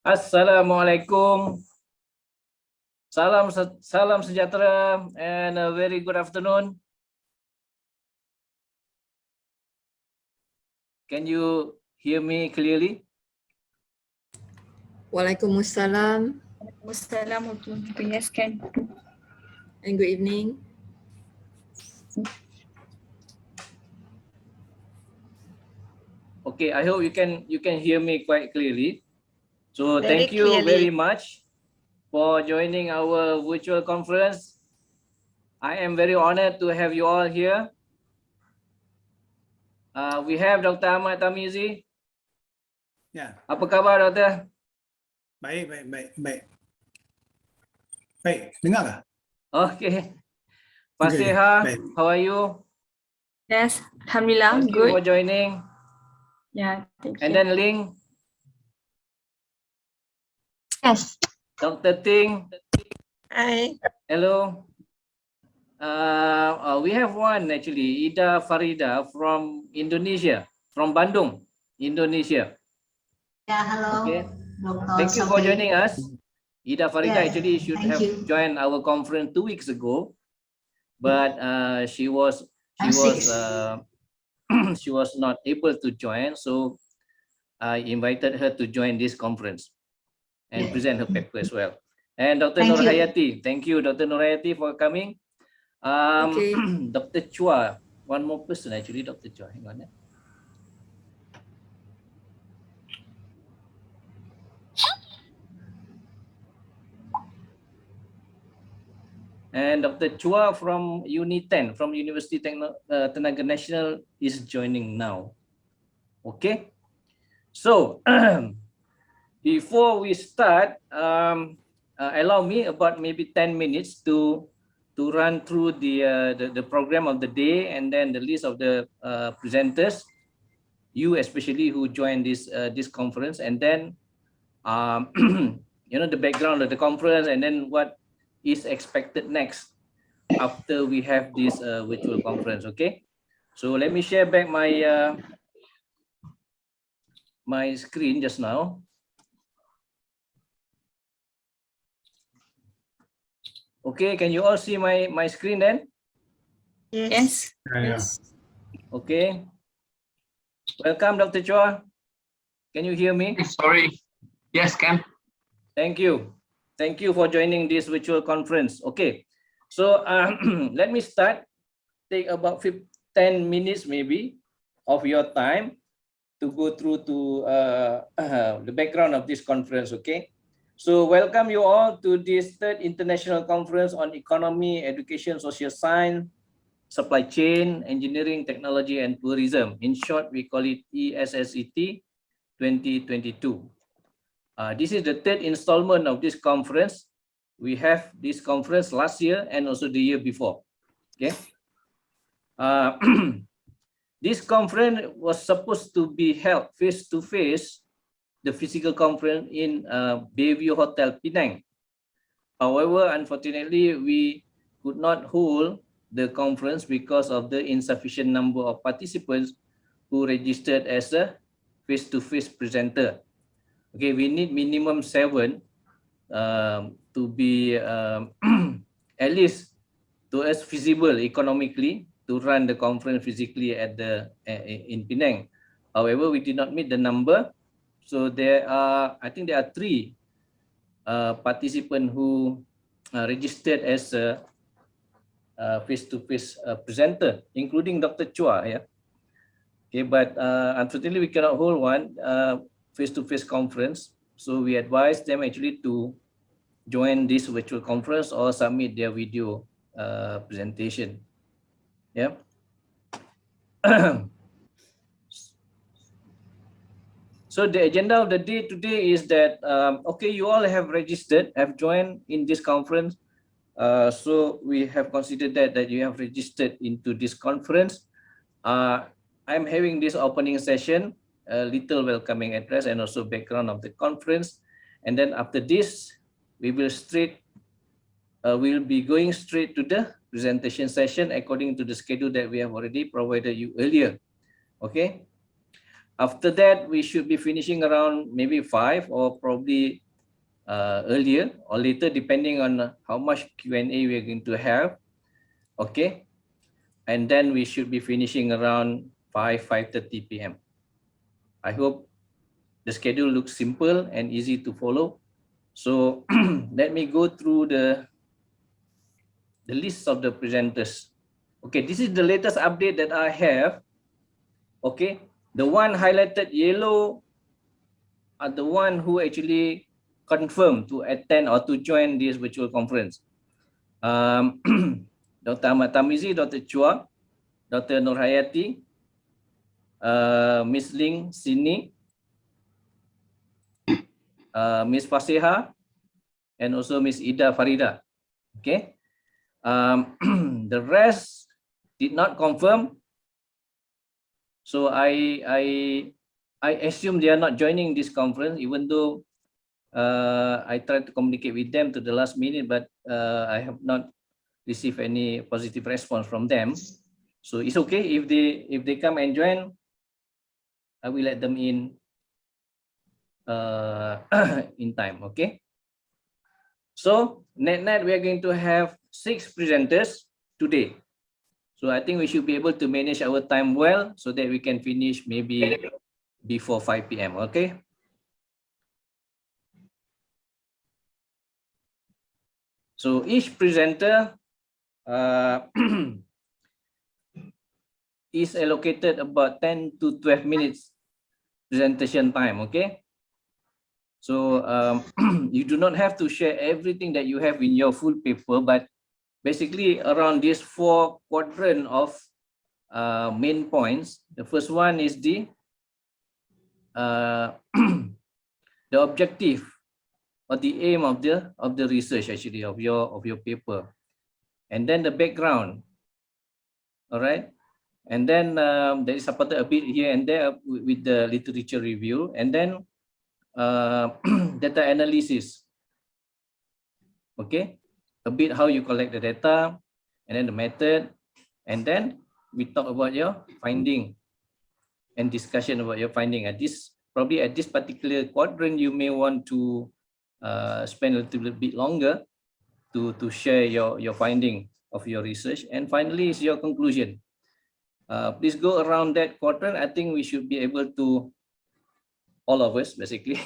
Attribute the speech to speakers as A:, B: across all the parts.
A: Assalamualaikum. Salam sejahtera and a very good afternoon. Can you hear me clearly?
B: Waalaikumsalam.
C: Yes, can.
B: And good evening.
A: Okay, I hope you can hear me quite clearly. So
C: Very
A: thank you
C: clearly.
A: very much for joining our virtual conference. I am very honored to have you all here. We have Dr. Ahmad Tamizi.
D: Ya,
A: Apa khabar, Doktor?
D: baik. Baik, dengar tak?
A: Okay. Pak
D: Okay,
A: Seha,
D: baik.
A: how are you?
C: Yes, Alhamdulillah,
A: Thank you for
C: good.
A: joining.
C: Yeah, thank
A: And
C: you.
A: then Ling,
C: Yes.
A: Dr. Ting,
C: Hi.
A: hello. We have one actually, Ida Farida from Indonesia, from Bandung, Indonesia.
E: Yeah, hello.
A: Okay.
E: Dr.
A: Thank you for
E: Sophie.
A: joining us. Ida Farida
E: Yeah,
A: actually should
E: thank
A: have
E: you.
A: joined our conference 2 weeks ago, but she was
E: I'm sick.
A: she was not able to join, so I invited her to join this conference and
E: Yeah.
A: present her paper as well. And Dr.
E: Thank you.
A: Nurhayati, thank you, Dr. Nurhayati, for coming.
B: Okay.
A: Dr. Chua, one more person actually, Dr. Chua, hang on. And Dr. Chua from Uni 10, from University Tenaga Nasional is joining now. Okay. So, before we start, allow me about maybe 10 minutes to run through the program of the day and then the list of the presenters, you especially who joined this conference, and then the background of the conference, and then what is expected next after we have this virtual conference. Okay, so let me share back my my screen just now. Okay, can you all see my screen then?
C: Yes.
D: Yes.
A: Okay. Welcome, Dr. Chua. Can you hear me?
F: Sorry. Yes, can.
A: Thank you. Thank you for joining this virtual conference. Okay. So let me start. Take about 10 minutes maybe of your time to go through to the background of this conference. Okay. So welcome you all to this third international conference on economy, education, social science, supply chain, engineering, technology, and tourism. In short, we call it ESSET2022. This is the third installment of this conference. We have this conference last year and also the year before. Okay. This conference was supposed to be held face-to-face, the physical conference in Bayview Hotel, Penang. However, unfortunately, we could not hold the conference because of the insufficient number of participants who registered as a face-to-face presenter. Okay, we need minimum 7 to be at least to us feasible economically to run the conference physically at in Penang. However, we did not meet the number, so I think there are 3 participants who registered as a face-to-face presenter, including Dr. Chua. Yeah. Okay, but unfortunately, we cannot hold one face-to-face conference, so we advise them actually to join this virtual conference or submit their video presentation. Yeah. So the agenda of the day today is that okay, you all have registered, have joined in this conference. So we have considered that you have registered into this conference. I'm having this opening session, a little welcoming address and also background of the conference, and then after this, we will be going straight to the presentation session according to the schedule that we have already provided you earlier. Okay. After that, we should be finishing around maybe 5 or probably earlier or later, depending on how much Q&A we're going to have. Okay. And then we should be finishing around 5:30 p.m. I hope the schedule looks simple and easy to follow. So let me go through the list of the presenters. Okay, this is the latest update that I have. Okay, the one highlighted yellow are the one who actually confirmed to attend or to join this virtual conference. Dr. Ahmad Tamizi, Dr. Chua, Dr. Nurhayati, Ms. Ling Sini, Ms. Fasiha, and also Ms. Ida Farida. Okay. The rest did not confirm. So I assume they are not joining this conference, even though I tried to communicate with them to the last minute, but I have not received any positive response from them. So it's okay if they come and join. I will let them in in time. Okay. So net we are going to have 6 presenters today. So I think we should be able to manage our time well so that we can finish maybe before 5 p.m. Okay. So each presenter is allocated about 10 to 12 minutes presentation time. Okay. So you do not have to share everything that you have in your full paper, but basically around these 4 quadrant of main points. The first one is the the objective or the aim of the research, actually, of your paper, and then the background. All right, and then there is supported a bit here and there with the literature review, and then data analysis. Okay, a bit how you collect the data, and then the method, and then we talk about your finding and discussion about your finding. At this particular quadrant, you may want to spend a little bit longer to share your finding of your research. And finally is your conclusion. Please go around that quadrant. I think we should be able to, all of us basically,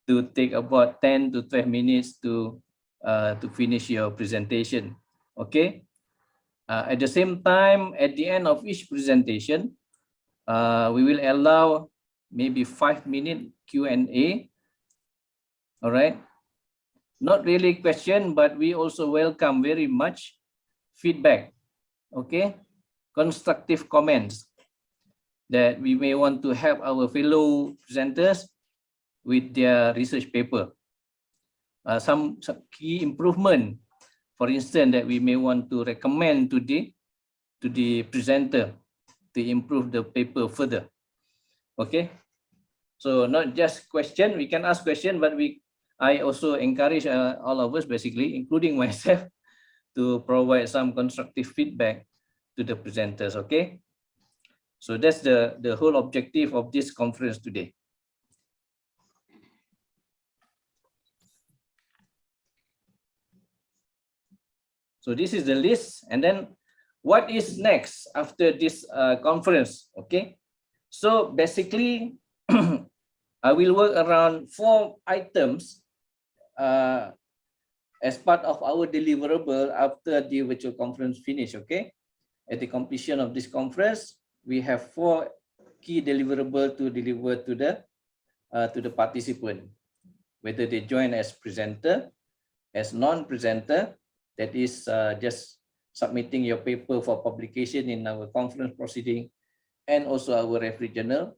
A: to take about 10 to 12 minutes to finish your presentation. Okay. At the same time, at the end of each presentation, we will allow maybe 5-minute Q&A. All right. Not really question, but we also welcome very much feedback. Okay. Constructive comments that we may want to help our fellow presenters with their research paper. Some key improvement, for instance, that we may want to recommend to the presenter to improve the paper further. Okay. So not just question, we can ask question, but I also encourage all of us, basically, including myself, to provide some constructive feedback to the presenters. Okay. So that's the whole objective of this conference today. So this is the list, and then what is next after this conference? Okay, so basically I will work around 4 items as part of our deliverable after the virtual conference finish. Okay, at the completion of this conference, we have 4 key deliverables to deliver to the participant, whether they join as presenter, as non-presenter, that is just submitting your paper for publication in our conference proceeding and also our referee journal,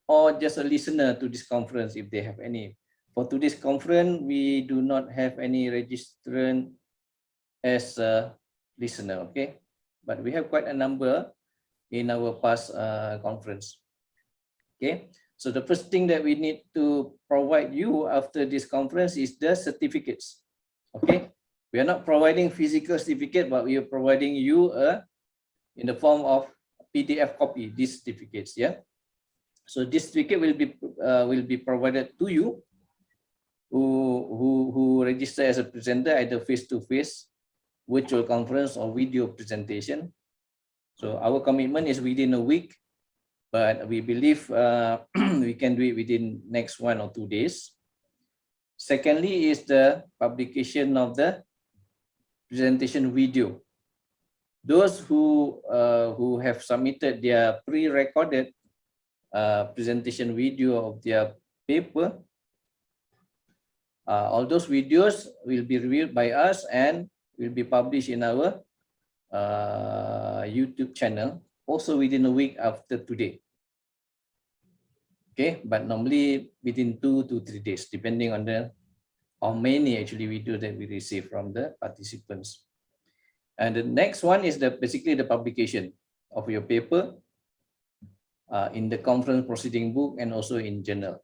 A: or just a listener to this conference if they have any. For today's conference, we do not have any registrant as a listener, okay? But we have quite a number in our past conference, okay? So the first thing that we need to provide you after this conference is the certificates. Okay, we are not providing physical certificate, but we are providing you in the form of PDF copy these certificates. Yeah. So this certificate will be provided to you who register as a presenter, either face-to-face, virtual conference, or video presentation. So our commitment is within a week, but we believe we can do it within next 1 or 2 days. Secondly is the publication of the presentation video. Those who have submitted their pre-recorded presentation video of their paper, all those videos will be reviewed by us and will be published in our YouTube channel also within a week after today. Okay, but normally within 2 to 3 days, depending on the how many actually video that we receive from the participants. And the next one is basically the publication of your paper in the conference proceeding book and also in journal.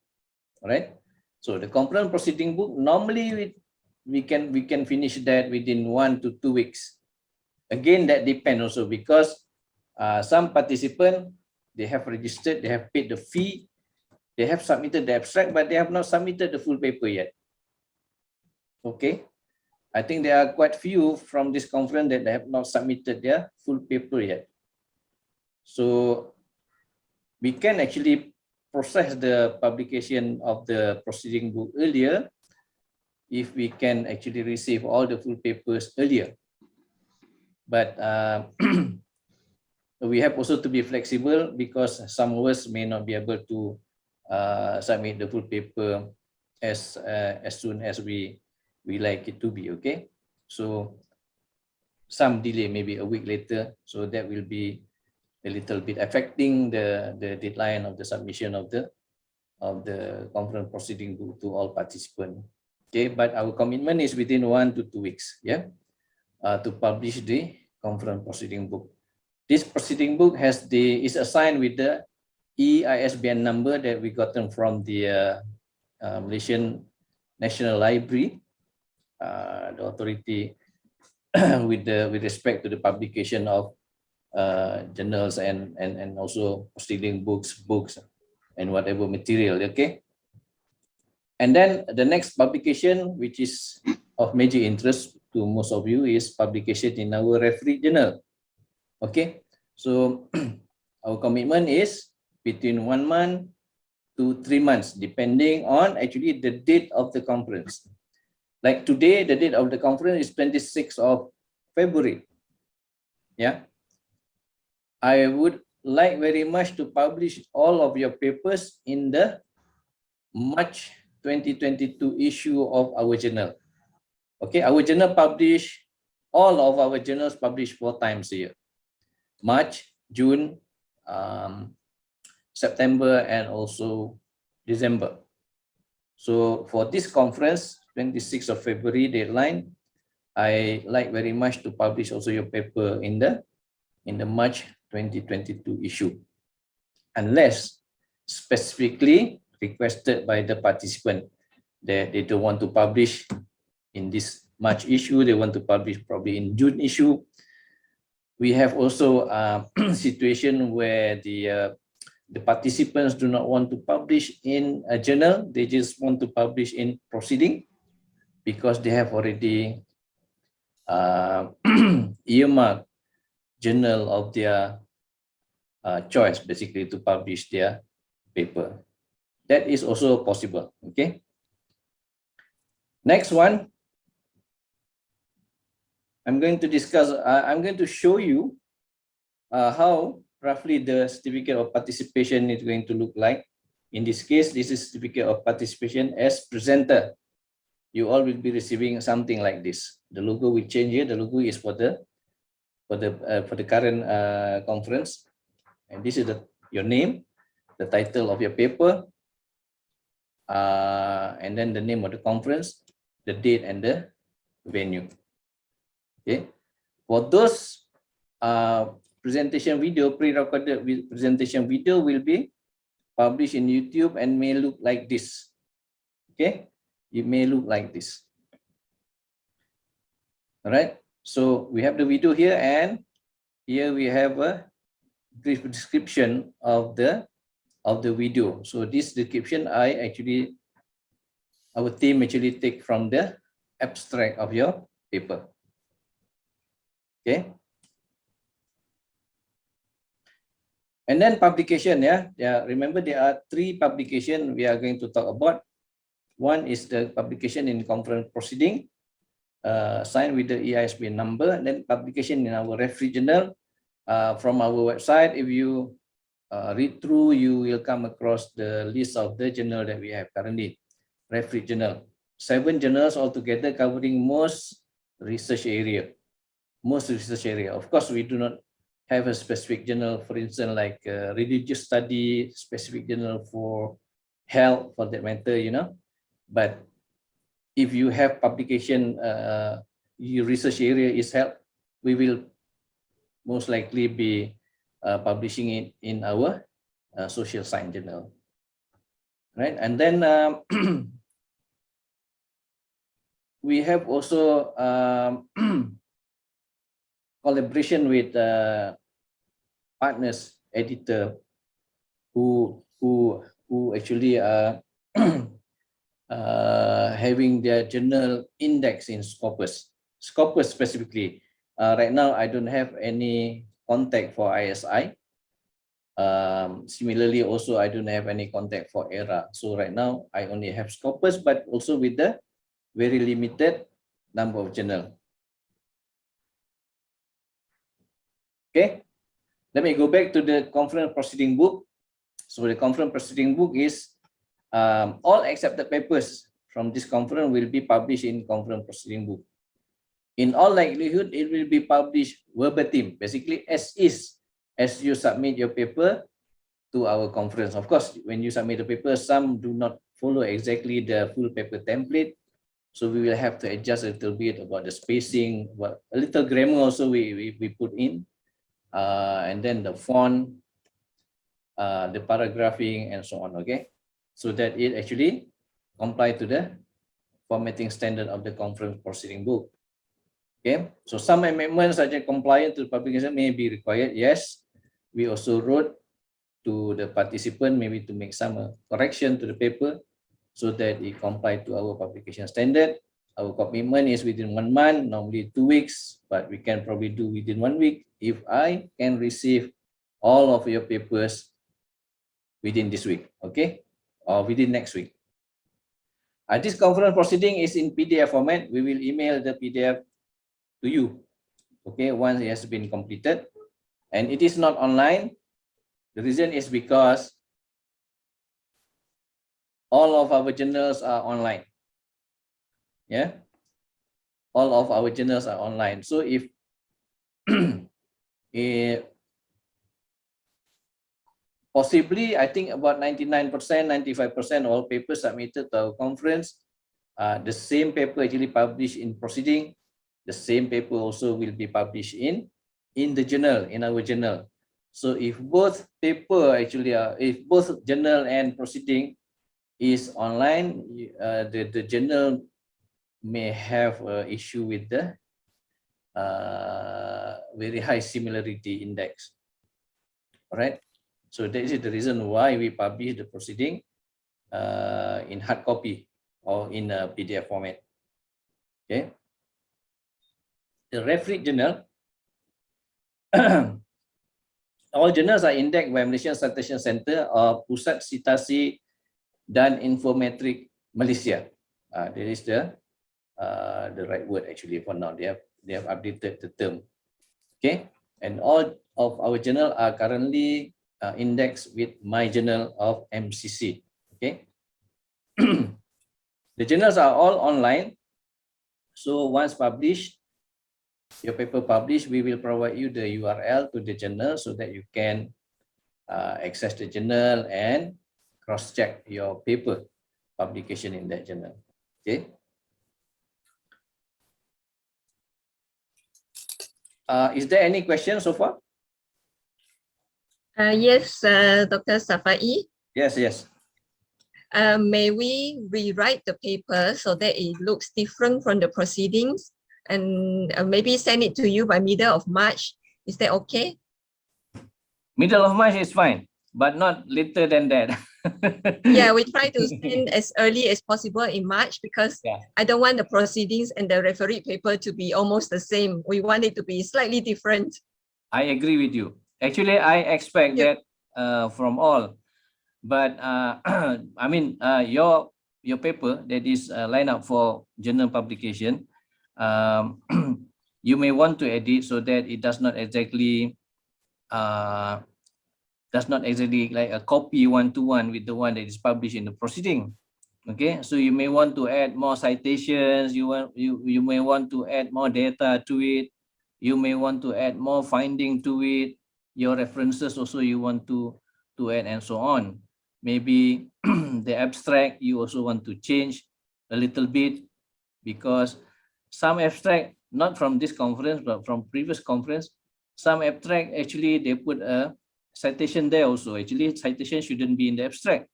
A: All right. So the conference proceeding book, normally we can finish that within 1 to 2 weeks. Again, that depends also because some participants, they have registered, they have paid the fee, they have submitted the abstract, but they have not submitted the full paper yet. Okay, I think there are quite few from this conference that they have not submitted their full paper yet. So we can actually process the publication of the proceeding book earlier if we can actually receive all the full papers earlier. But we have also to be flexible because some of us may not be able to submit the full paper as soon as we like it to be. Okay, so some delay, maybe a week later, so that will be a little bit affecting the deadline of the submission of the conference proceeding book to all participants. Okay, but our commitment is within 1 to 2 weeks. Yeah, to publish the conference proceeding book. This proceeding book is assigned with the EISBN number that we gotten from the Malaysian National Library, the authority with respect to the publication of journals and also proceeding books and whatever material. Okay, and then the next publication, which is of major interest to most of you, is publication in our referee journal. Okay, so our commitment is between 1 month to 3 months, depending on actually the date of the conference. Like today, the date of the conference is 26th of February. Yeah, I would like very much to publish all of your papers in the March 2022 issue of our journal. Okay, our journal publish, all of our journals publish 4 times a year: March, June, September, and also December. So for this conference, 26th of February deadline, I like very much to publish also your paper in the March 2022 issue, unless specifically requested by the participant that they don't want to publish in this March issue, they want to publish probably in June issue. We have also a situation where the participants do not want to publish in a journal, they just want to publish in proceeding because they have already earmarked journal of their choice, basically, to publish their paper. That is also possible. Okay. Next one, I'm going to discuss. I'm going to show you how roughly the certificate of participation is going to look like. In this case, this is certificate of participation as presenter. You all will be receiving something like this. The logo will change here. The logo is for the current conference, and this is your name, the title of your paper, and then the name of the conference, the date, and the venue. Okay, for those presentation video, pre-recorded presentation video will be published in YouTube and may look like this. Okay, it may look like this. All right, so we have the video here, and here we have a brief description of the video. So this description our team actually take from the abstract of your paper. Okay. And then publication, remember there are 3 publications we are going to talk about. One is the publication in conference proceeding, signed with the EISB number, and then publication in our referee journal. From our website, if you read through, you will come across the list of the journal that we have currently. Referee journal, 7 journals altogether covering most research area. Of course, we do not have a specific journal, for instance, like religious study, specific journal for health, for that matter, But if you have publication, your research area is health, we will most likely be publishing it in our social science journal, right? And then we have also collaboration with partners, editor, who actually are having their journal index in Scopus. Scopus specifically. Right now, I don't have any contact for ISI. Similarly, also I don't have any contact for ERA. So right now, I only have Scopus, but also with the very limited number of journal. Okay, let me go back to the conference proceeding book. So the conference proceeding book is all accepted papers from this conference will be published in conference proceeding book. In all likelihood, it will be published verbatim, basically as is, as you submit your paper to our conference. Of course, when you submit the paper, some do not follow exactly the full paper template. So we will have to adjust a little bit about the spacing, a little grammar also we put in, and then the font, the paragraphing, and so on, okay? So that it actually comply to the formatting standard of the conference proceeding book. Okay, so some amendments such as compliance to the publication may be required. Yes, we also wrote to the participant maybe to make some correction to the paper so that it comply to our publication standard. Our commitment is within 1 month, normally 2 weeks, but we can probably do within 1 week if I can receive all of your papers within this week, okay, or within next week. This conference proceeding is in PDF format. We will email the PDF to you, okay, once it has been completed, and it is not online. The reason is because all of our journals are online. Yeah, all of our journals are online. So if possibly, I think about 99%, 95% all papers submitted to our conference, the same paper actually published in proceeding. The same paper also will be published in the journal, in our journal. So if both paper actually if both journal and proceeding is online, the journal may have an issue with the very high similarity index. All right. So that is the reason why we publish the proceeding in hard copy or in a PDF format. Okay. The referee journal, all journals are indexed by Malaysian Citation Center or Pusat Citasi dan Infometrik Malaysia. That is the right word actually for now. They have updated the term. Okay, and all of our journal are currently indexed with My Journal of MCC. Okay, the journals are all online. So once published, your paper published, we will provide you the URL to the journal so that you can access the journal and cross-check your paper publication in that journal. Okay. Is there any question so far?
C: Yes, Dr. Safai.
A: Yes, yes.
C: May we rewrite the paper so that it looks different from the proceedings and maybe send it to you by middle of March? Is that okay?
A: Middle of March is fine, but not later than that.
C: Yeah, we try to send as early as possible in March because
A: Yeah.
C: I don't want the proceedings and the referee paper to be almost the same. We want it to be slightly different.
A: I agree with you. Actually, I expect
C: Yeah.
A: that from all, but I mean, your paper that is lined up for journal publication, you may want to edit so that it does not exactly like a copy one-to-one with the one that is published in the proceeding. Okay, so you may want to add more citations. You may want to add more data to it. You may want to add more finding to it. Your references also you want to add, and so on. Maybe the abstract you also want to change a little bit, because some abstract, not from this conference but from previous conference, some abstract actually they put a citation there also. Actually, citation shouldn't be in the abstract,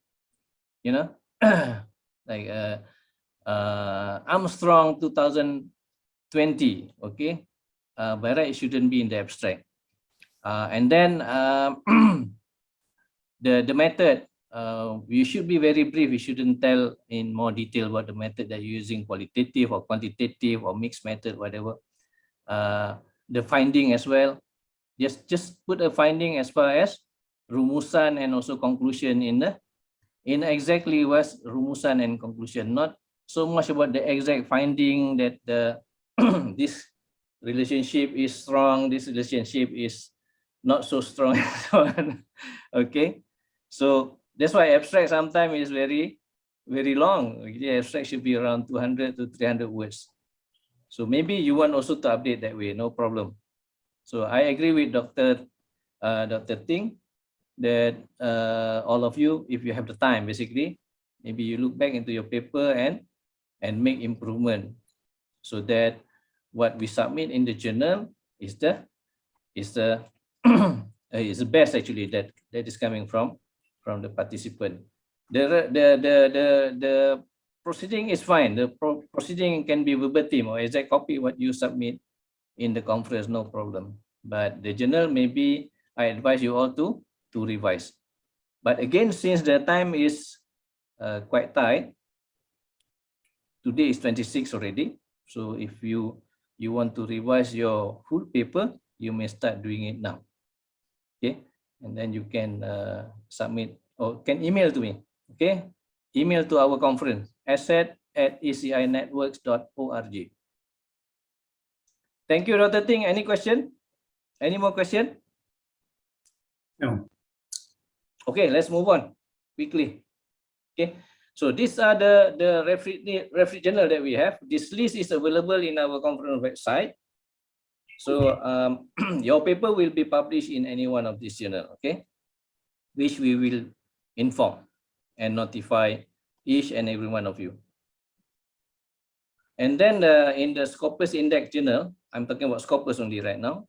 A: you know. Like Armstrong 2020, okay, by right it shouldn't be in the abstract. And then the method, you should be very brief. You shouldn't tell in more detail about the method that you're using, qualitative or quantitative or mixed method, whatever. The finding as well, just put a finding as far as rumusan and also conclusion in exactly what's rumusan and conclusion, not so much about the exact finding that the this relationship is strong, this relationship is not so strong, and so on. Okay, so that's why abstract sometimes is very long. The abstract should be around 200 to 300 words. So maybe you want also to update that way, no problem. So I agree with Dr. Ting that all of you, if you have the time, basically, maybe you look back into your paper and make improvement, so that what we submit in the journal is the is the best actually that is coming from the participant. The proceeding is fine. The proceeding can be verbatim or exact copy what you submit in the conference, no problem. But the journal, maybe I advise you all to revise. But again, since the time is quite tight, today is 26 already. So if you want to revise your full paper, you may start doing it now. Okay, and then you can submit or can email to me. Okay, email to our conference, ESSET@ecinetworks.org. Thank you, Dr. Ting. Any question? Any more question?
D: No.
A: Okay, let's move on quickly. Okay, so these are the referee journal that we have. This list is available in our conference website. So your paper will be published in any one of these journal, okay, which we will inform and notify each and every one of you. And then in the Scopus Index journal, I'm talking about Scopus only right now.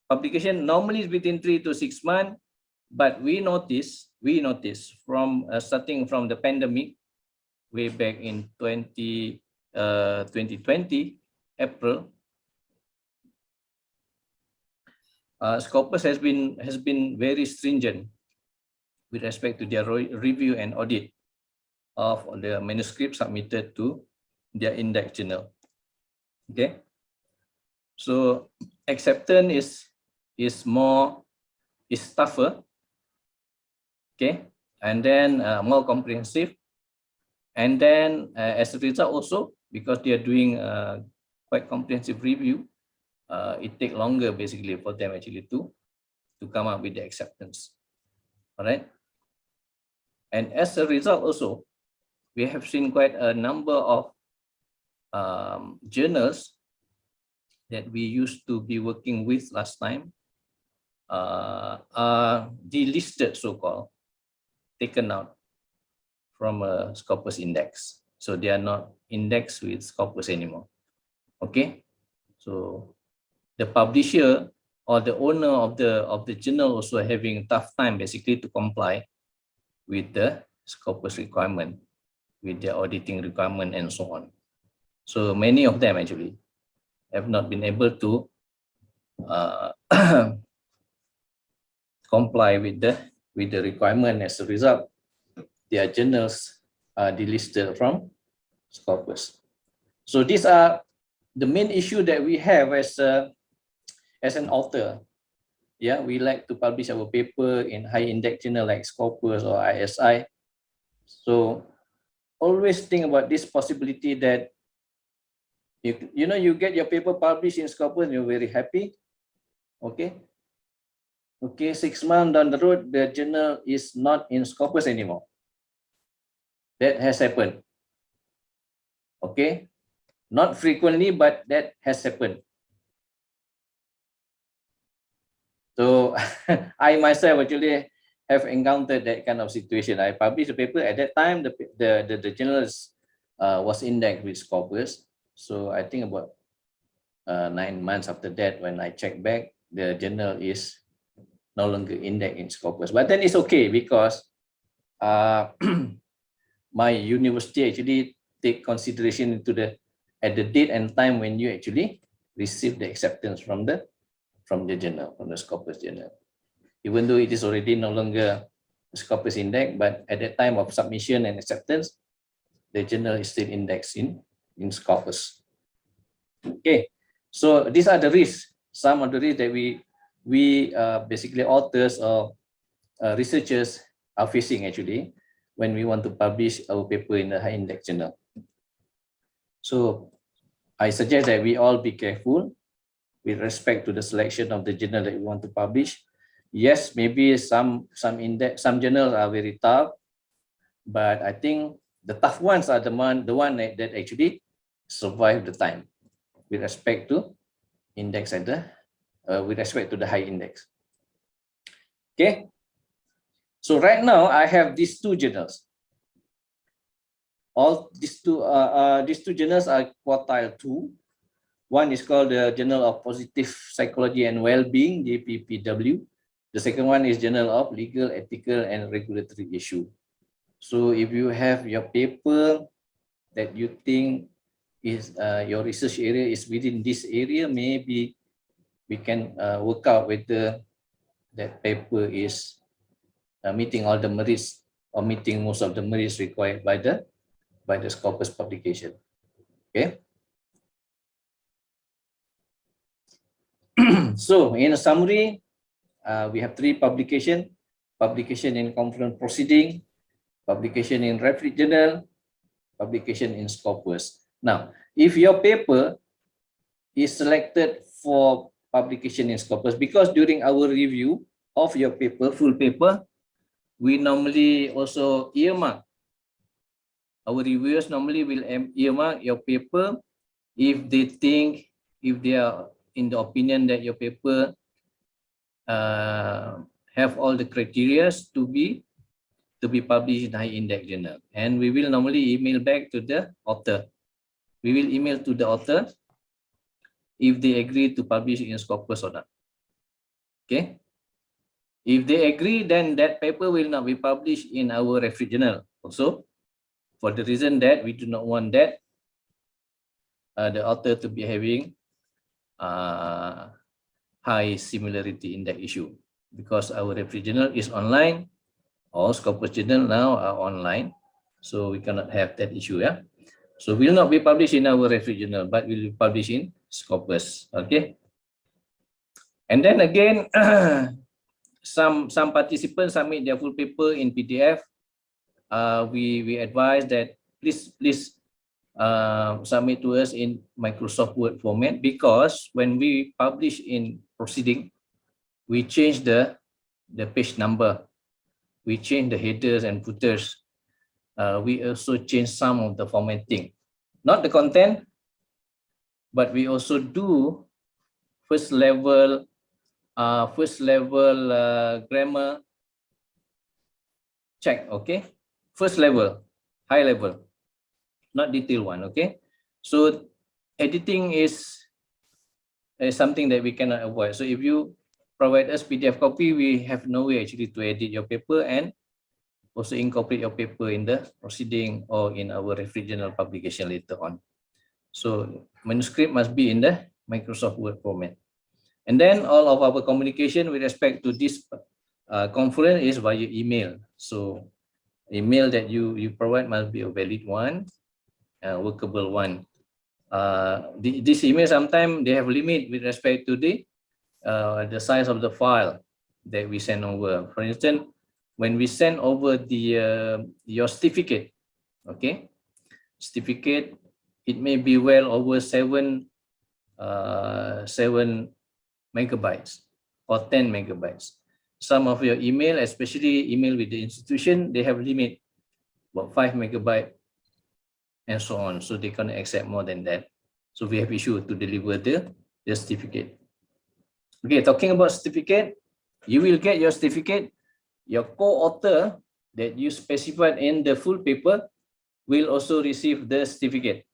A: Publication normally is between 3 to 6 months, but we notice from starting from the pandemic way back in 2020 April, Scopus has been very stringent with respect to their review and audit of the manuscript submitted to their index journal. Okay, so acceptance is tougher. Okay, and then more comprehensive, and then as a result also, because they are doing quite comprehensive review, it takes longer basically for them actually to come up with the acceptance. All right, and as a result also, we have seen quite a number of journals that we used to be working with last time are delisted, so-called, taken out from a Scopus index. So they are not indexed with Scopus anymore. Okay, so the publisher or the owner of the journal also having a tough time basically to comply with the Scopus requirement, with their auditing requirement and so on. So many of them actually have not been able to comply with the requirement. As a result, their journals are delisted from Scopus. So these are the main issue that we have as an author. Yeah, we like to publish our paper in high index journal like Scopus or ISI. So always think about this possibility that you get your paper published in Scopus and you're very happy. Okay. 6 months down the road, the journal is not in Scopus anymore. That has happened. Okay. Not frequently, but that has happened. So I myself actually have encountered that kind of situation. I published a paper at that time. The journal was indexed with Scopus. So I think about 9 months after that, when I checked back, the journal is no longer indexed in Scopus. But then it's okay because my university actually take consideration into at the date and time when you actually receive the acceptance from the journal, from the Scopus journal. Even though it is already no longer Scopus index, but at the time of submission and acceptance, the journal is still indexed in Scopus. Okay, so these are the risks, some of the risks that we basically authors or researchers are facing actually when we want to publish our paper in the high index journal. So I suggest that we all be careful with respect to the selection of the journal that we want to publish. Yes, maybe some journals are very tough, but I think the tough ones are the one that actually survive the time with respect to index at with respect to the high index. Okay. So right now I have these two journals. All these two journals are quartile 2. One is called the Journal of Positive Psychology and Wellbeing, JPPW. The second one is Journal of Legal, Ethical, and Regulatory Issue. So if you have your paper that you think is your research area is within this area, maybe we can work out whether that paper is meeting all the merits or meeting most of the merits required by the Scopus publication. Okay. So in a summary, we have 3 publications: publication in conference proceeding, publication in reference journal, publication in Scopus. Now, if your paper is selected for publication in Scopus, because during our review of your paper, full paper, we normally also earmark. Our reviewers normally will earmark your paper if they are in the opinion that your paper have all the criteria to be published in high index journal, and we will normally email back to the author. We will email to the author if they agree to publish in Scopus or not. Okay. If they agree, then that paper will not be published in our reference journal also, for the reason that we do not want that the author to be having high similarity index issue, because our reference journal is online. All Scopus journal now are online, so we cannot have that issue. Yeah, so will not be published in our reference journal, but will be published in Scopus. Okay, and then again, some participants submit their full paper in PDF. We advise that please submit to us in Microsoft Word format, because when we publish in proceeding, we change the page number, we change the headers and footers. We also change some of the formatting, not the content, but we also do first level grammar check. Okay, first level, high level, not detail one. Okay, so editing is something that we cannot avoid. So if you provide us PDF copy, we have no way actually to edit your paper and also incorporate your paper in the proceeding or in our reference journal publication later on. So manuscript must be in the Microsoft Word format. And then all of our communication with respect to this conference is via email. So email that you provide must be a valid one, workable one. This email sometimes they have limit with respect to the size of the file that we send over. For instance, when we send over the your certificate, okay, certificate, it may be well over 7 megabytes or 10 megabytes. Some of your email, especially email with the institution, they have limit about 5 megabyte and so on. So they can't accept more than that. So we have issue to deliver the certificate. Okay, talking about certificate, you will get your certificate. Your co-author that you specified in the full paper will also receive the certificate.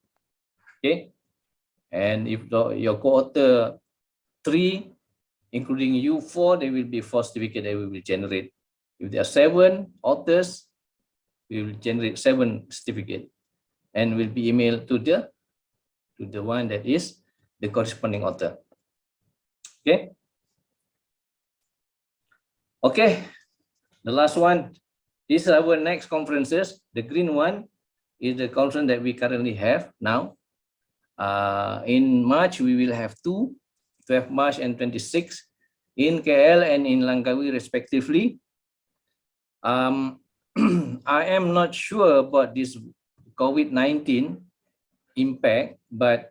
A: Okay, and if your co-author 3, including you 4, there will be 4 certificate that we will generate. If there are 7 authors, we will generate 7 certificate and will be emailed to the one that is the corresponding author. Okay. Okay, the last one. This is our next conferences. The green one is the conference that we currently have now. In March, we will have 2, 12 March and 26 in KL and in Langkawi respectively. I am not sure about this COVID-19 impact, but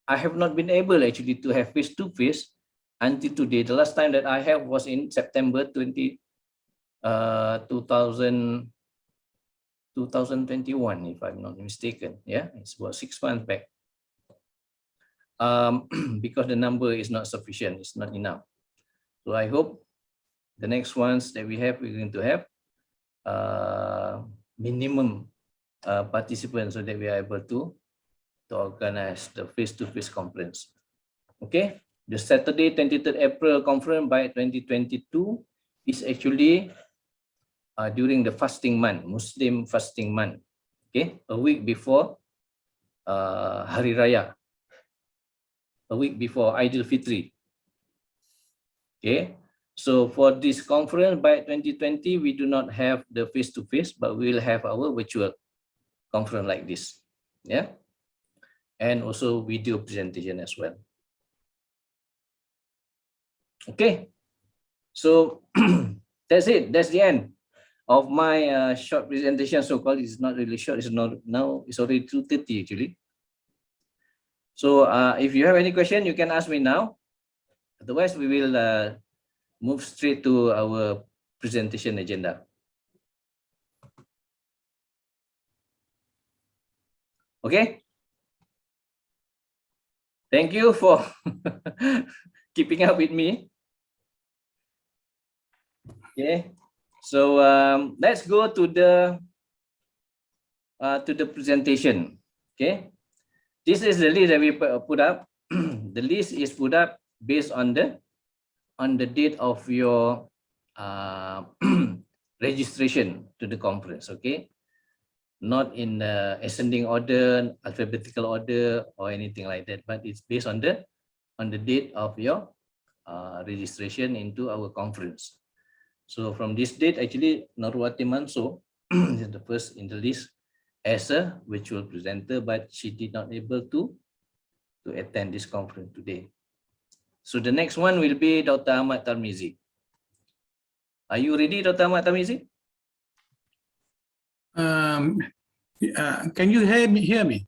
A: I have not been able actually to have face-to-face until today. The last time that I have was in September 2021, if I'm not mistaken. Yeah, it's about 6 months back. Because the number is not sufficient, it's not enough. So I hope the next ones that we have, we're going to have minimum participants so that we are able to organize the face-to-face conference. Okay, the Saturday 23rd April conference by 2022 is actually during the fasting month, Muslim fasting month. Okay, a week before Hari Raya, a week before Idul Fitri. Okay, so for this conference by 2020, we do not have the face-to-face, but we will have our virtual conference like this. Yeah, and also video presentation as well. Okay, so that's it. That's the end of my short presentation. So called, it's not really short. It's not now. It's already 2:30 actually. So if you have any question, you can ask me now. Otherwise, we will move straight to our presentation agenda. Okay. Thank you for keeping up with me. Okay. So let's go to the presentation. Okay. This is the list that we put up. The list is put up based on the date of your registration to the conference. Okay, not in ascending order, alphabetical order, or anything like that, but it's based on the date of your registration into our conference. So from this date, actually, Norwati Manso is the first in the list as a virtual presenter, but she did not able to attend this conference today. So the next one will be Dr. Ahmad Tarmizi. Are you ready, Dr. Ahmad Tarmizi?
D: Can you hear me?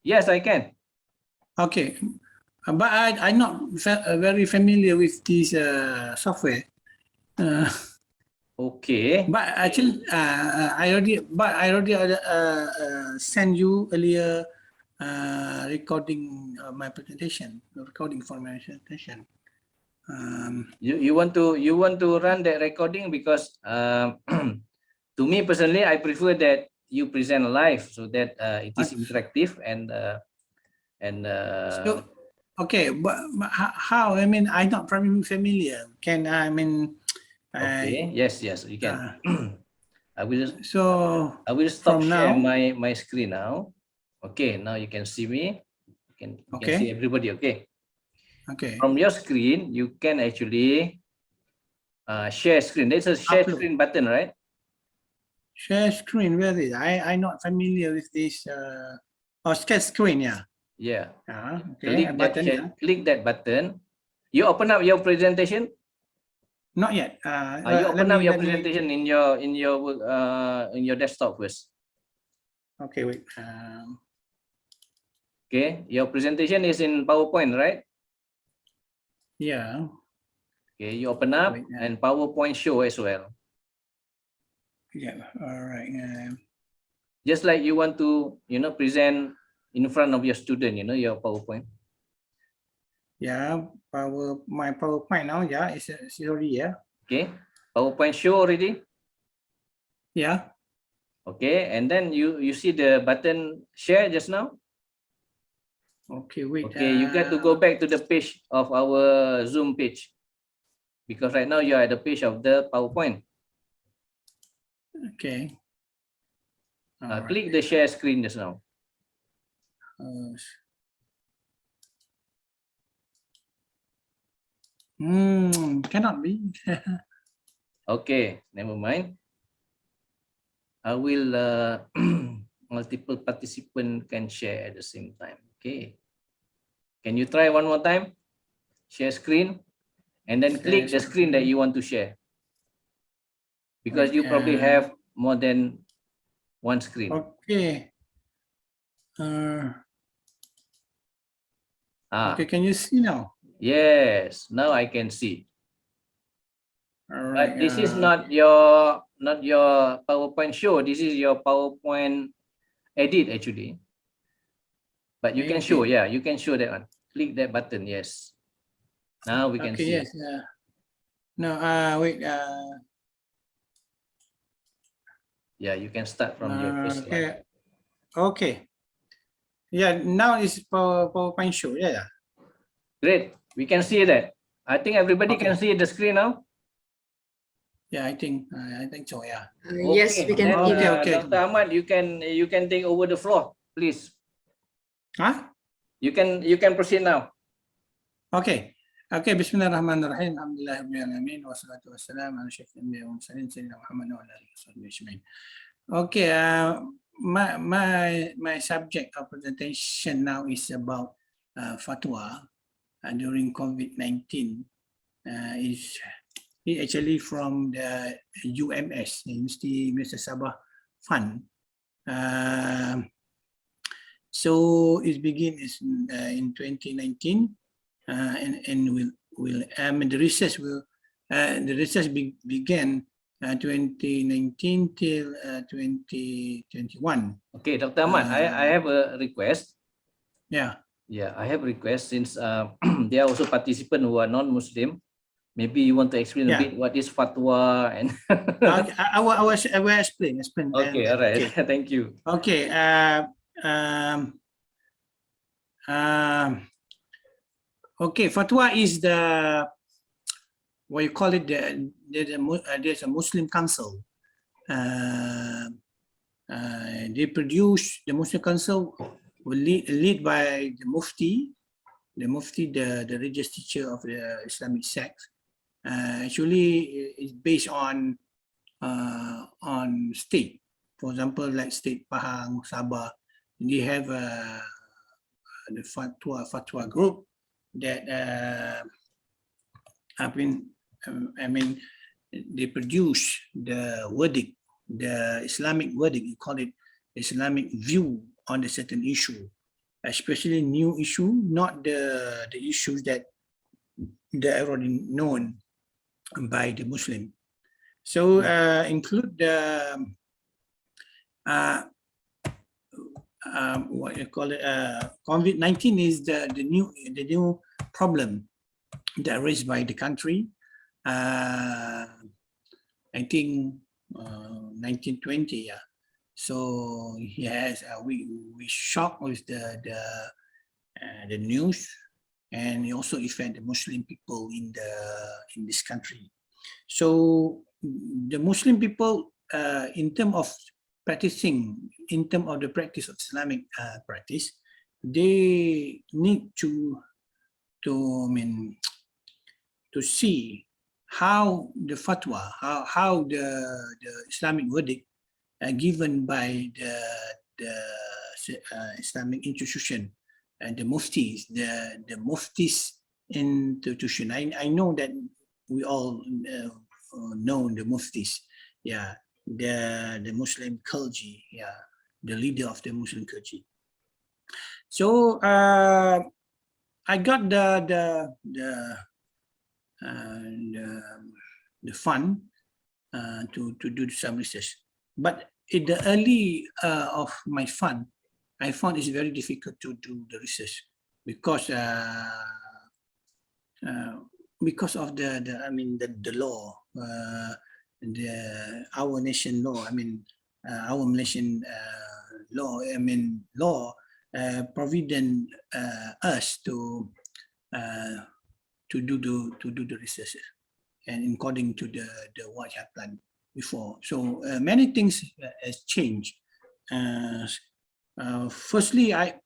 A: Yes, I can.
D: Okay, but I'm not very familiar with this software.
A: Okay.
D: But actually, I already sent you earlier recording my presentation, recording for my presentation.
A: You want to run that recording because to me personally, I prefer that you present live so that it is interactive and
D: so, okay, but how? I mean, I'm not very familiar. Can I mean?
A: Okay. Yes, you can. I will stop
D: from
A: share
D: now,
A: my screen now. Okay, now you can see me. You can see everybody. Okay.
D: Okay.
A: From your screen, you can actually share screen. There's a share
D: Upload.
A: screen button, right?
D: Share screen, where is it? I'm not familiar with this. Share screen, yeah.
A: Yeah.
D: Okay, a button, yeah.
A: Click that button. You open up your presentation.
D: Not yet.
A: You open up your presentation in your desktop first.
D: Okay, wait.
A: Okay, your presentation is in PowerPoint, right?
D: Yeah.
A: Okay, you open up
D: Wait,
A: and PowerPoint show as well.
D: Yeah. All right.
A: Just like you want to, present in front of your student, your PowerPoint.
D: Yeah. My PowerPoint now. Yeah, it's already here.
A: Okay, PowerPoint show already.
D: Yeah.
A: Okay, and then you see the button share just now.
D: Okay, wait.
A: Okay, you got to go back to the page of our Zoom page, because right now you are at the page of the PowerPoint.
D: Okay. All right.
A: Click the share screen just now.
D: Cannot be.
A: Okay, never mind. I will multiple participant can share at the same time. Okay. Can you try one more time? Share screen and then click the screen that you want to share. Because you probably have more than one screen.
D: Okay. Okay, can you see now?
A: Yes, now I can see.
D: All
A: But
D: right.
A: this is not your PowerPoint show. This is your PowerPoint edit actually. But you can show, yeah, you can show that one. Click that button, yes. Now we can see.
D: Yes. No, wait.
A: Yeah, you can start from your first slide.
D: Okay. Yeah, now it's PowerPoint show. Yeah.
A: Great. We can see that. I think everybody can see the screen now.
D: Yeah, I think so. Yeah.
B: Yes, we can.
D: Okay.
A: Dr. Ahmad, you can take over the floor, please.
D: Huh?
A: You can proceed now.
D: Okay. Okay. Bismillahirrahmanirrahim. Alhamdulillahirrahmanirrahim. Wassalatu wassalamu ala asyrafil anbiya'i wal mursalin sayyidina Muhammad wa ala alihi washabbihi ajma'in. Okay. My subject of presentation now is about fatwa during COVID-19. Is actually from the UMS, University Malaysia Sabah Fund. So it begins in 2019, and the research began 2019 till 2021.
A: Okay, Dr. Ahmad, I have a request.
D: Yeah.
A: Yeah, I have a request since there are also participants who are non-Muslim. Maybe you want to explain a bit what is fatwa and.
D: I will explain.
A: Okay, all right. Okay. Thank you.
D: Okay. Okay. Fatwa is the what you call it. There's a Muslim council. They produce the Muslim council will lead by the Mufti, the religious teacher of the Islamic sect. Actually, it's based on state. For example, like state Pahang, Sabah, they have the fatwa group that they produce the verdict, the Islamic verdict. You call it Islamic view on a certain issue, especially new issue, not the issues that are already known by the Muslim. So include the what you call it, COVID-19 is the new problem that raised by the country. I think 1920. Yeah. So yes, we shocked with the news, and it also affect the Muslim people in this country. So the Muslim people, in terms of practicing, in terms of the practice of Islamic practice, they need to see how the fatwa, how the Islamic verdict given by the Islamic institution and the muftis, the muftis institution. I know that we all know the muftis, yeah, the Muslim clergy, yeah, the leader of the Muslim clergy. So I got the fund to do some research, but in the early of my fund, I found it's very difficult to do the research because of the law, our nation law. Our Malaysian law provident us to do the research, and according to the what I have planned before. So many things has changed. Firstly, I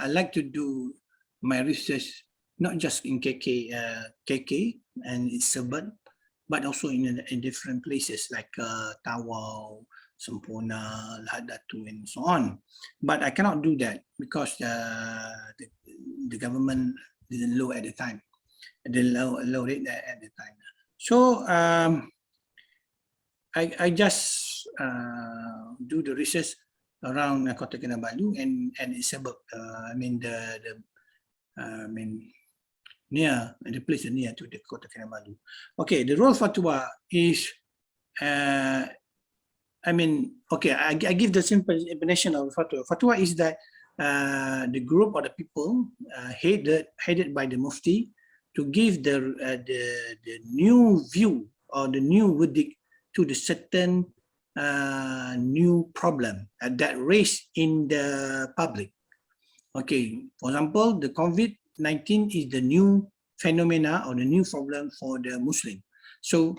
D: like to do my research not just in KK and its suburb, but also in different places like Tawau, Sempurna, Lahad Datu, and so on. But I cannot do that because the government didn't allow at the time. They low rate at the time. So I just do the research around Kota Kinabalu and its suburb. Near the place near to the Kota Kinabalu. Okay, the role fatwa is, I give the simple explanation of fatwa. Fatwa is that the group or the people headed by the mufti to give the new view or the new verdict to the certain new problem that raised in the public. Okay, for example, the COVID-19 is the new phenomena or the new problem for the Muslim. So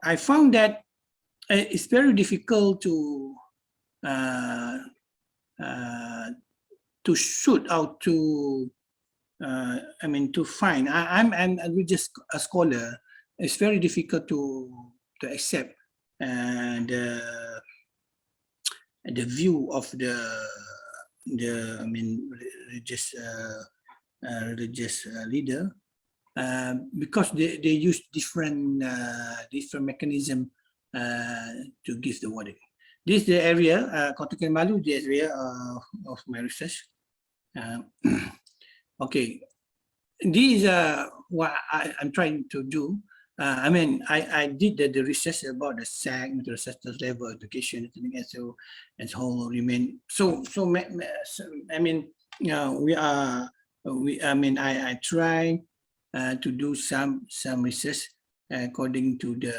D: I found that it's very difficult to shoot out to find. I'm just a scholar. It's very difficult to accept the view of the religious leader because they use different mechanism to give the verdict. This is the area, Kota Kinabalu, the area of my research. Okay, these are what I'm trying to do. I did the research about the SAC, research level education, and so whole remain. I try to do some research according to the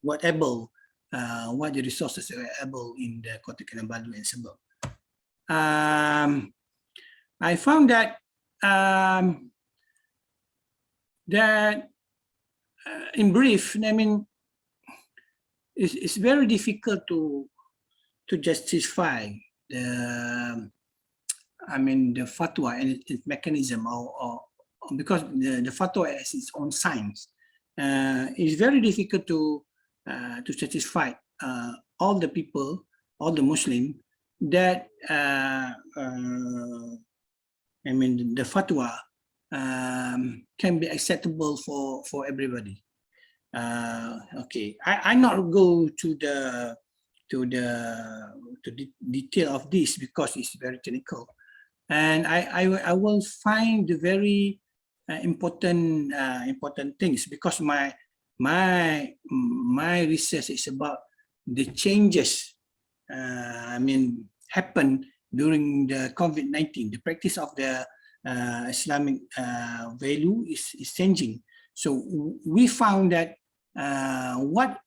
D: what the resources are able in the Kota Kinabalu and suburb. I found that in brief, it's very difficult to justify the fatwa and its mechanism, or because the fatwa has its own science. It's very difficult to satisfy all the people, all the Muslim, that the fatwa can be acceptable for everybody. Okay, I not go to the detail of this because it's very technical, and I will find the very important things, because my research is about the changes happen during the COVID-19. The practice of the Islamic value is changing. So we found that what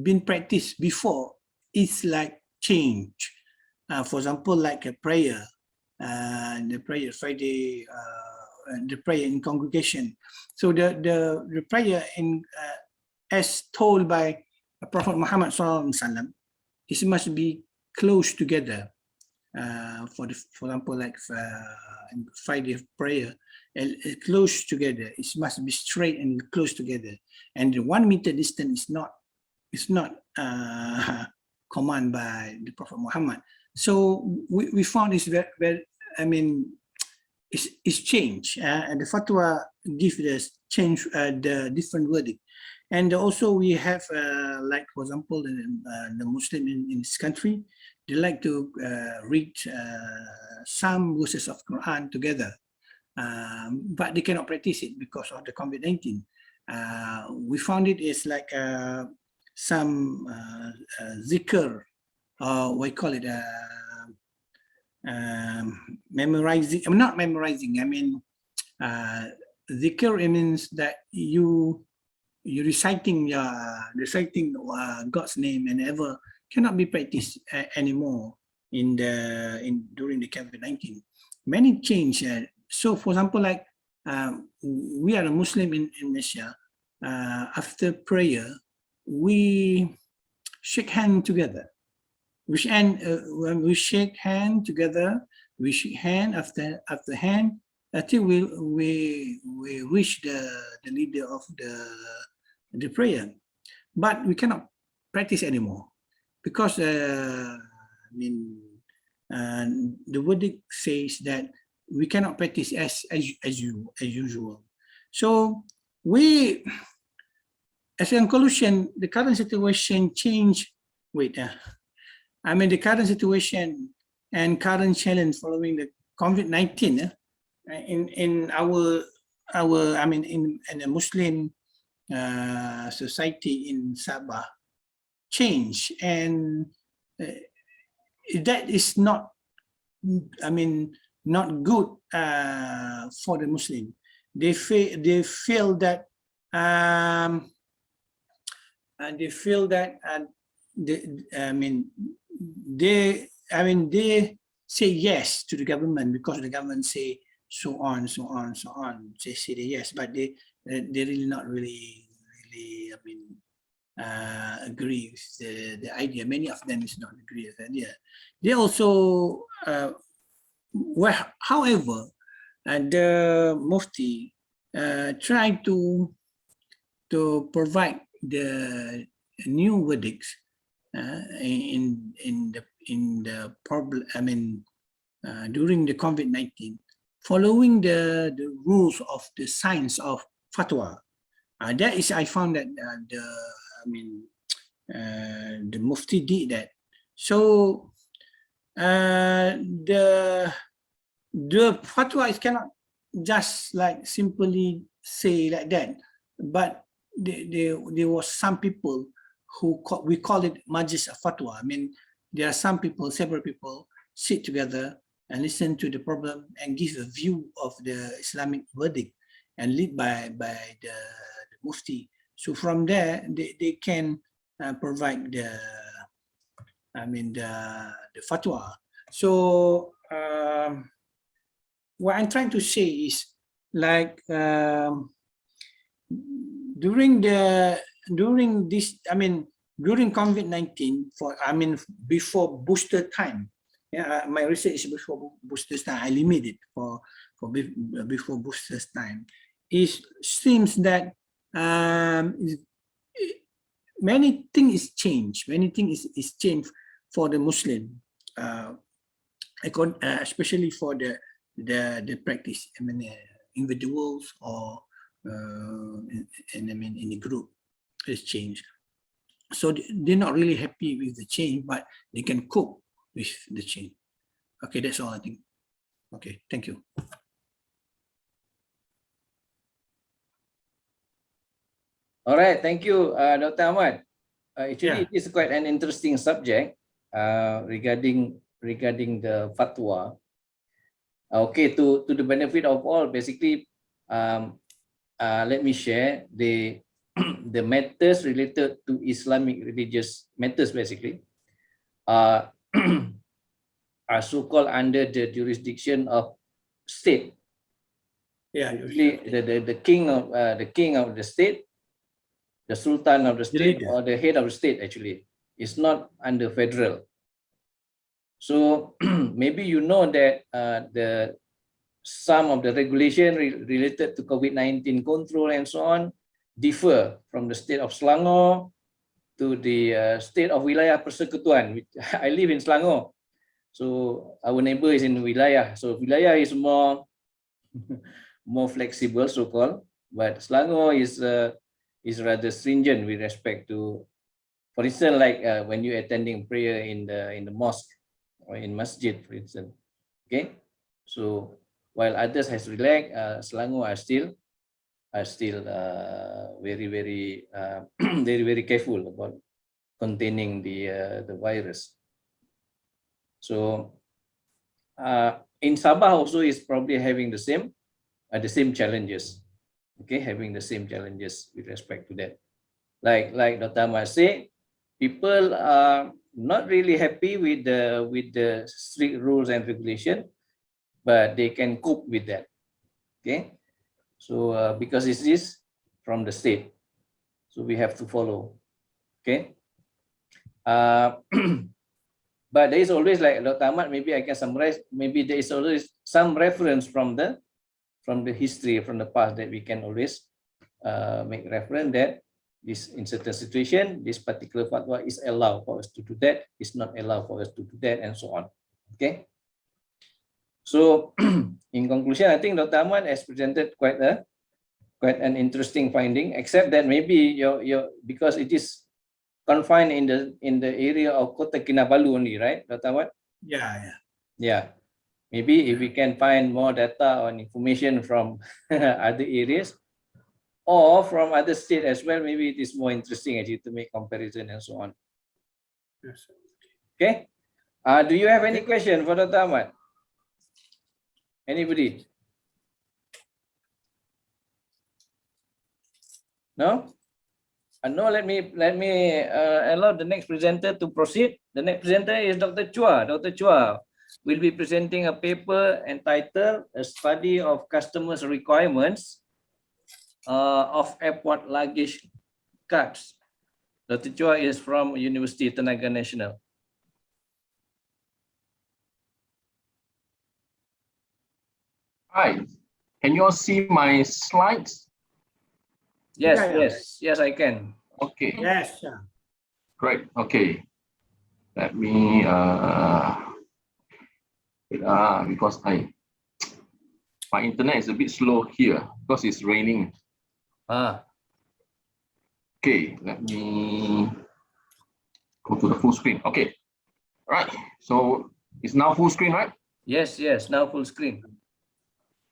D: been practiced before is like change. For example, like a prayer, the prayer Friday, the prayer in congregation. So the prayer in as told by Prophet Muhammad SAW, it must be close together. For example, like Friday prayer, close together. It must be straight and close together. And the 1 meter distance is not commanded by the Prophet Muhammad. So we found this very I mean, it's changed, and the fatwa give the change the different verdict. And also we have like, for example, the Muslim in this country, they like to read some verses of Quran together, but they cannot practice it because of the COVID-19. We found it is like some zikr, what you call it, memorizing. I'm not memorizing. I mean, zikr. It means that you reciting God's name and ever cannot be practiced anymore during the COVID-19. Many change. So, for example, like we are a Muslim in Malaysia. After prayer, we shake hand together. When we shake hand together, we shake hand after hand until we wish the leader of the prayer. But we cannot practice anymore because I mean, the verdict says that we cannot practice as usual. So we, as a conclusion, the current situation changed. I mean, the current situation and current challenge following the COVID-19 in our I mean in a Muslim society in Sabah change, and that is not, I mean, not good for the Muslim. They feel that they say yes to the government because the government say so on. They say yes, but they really not really I mean agree with the idea. Many of them is not agree with the idea. They also however, the Mufti tried to provide the new verdicts in the problem. I mean, during the COVID-19, following the rules of the science of fatwa. That is, I found that the Mufti did that. So the fatwa is cannot just like simply say like that, but there was some people who we call it majlis fatwa. I mean, there are several people sit together and listen to the problem and give a view of the Islamic verdict and lead by the Mufti. So from there, they can provide the fatwa. So what I'm trying to say is like during COVID-19, before booster time. Yeah, my research is before boosters time. I limit it for before boosters time. It seems that many things is changed. Many things is changed for the Muslim, especially for the practice. I mean, individuals or in the group has changed. So they're not really happy with the change, but they can cope with the change. Okay, that's all I think. Okay, thank you.
A: All right, thank you, Dr. Ahmad. Actually, it is quite an interesting subject regarding the fatwa. Okay, to the benefit of all, basically, let me share the matters related to Islamic religious matters. Basically, are so-called under the jurisdiction of state.
D: Yeah,
A: usually the king of the state, the sultan of the state, or the head of the state actually is not under federal. So maybe you know that the some of the regulation related to COVID-19 control and so on differ from the state of Selangor to the state of Wilayah Persekutuan. I live in Selangor, so our neighbor is in Wilayah. So Wilayah is more flexible, so-called, but Selangor is rather stringent with respect to, for instance, like when you're attending prayer in the mosque or in masjid, for instance. Okay, so while others has relaxed, Selangor are still very very careful about containing the virus. So in Sabah also is probably having the same challenges. Okay, having the same challenges with respect to that. Like Dr. Ahmad said, people are not really happy with the strict rules and regulation, but they can cope with that. Okay, so because it is from the state, so we have to follow. Okay, but there is always, like Dr. Ahmad, maybe I can summarize. Maybe there is always some reference from the history, from the past, that we can always make reference that this, in certain situation, this particular fatwa is allowed for us to do that, is not allowed for us to do that, and so on. Okay. So in conclusion, I think Dr. Ahmad has presented quite an interesting finding, except that maybe your because it is confined in the area of Kota Kinabalu only, right, Dr. Ahmad? Yeah. Maybe if we can find more data or information from other areas or from other states as well, maybe it is more interesting actually to make comparison and so on. Okay. Do you have any question for Dr. Ahmad? Anybody? No? No, let me allow the next presenter to proceed. The next presenter is Dr. Chua. Dr. Chua will be presenting a paper entitled "A Study of Customers' Requirements of Airport Luggage Cards." Dr. Chua is from University Tenaga Nasional.
F: Hi, can you all see my slides?
A: Yes,
D: Yeah, yeah.
A: yes, I can.
F: Okay,
D: Yes.
F: great. Okay, let me because my internet is a bit slow here because it's raining. Okay, let me go to the full screen. Okay, all right. So it's now full screen, right?
A: Yes, now full screen.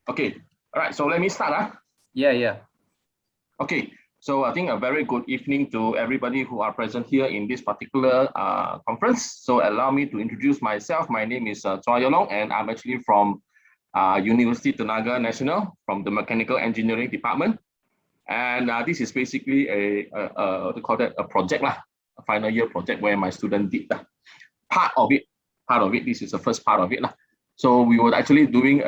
F: Okay, all right. So let me start.
A: Yeah.
F: Okay, so I think a very good evening to everybody who are present here in this particular conference. So allow me to introduce myself. My name is Chua Yolong, and I'm actually from University Tenaga Nasional, from the Mechanical Engineering Department. And this is basically what do you call that, a project, a final year project where my student did part of it. This is the first part of it. So we were actually doing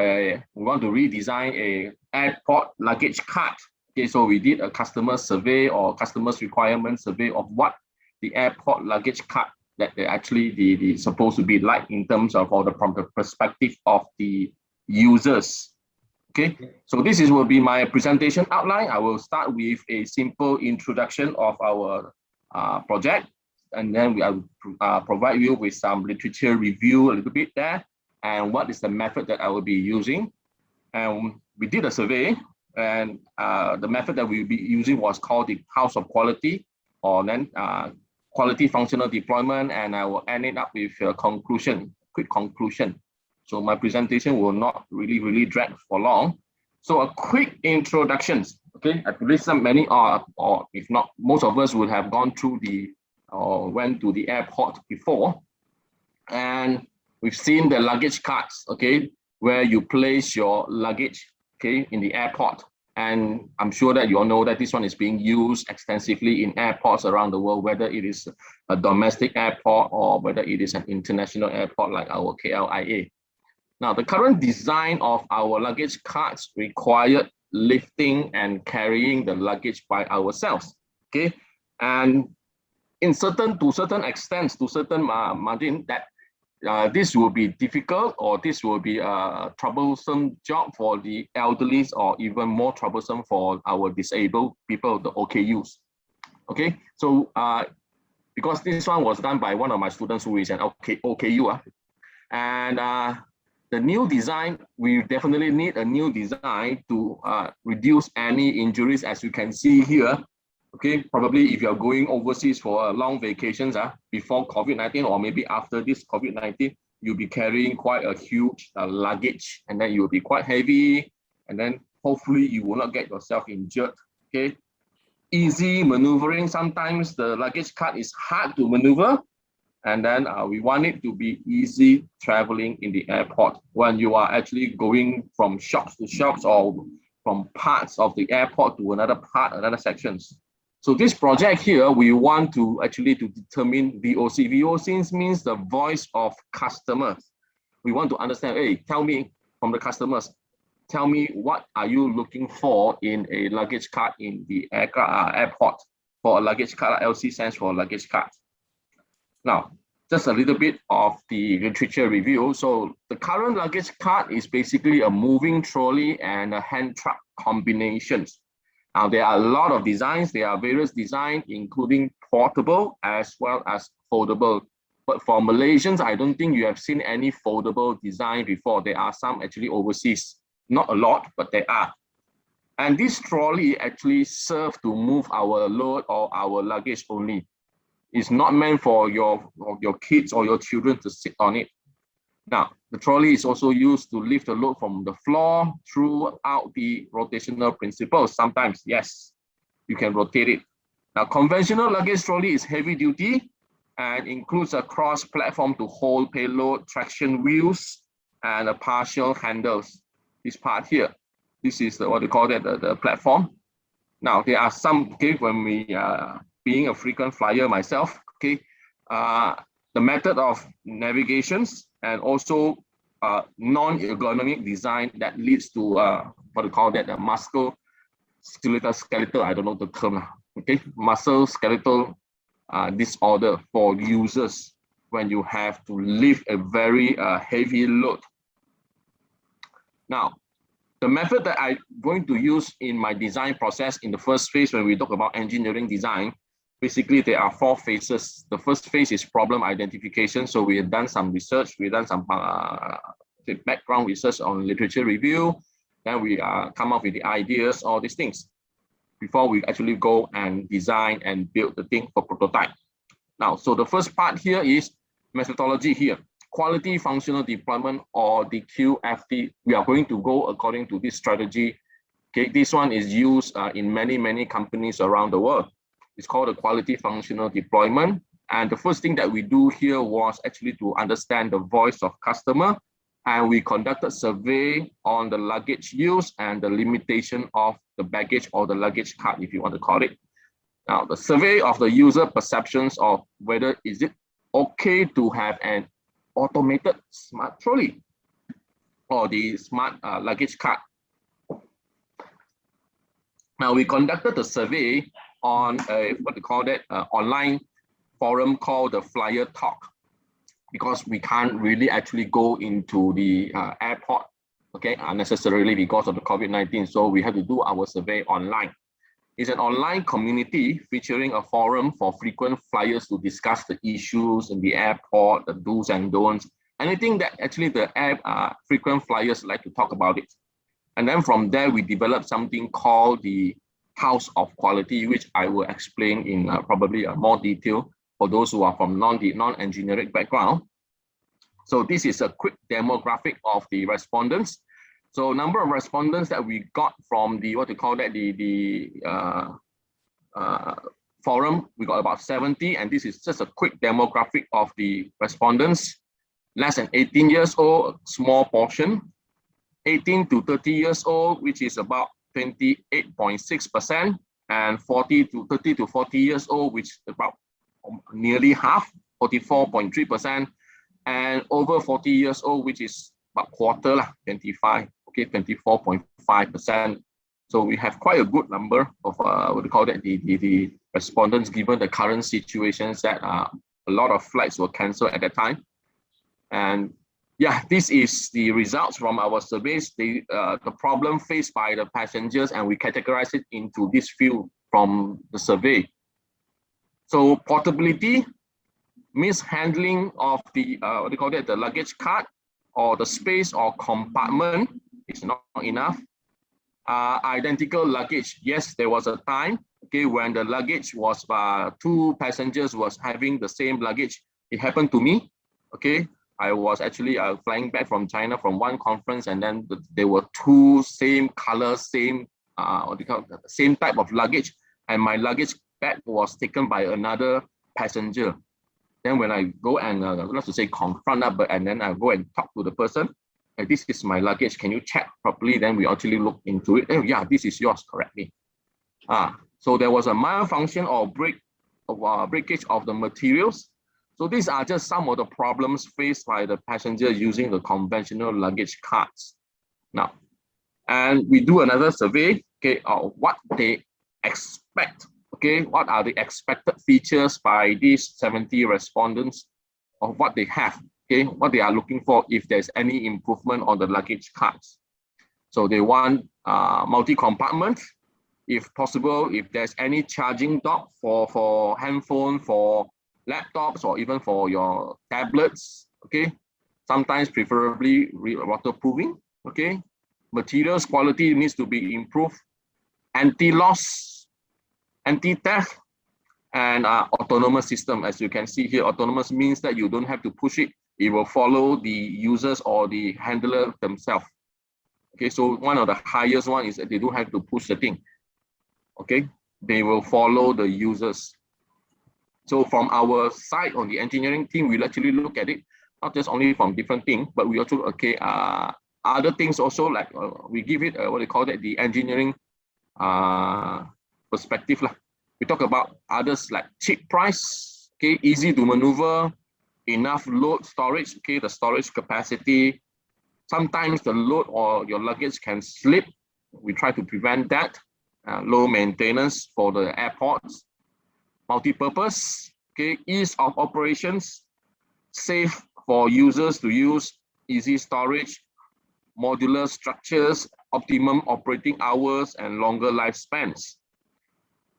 F: we want to redesign a airport luggage cart. Okay, so we did a customer survey or customers requirement survey of what the airport luggage cart that they actually supposed to be like in terms of from the perspective of the users. Okay, so this will be my presentation outline. I will start with a simple introduction of our project, and then I will provide you with some literature review a little bit there, and what is the method that I will be using. And we did a survey, and the method that we'll be using was called the House of Quality, or then quality functional deployment, and I will end it up with a quick conclusion. So my presentation will not really drag for long. So a quick introduction. Okay, at least many or if not, most of us would have gone through or went to the airport before, and we've seen the luggage carts. Okay, where you place your luggage. Okay, in the airport. And I'm sure that you all know that this one is being used extensively in airports around the world, whether it is a domestic airport or whether it is an international airport like our KLIA. Now, the current design of our luggage carts required lifting and carrying the luggage by ourselves. Okay, and to certain extents, to certain margin, that this will be difficult, or this will be a troublesome job for the elderly, or even more troublesome for our disabled people, the OKUs. Okay, so because this one was done by one of my students who is an OKU, and the new design, we definitely need a new design to reduce any injuries, as you can see here. Okay, probably if you're going overseas for long vacations before COVID-19, or maybe after this COVID-19, you'll be carrying quite a huge luggage, and then you'll be quite heavy, and then hopefully you will not get yourself injured. Okay, easy maneuvering. Sometimes the luggage cart is hard to maneuver, and then we want it to be easy traveling in the airport when you are actually going from shops to shops, or from parts of the airport to another part, another sections. So this project here, we want to actually to determine VOC. VOC means the voice of customers. We want to understand, hey, tell me from the customers, tell me what are you looking for in a luggage cart in the airport. For a luggage cart, LC stands for luggage cart. Now, just a little bit of the literature review. So the current luggage cart is basically a moving trolley and a hand truck combinations. Now, there are a lot of designs. There are various designs, including portable as well as foldable. But for Malaysians, I don't think you have seen any foldable design before. There are some actually overseas. Not a lot, but there are. And this trolley actually serves to move our load or our luggage only. It's not meant for your kids or your children to sit on it. Now, the trolley is also used to lift the load from the floor throughout the rotational principles. Sometimes, yes, you can rotate it. Now, conventional luggage trolley is heavy duty and includes a cross platform to hold payload, traction wheels, and a partial handles. This part here, this is what they call the platform. Now, there are some, okay, when we being a frequent flyer myself, okay, the method of navigations and also non-ergonomic design that leads to what we call that the musculoskeletal, I don't know the term, okay, musculoskeletal disorder for users when you have to lift a very heavy load. Now, the method that I'm going to use in my design process in the first phase, when we talk about engineering design, basically there are 4 phases. The first phase is problem identification. So we have done some research, we've done some background research on literature review. Then we come up with the ideas, all these things, before we actually go and design and build the thing for prototype. Now, so the first part here is methodology here. Quality functional deployment, or the QFD. We are going to go according to this strategy. Okay, this one is used in many companies around the world. It's called a quality functional deployment. And the first thing that we do here was actually to understand the voice of customer. And we conducted survey on the luggage use and the limitation of the baggage or the luggage cart, if you want to call it. Now, the survey of the user perceptions of whether is it okay to have an automated smart trolley or the smart luggage cart. Now, we conducted the survey on what they call that online forum called the Flyer Talk, because we can't really actually go into the airport, okay, unnecessarily because of the COVID-19. So we have to do our survey online. It's an online community featuring a forum for frequent flyers to discuss the issues in the airport, the do's and don'ts, anything that actually the frequent flyers like to talk about it. And then from there, we developed something called the House of Quality, which I will explain in probably more detail for those who are from non-engineering background. So this is a quick demographic of the respondents. So number of respondents that we got from the, what they call that, the forum, we got about 70, and this is just a quick demographic of the respondents. Less than 18 years old, small portion. 18 to 30 years old, which is about 28.6%, and 30 to 40 years old, which is about nearly half, 44.3%, and over 40 years old, which is about quarter, 25, okay, 24.5%. So we have quite a good number of what we call that, the respondents, given the current situations that a lot of flights were cancelled at that time. And yeah, this is the results from our surveys, the problem faced by the passengers, and we categorize it into this few from the survey. So portability, mishandling of the what do you call it, the luggage cart or the space or compartment is not enough. Identical luggage, yes, there was a time, okay, when the luggage was two passengers was having the same luggage. It happened to me, okay. I was actually flying back from China from one conference, and then there were two same color, same what do you call it, same type of luggage, and my luggage bag was taken by another passenger. Then when I go and not to say confront up, and then I go and talk to the person, this is my luggage, can you check properly? Then we actually look into it. Oh, yeah, this is yours correctly. So there was a malfunction or breakage of the materials. So these are just some of the problems faced by the passenger using the conventional luggage carts. Now, and we do another survey, okay, of what they expect. Okay, what are the expected features by these 70 respondents of what they have, okay, what they are looking for if there's any improvement on the luggage carts. So they want multi-compartment, if possible, if there's any charging dock for handphone, for laptops, or even for your tablets, okay, sometimes preferably waterproofing, okay, materials quality needs to be improved, anti-loss, anti-theft, and autonomous system. As you can see here, autonomous means that you don't have to push it. It will follow the users or the handler themselves. Okay, so one of the highest one is that they don't have to push the thing. Okay, they will follow the users. So from our side on the engineering team, we'll actually look at it, not just only from different things, but we also, okay, other things also, like we give it, what they call that, the engineering perspective. We talk about others like cheap price, okay, easy to maneuver, enough load storage, okay, the storage capacity. Sometimes the load or your luggage can slip. We try to prevent that. Low maintenance for the airports. Multi-purpose, okay, ease of operations, safe for users to use, easy storage, modular structures, optimum operating hours, and longer lifespans.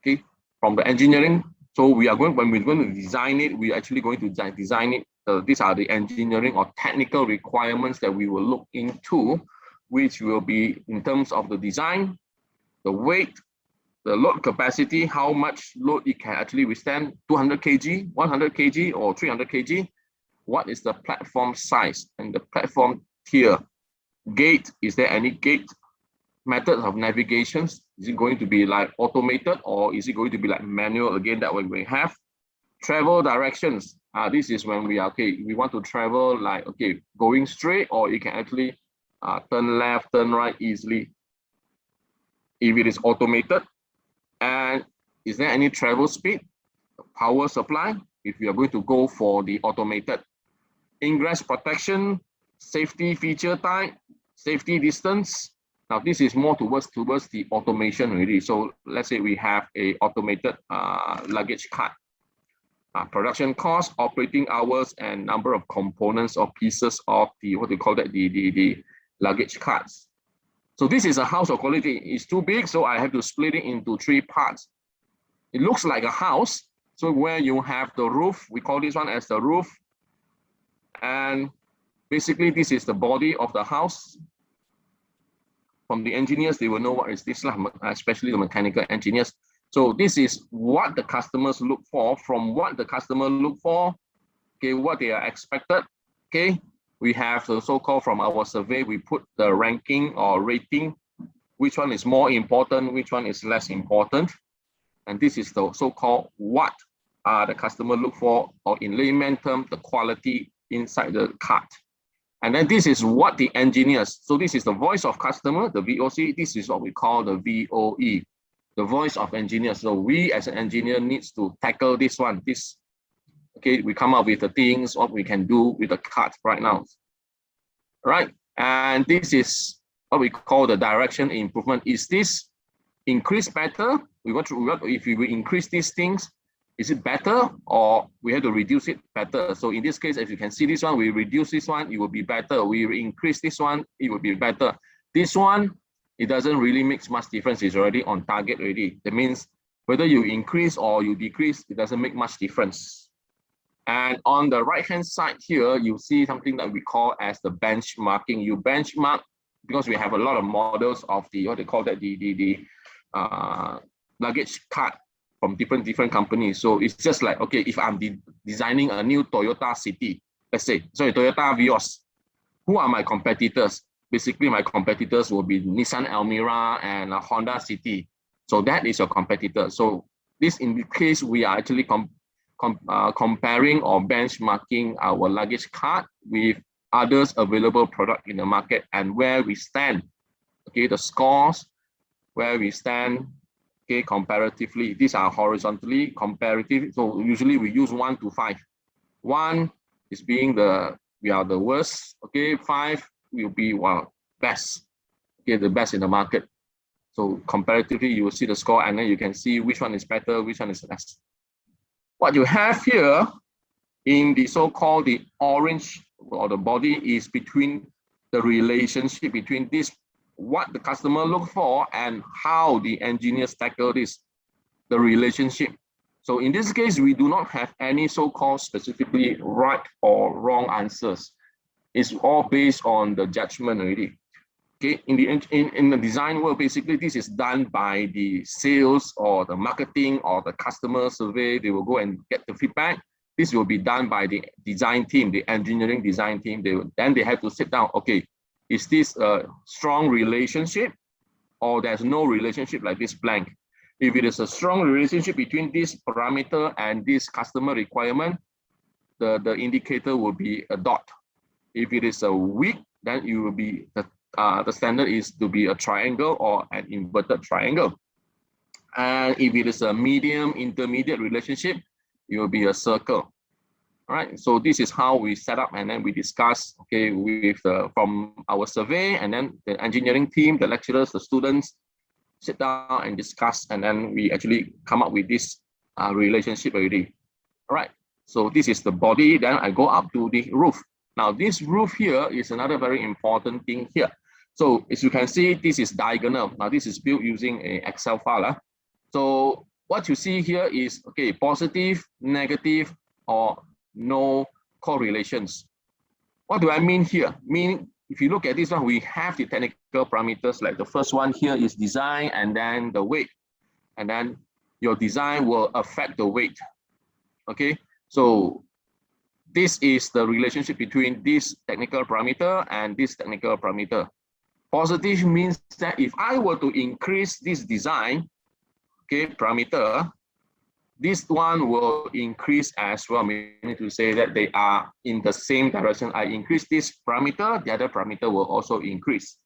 F: Okay, from the engineering, so we are going, when we're going to design it, we're actually going to design it. These are the engineering or technical requirements that we will look into, which will be in terms of the design, the weight, the load capacity, how much load it can actually withstand, 200 kg, 100 kg, or 300 kg. What is the platform size and the platform tier? Gate, is there any gate? Methods of navigation, is it going to be like automated, or is it going to be like manual again, that way we have? Travel directions, this is when we are, okay, we want to travel like, okay, going straight, or you can actually turn left, turn right easily if it is automated. And is there any travel speed, power supply, if you are going to go for the automated? Ingress protection, safety feature type, safety distance. Now this is more towards the automation really. So let's say we have a automated luggage cart. Production cost, operating hours, and number of components or pieces of the, what they call that, the luggage carts. So this is a house of quality. It's too big, so I have to split it into 3 parts. It looks like a house. So where you have the roof, we call this one as the roof. And basically this is the body of the house. From the engineers, they will know what is this, especially the mechanical engineers. So this is what the customers look for, from what the customer look for, okay, what they are expected, okay. We have the so-called, from our survey, we put the ranking or rating, which one is more important, which one is less important. And this is the so-called what the customer look for, or in layman term, the quality inside the cart. And then this is what the engineers, so this is the voice of customer, the VOC, this is what we call the VOE, the voice of engineers. So we as an engineer needs to tackle this one, this, okay, we come up with the things, what we can do with the cart right now. Right, and this is what we call the direction improvement. Is this increase better? We want to, if we increase these things, Is it better or we have to reduce it better? So in this case, as you can see this one, we reduce this one, it will be better. We increase this one, it will be better. This one, it doesn't really make much difference. It's already on target already. That means whether you increase or you decrease, it doesn't make much difference. And on the right-hand side here, you see something that we call as the benchmarking. You benchmark because we have a lot of models of the, what they call that, the luggage cart from different companies. So it's just like, okay, if I'm designing a new Toyota City, let's say, sorry, Toyota Vios, who are my competitors? Basically, my competitors will be Nissan Almera and Honda City. So that is your competitor. So this, in this case, we are actually comparing or benchmarking our luggage cart with others available product in the market and where we stand. Okay, the scores, where we stand. Okay, comparatively, these are horizontally comparative. So usually we use 1 to 5. 1 is being we are the worst. Okay, 5 will be best. Okay, the best in the market. So comparatively, you will see the score and then you can see which one is better, which one is less. What you have here in the so-called the orange or the body is between the relationship between this, what the customer look for and how the engineers tackle this, the relationship. So in this case, we do not have any so-called specifically right or wrong answers. It's all based on the judgment already. Okay, in the design world, basically this is done by the sales or the marketing or the customer survey. They will go and get the feedback. This will be done by the design team, the engineering design team. Then they have to sit down. Okay, is this a strong relationship or there's no relationship like this blank? If it is a strong relationship between this parameter and this customer requirement, the indicator will be a dot. If it is a weak, then it will be the standard is to be a triangle or an inverted triangle. And if it is a medium intermediate relationship, it will be a circle. All right, so this is how we set up and then we discuss, okay, with from our survey, and then the engineering team, the lecturers, the students sit down and discuss, and then we actually come up with this relationship already. All right, so this is the body. Then I go up to the roof. Now this roof here is another very important thing here. So as you can see, this is diagonal. Now this is built using an Excel file. So what you see here is, okay, positive, negative, or no correlations. What do I mean here? Meaning, if you look at this one, we have the technical parameters, like the first one here is design and then the weight. And then your design will affect the weight. Okay, so this is the relationship between this technical parameter and this technical parameter. Positive means that if I were to increase this design, okay, parameter, this one will increase as well, meaning to say that they are in the same direction. I increase this parameter, the other parameter will also increase.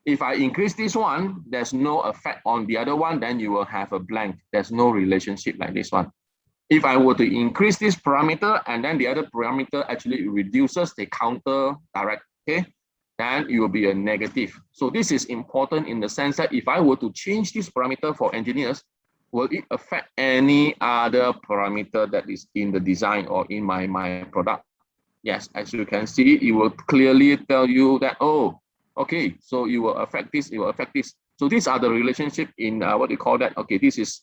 F: If I increase this one, there's no effect on the other one, then you will have a blank. There's no relationship like this one. If I were to increase this parameter and then the other parameter actually reduces, they counter direct, okay, then it will be a negative. So this is important in the sense that if I were to change this parameter for engineers, will it affect any other parameter that is in the design or in my product? Yes, as you can see, it will clearly tell you that, oh, okay, so it will affect this, it will affect this. So these are the relationship in what they call that. Okay, this is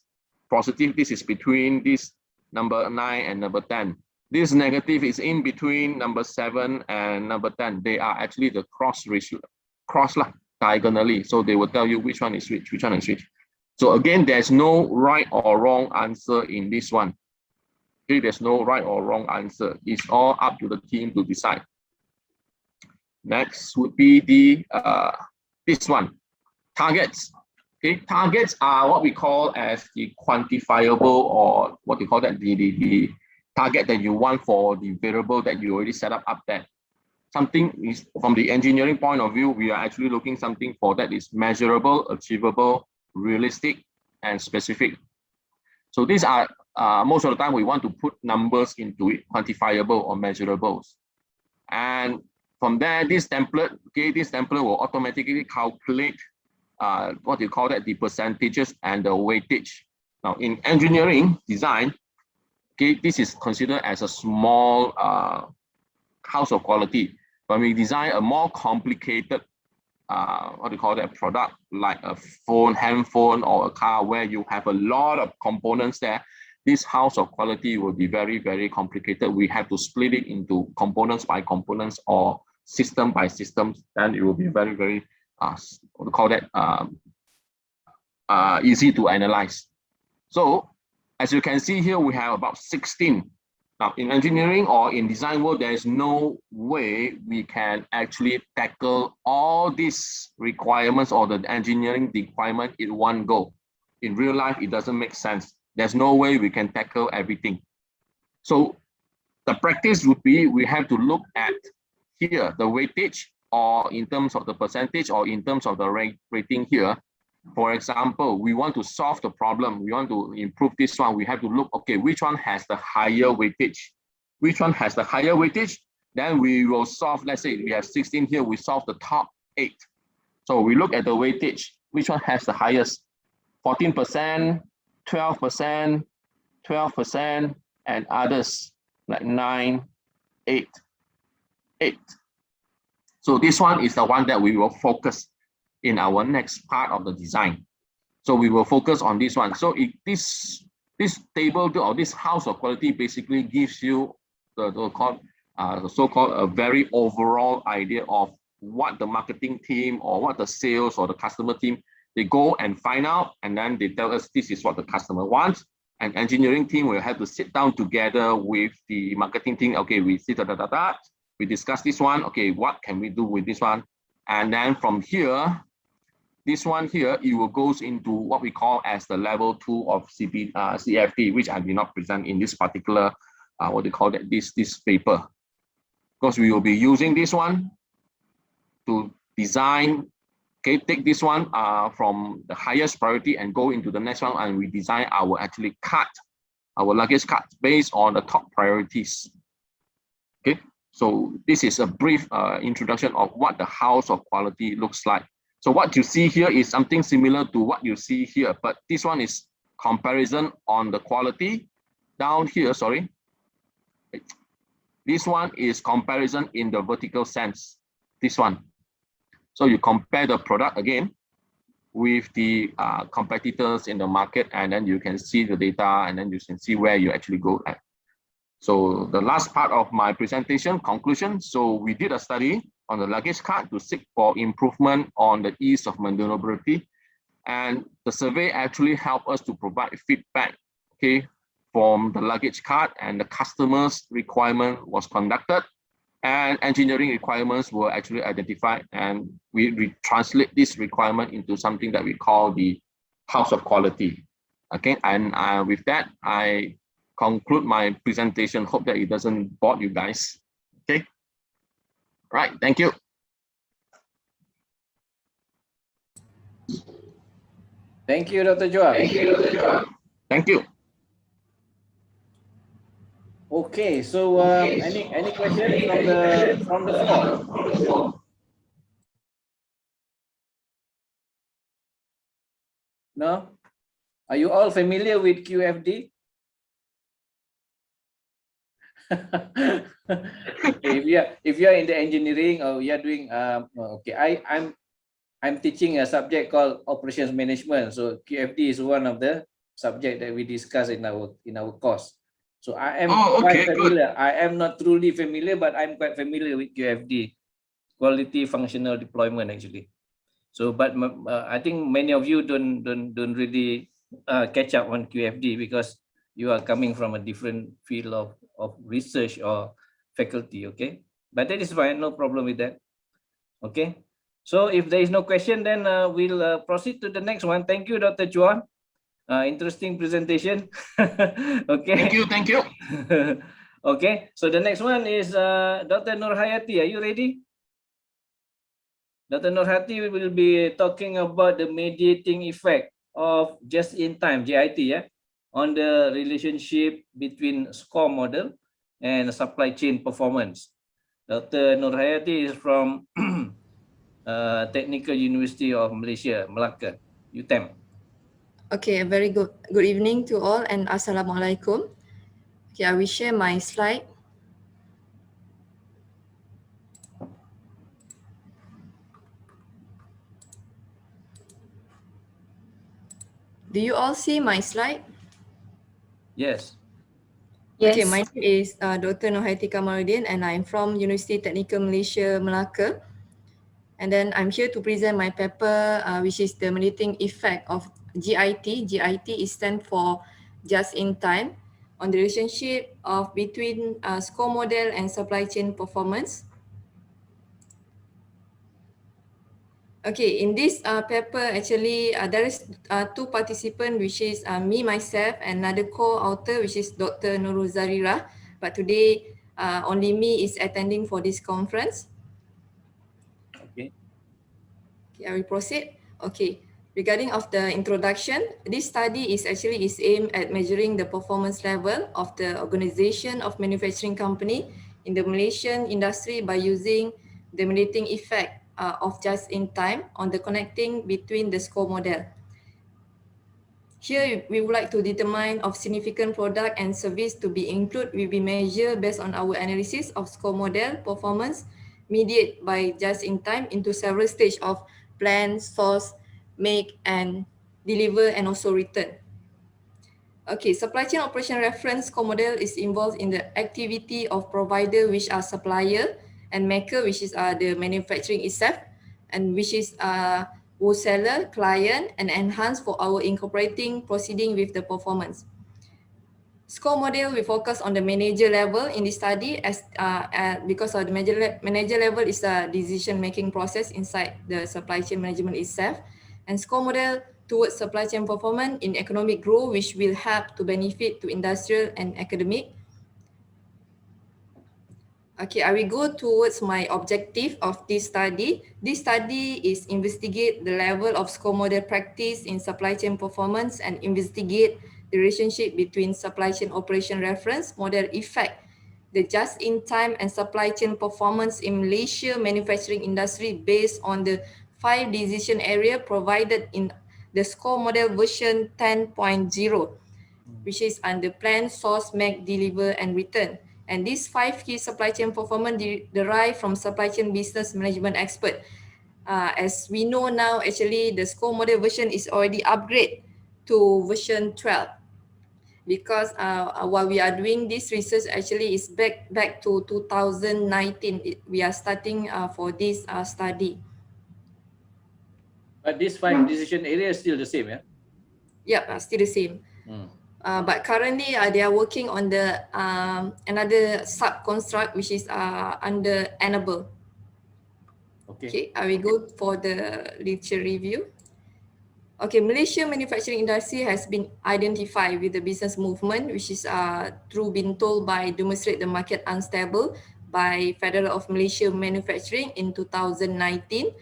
F: positive, this is between this number 9 and number 10. This negative is in between number 7 and number 10. They are actually the cross ratio, diagonally. So they will tell you which one is which one is which. So again, there's no right or wrong answer in this one. Okay, there's no right or wrong answer. It's all up to the team to decide. Next would be the this one, targets. Okay, targets are what we call as the quantifiable, or what we call that the target that you want for the variable that you already set up there. Something is, from the engineering point of view, we are actually looking something for that is measurable, achievable, realistic, and specific. So these are most of the time we want to put numbers into it, quantifiable or measurables. And from there, this template, okay, this template will automatically calculate what you call that, the percentages and the weightage. Now in engineering design, Okay, this is considered as a small house of quality. When we design a more complicated what do you call that product, like a phone, handphone, or a car, where you have a lot of components there, this house of quality will be very, very complicated. We have to split it into components by components or system by system. Then it will be very, very what do you call that easy to analyze. So as you can see here, we have about 16. Now, in engineering or in design world, there is no way we can actually tackle all these requirements or the engineering requirement in one go. In real life, it doesn't make sense. There's no way we can tackle everything. So the practice would be, we have to look at here, the weightage, or in terms of the percentage, or in terms of the rating here. For example, we want to solve the problem. We want to improve this one. We have to look, okay, which one has the higher weightage? Which one has the higher weightage? Then we will solve, let's say we have 16 here, we solve the top 8. So we look at the weightage. Which one has the highest? 14%, 12%, 12%, and others like 9, 8, 8. So this one is the one that we will focus in our next part of the design. So we will focus on this one. So this table or this house of quality basically gives you the so-called a very overall idea of what the marketing team or what the sales or the customer team, they go and find out, and then they tell us this is what the customer wants. And engineering team will have to sit down together with the marketing team. Okay, we see we discuss this one. Okay, what can we do with this one? And then from here, this one here, it will goes into what we call as the level 2 of CFD, which I did not present in this particular, what they call that, this paper. Because we will be using this one to design, okay, take this one from the highest priority and go into the next one, and we design our actually cut, our luggage cut based on the top priorities. Okay, so this is a brief introduction of what the house of quality looks like. So what you see here is something similar to what you see here, but this one is comparison on the quality. Down here, sorry. This one is comparison in the vertical sense, this one. So you compare the product again with the competitors in the market, and then you can see the data, and then you can see where you actually go at. So the last part of my presentation, conclusion. So we did a study on the luggage cart to seek for improvement on the ease of maneuverability. And the survey actually helped us to provide feedback, okay, from the luggage cart, and the customer's requirement was conducted, and engineering requirements were actually identified, and we translate this requirement into something that we call the house of quality. Okay, and with that, I conclude my presentation. Hope that it doesn't bore you guys. Okay. Right, thank you.
A: Thank you, Dr. Joel.
F: Thank you.
A: Okay, so any questions from the floor? No? Are you all familiar with QFD? Okay, if you are in the engineering or you are doing okay, I'm teaching a subject called operations management. So QFD is one of the subject that we discuss in our course. So I am quite familiar. Good. I am not truly familiar, but I'm quite familiar with QFD, quality functional deployment actually. So, but I think many of you don't really catch up on QFD because you are coming from a different field of research or faculty, okay? But that is fine, no problem with that. Okay, so if there is no question, then we'll proceed to the next one. Thank you, Dr. Chuan. Interesting presentation. Okay.
F: Thank you.
A: Okay, so the next one is Dr. Nurhayati. Are you ready? Dr. Nurhayati will be talking about the mediating effect of just-in-time, JIT, yeah, on the relationship between score model and supply chain performance. Dr. Nurhayati is from Technical University of Malaysia, Melaka, UTM.
B: Okay, a very good evening to all, and Assalamualaikum. Okay, I will share my slide. Do you all see my slide?
A: Yes.
B: Okay,
C: Yes.
B: my name is Dr. Nurhaiti Kamaluddin and I'm from University Technical Malaysia, Melaka. And then I'm here to present my paper, which is the mediating effect of GIT. GIT is stand for just in time, on the relationship of between score model and supply chain performance. Okay, in this paper, actually, there is two participants, which is me, myself, and another co-author, which is Dr. Nurul Zarira. But today, only me is attending for this conference.
A: Okay.
B: Okay, I will proceed. Okay, regarding of the introduction, this study is aimed at measuring the performance level of the organization of manufacturing company in the Malaysian industry by using the mediating effect of just in time on the connecting between the score model. Here, we would like to determine of significant product and service to be included will be measured based on our analysis of score model performance mediated by just in time into several stages of plan, source, make, and deliver, and also return. Okay, supply chain operation reference score model is involved in the activity of provider, which are supplier, and maker, which is the manufacturing itself, and which is wholesaler, client, and enhance for our incorporating proceeding with the performance. Score model we focus on the manager level in this study as because of the manager level is a decision making process inside the supply chain management itself, and score model towards supply chain performance in economic growth, which will help to benefit to industrial and academic. Okay, I will go towards my objective of this study. This study is investigate the level of score model practice in supply chain performance and investigate the relationship between supply chain operation reference model effect, the just-in-time and supply chain performance in Malaysia manufacturing industry based on the 5 decision area provided in the score model version 10.0, which is under plan, source, make, deliver, and return. And these 5 key supply chain performance derive from supply chain business management expert. As we know now, actually, the score model version is already upgraded to version 12. Because while we are doing this research, actually is back to 2019. We are starting for this study.
A: But these 5 decision areas still the same, yeah?
B: Yep, still the same. But currently they are working on the another sub-construct, which is under enable. Okay, I will go for the literature review. Okay, Malaysia manufacturing industry has been identified with the business movement, which is through being told by demonstrate the market unstable by Federal of Malaysia Manufacturing in 2019.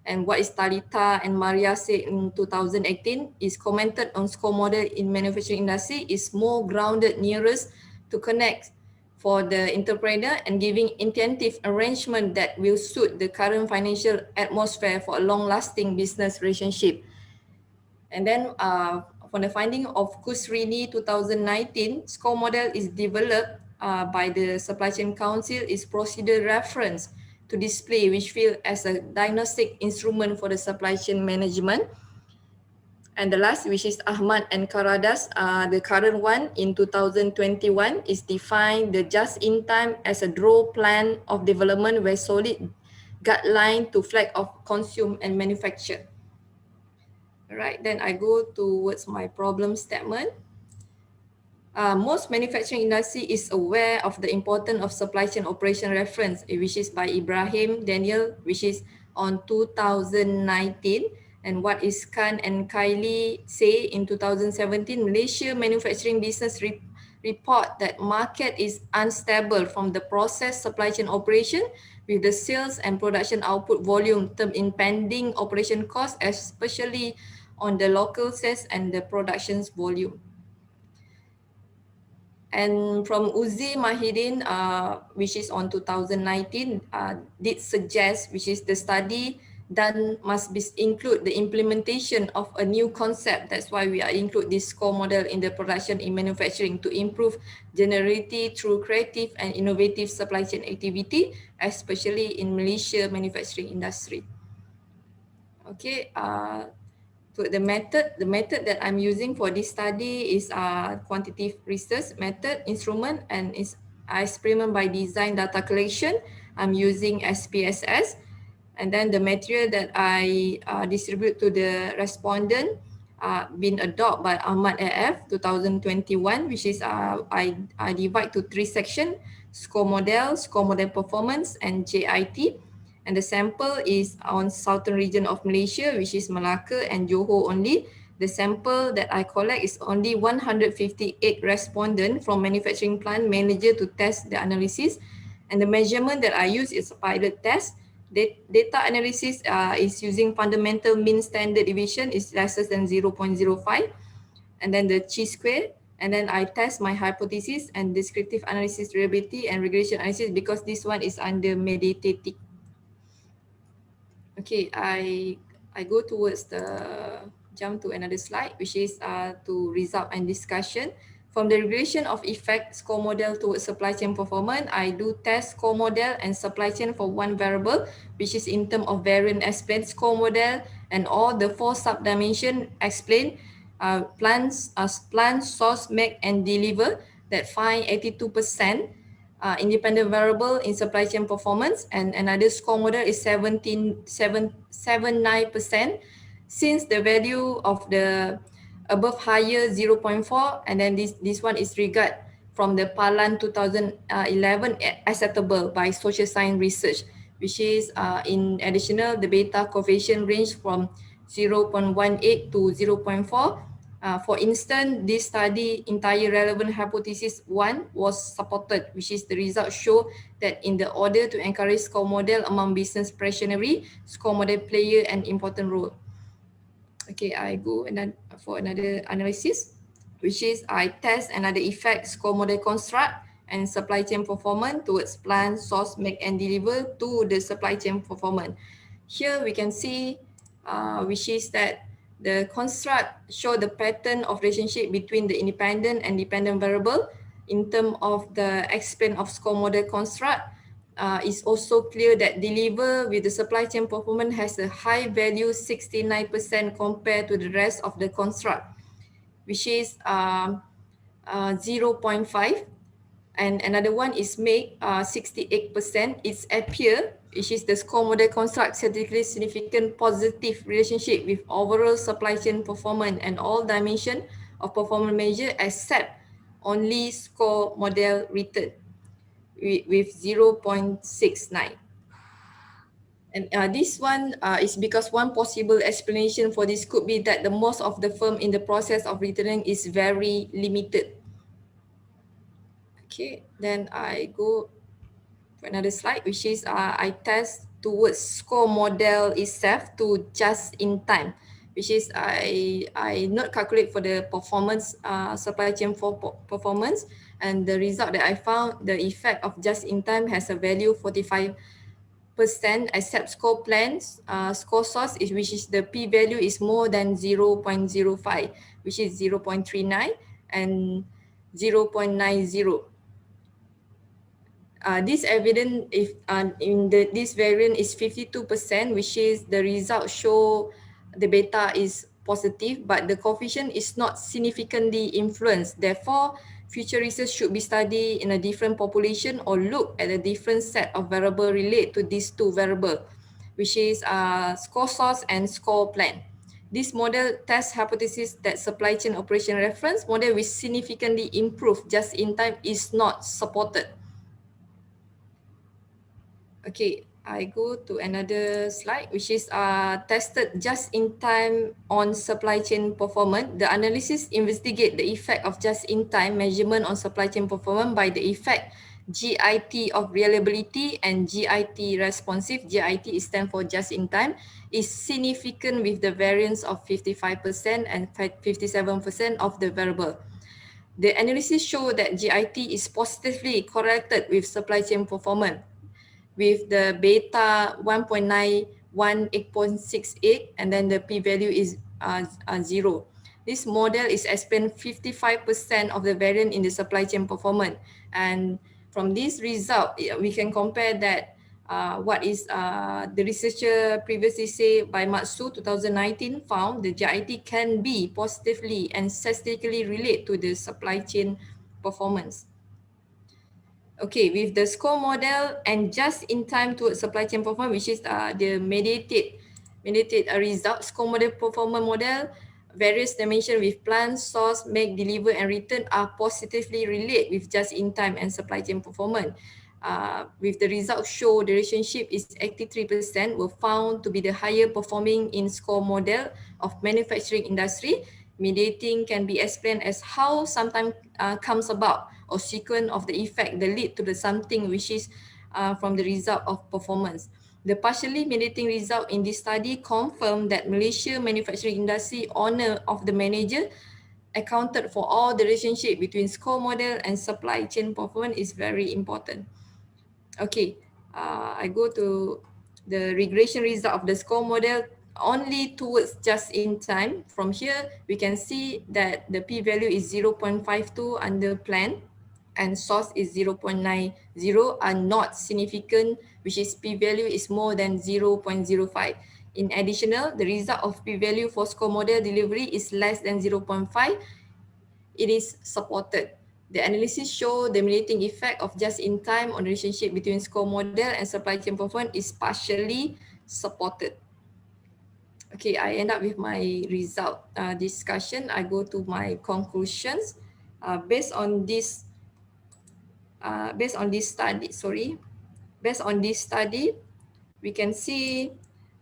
B: And what is Talita and Maria said in 2018 is commented on score model in manufacturing industry is more grounded nearest to connect for the entrepreneur and giving intensive arrangement that will suit the current financial atmosphere for a long-lasting business relationship. And then from the finding of Kusrini 2019, score model is developed by the Supply Chain Council is procedure reference to display, which feel as a diagnostic instrument for the supply chain management. And the last, which is Ahmad and Karadas, the current one in 2021 is defined the just-in-time as a draw plan of development where solid guideline to flag of consume and manufacture. Right, then I go towards my problem statement. Most manufacturing industry is aware of the importance of supply chain operation reference, which is by Ibrahim Daniel, which is on 2019. And what is Khan and Kylie say in 2017, Malaysia manufacturing business report that market is unstable from the process supply chain operation with the sales and production output volume term in pending operation cost, especially on the local sales and the productions volume. And from Uzi Mahidin, which is on 2019, did suggest, which is the study then must be include the implementation of a new concept. That's why we are include this core model in the production in manufacturing to improve generality through creative and innovative supply chain activity, especially in Malaysia manufacturing industry. Okay, so the method that I'm using for this study is quantitative research method, instrument, and is experiment by design data collection. I'm using SPSS, and then the material that I distribute to the respondent been adopted by Ahmad AF 2021, which is I divide to 3 sections: score model performance, and JIT. And the sample is on southern region of Malaysia, which is Malacca and Johor only. The sample that I collect is only 158 respondents from manufacturing plant manager to test the analysis. And the measurement that I use is a pilot test. Data analysis is using fundamental mean standard deviation is lesser than 0.05. And then the chi-square. And then I test my hypothesis and descriptive analysis, reliability, and regression analysis, because this one is under meditative. Okay, I go towards the jump to another slide, which is to result and discussion. From the regression of effect score model towards supply chain performance, I do test score model and supply chain for one variable, which is in terms of variant explain score model, and all the 4 sub-dimension explain plans, plan, source, make, and deliver, that find 82% independent variable in supply chain performance, and another score model is 79%, since the value of the above higher 0.4, and then this one is regard from the Palan 2011 acceptable by social science research, which is in additional the beta coefficient range from 0.18 to 0.4. For instance, this study entire relevant hypothesis 1 was supported, which is the result show that in the order to encourage score model among business practitioners, score model play an important role. Okay, I go for another analysis, which is I test another effect score model construct and supply chain performance towards plan, source, make, and deliver to the supply chain performance. Here we can see which is that the construct show the pattern of relationship between the independent and dependent variable. In terms of the explain of score model construct, it's also clear that deliver with the supply chain performance has a high value 69% compared to the rest of the construct, which is 0.5. And another one is make 68%. It's appear, which is the score model construct statistically significant positive relationship with overall supply chain performance and all dimension of performance measure except only score model return with 0.69. And this one is because one possible explanation for this could be that the most of the firm in the process of returning is very limited. Okay, then I go for another slide, which is I test towards score model itself to just in time, which is I not calculate for the performance, supply chain for performance, and the result that I found, the effect of just in time has a value 45%, except score plans, score source is, which is the p value is more than 0.05, which is 0.39 and 0.90. This evidence if in this variant is 52%, which is the result show the beta is positive, but the coefficient is not significantly influenced. Therefore, future research should be studied in a different population or look at a different set of variables relate to these 2 variables, which is score source and score plan. This model test hypothesis that supply chain operation reference model which significantly improve just in time is not supported. Okay, I go to another slide, which is tested just in time on supply chain performance. The analysis investigate the effect of just in time measurement on supply chain performance by the effect GIT of reliability and GIT responsive. GIT is stand for just in time, is significant with the variance of 55% and 57% of the variable. The analysis show that GIT is positively correlated with supply chain performance, with the beta 1.9 8.68, and then the p-value is 0. This model is explained 55% of the variance in the supply chain performance. And from this result, we can compare that what is the researcher previously say by Matsu 2019 found the GIT can be positively and statistically relate to the supply chain performance. Okay, with the score model and just in time towards supply chain performance, which is the mediated result score model performance model, various dimensions with plan, source, make, deliver, and return are positively relate with just in time and supply chain performance. With the results show the relationship is 83% were found to be the higher performing in score model of manufacturing industry. Mediating can be explained as how sometimes comes about or sequence of the effect that lead to the something which is from the result of performance. The partially mediating result in this study confirmed that Malaysia manufacturing industry honor of the manager accounted for all the relationship between score model and supply chain performance is very important. Okay, I go to the regression result of the score model only towards just in time. From here, we can see that the p-value is 0.52 under plan and source is 0.90 are not significant, which is p-value is more than 0.05. In additional, the result of p-value for score model delivery is less than 0.5. It is supported. The analysis show the mediating effect of just in time on the relationship between score model and supply chain performance is partially supported. Okay, I end up with my result discussion. I go to my conclusions. Based on this study, we can see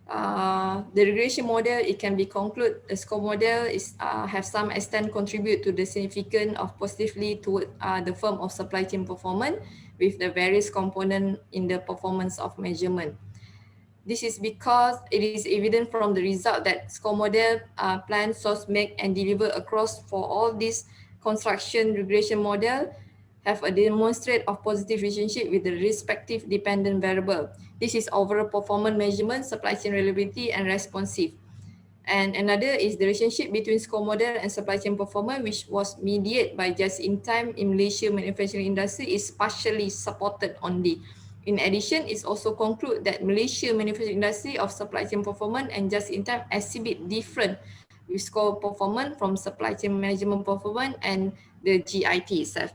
B: the regression model, it can be concluded the score model is have some extent contribute to the significance of positively toward the firm of supply chain performance with the various component in the performance of measurement. This is because it is evident from the result that score model plan, source, make, and deliver across for all these construction regression model have a demonstrate of positive relationship with the respective dependent variable. This is overall performance measurement, supply chain reliability, and responsive. And another is the relationship between score model and supply chain performance, which was mediated by just in time in Malaysia manufacturing industry is partially supported only. In addition, it's also conclude that Malaysia manufacturing industry of supply chain performance and just in time exhibit different with score performance from supply chain management performance and the GIT itself.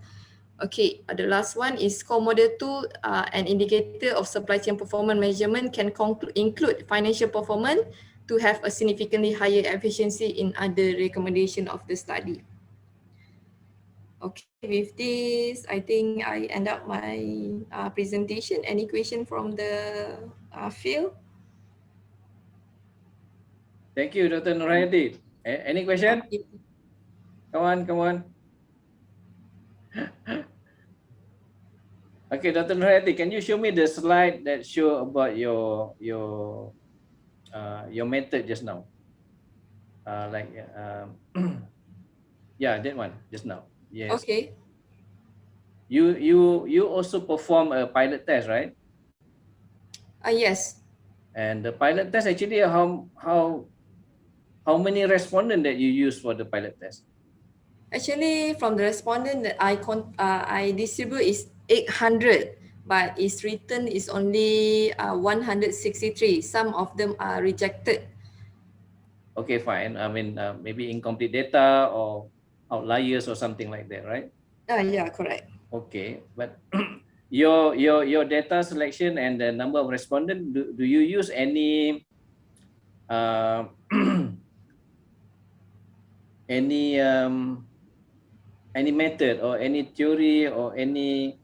B: Okay, the last one is score model 2, an indicator of supply chain performance measurement can include financial performance to have a significantly higher efficiency in other recommendation of the study. Okay, with this, I think I end up my presentation. Any question from the field?
A: Thank you, Dr. Nurhayati. Any question?
B: Okay.
A: Come on. Okay, Dr. Nurhayati, can you show me the slide that show about your method just now? Yeah, that one just now. Yes.
B: Okay.
A: You also perform a pilot test, right?
B: Yes.
A: And the pilot test actually how many respondents that you use for the pilot test?
B: Actually, from the respondent that I distribute is 800, but its written is only 163. Some of them are rejected.
A: Okay, fine. I mean, maybe incomplete data or outliers or something like that, right?
B: Yeah, correct.
A: Okay, but your data selection and the number of respondents, do you use any any method or any theory or any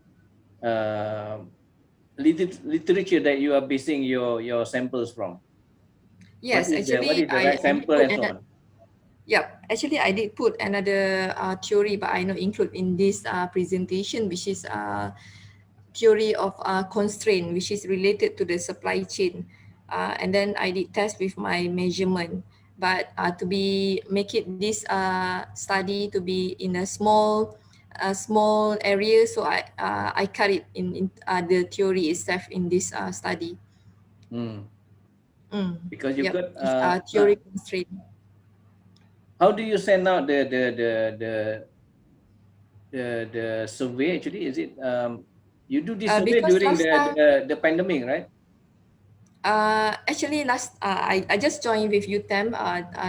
A: literature that you are basing your samples from?
B: Yes,
A: what is the right sample and so on?
B: Yeah, actually I did put another theory, but I not include in this presentation, which is theory of constraint, which is related to the supply chain. And then I did test with my measurement. But to make it this study to be in a small area, so I cut it in the theory itself in this study.
A: Because you got
B: theory constraint.
A: how do you send out the survey actually? Is it you do this survey
B: Because
A: during
B: last time,
A: the pandemic, right?
B: actually I just joined with UTEM